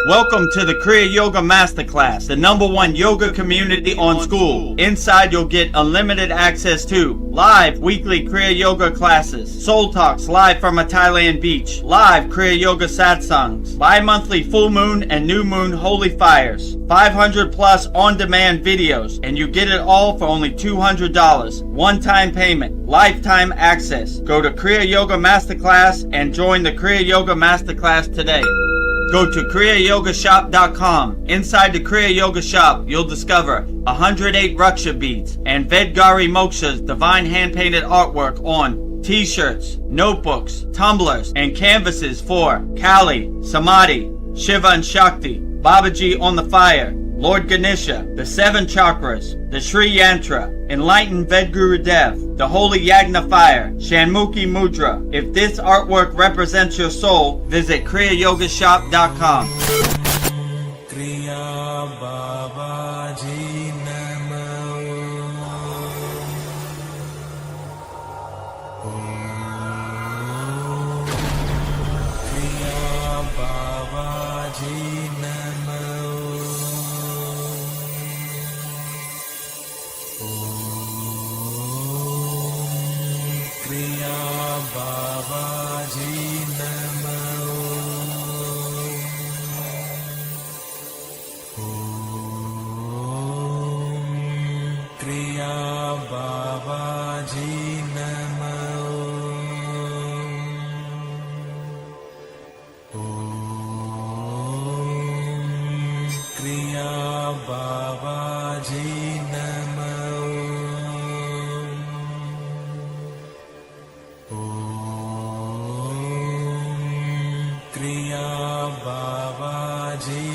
Welcome to the Kriya Yoga Masterclass, the #1 yoga community on SKOOL. Inside you'll get unlimited access to live weekly Kriya Yoga classes, soul talks live from a Thailand beach, live Kriya Yoga Satsangs, bi-monthly full moon and new moon holy fires, 500 plus on-demand videos, and you get it all for only $200. One-time payment, lifetime access. Go to Kriya Yoga Masterclass and join the Kriya Yoga Masterclass today. Go to kriyayogamasterclass.com. Inside the Kriya Yoga shop, you'll discover 108 Raksha beads and Vedagurudev Moksha's divine hand-painted artwork on t-shirts, notebooks, tumblers, and canvases for Kali, Samadhi, Shiva and Shakti, Babaji on the fire, Lord Ganesha, the 7 chakras, the Sri Yantra, Enlightened Vedagurudev, the Holy Yagna Fire, Shanmukhi Mudra. If this artwork represents your soul, visit kriyayogashop.com. Kriya Babaji Namo. Kriya Babaji Namo. Kriya Babaji Namo. Kriya Babaji Namo. Kriya Babaji Namo. Kriya Babaji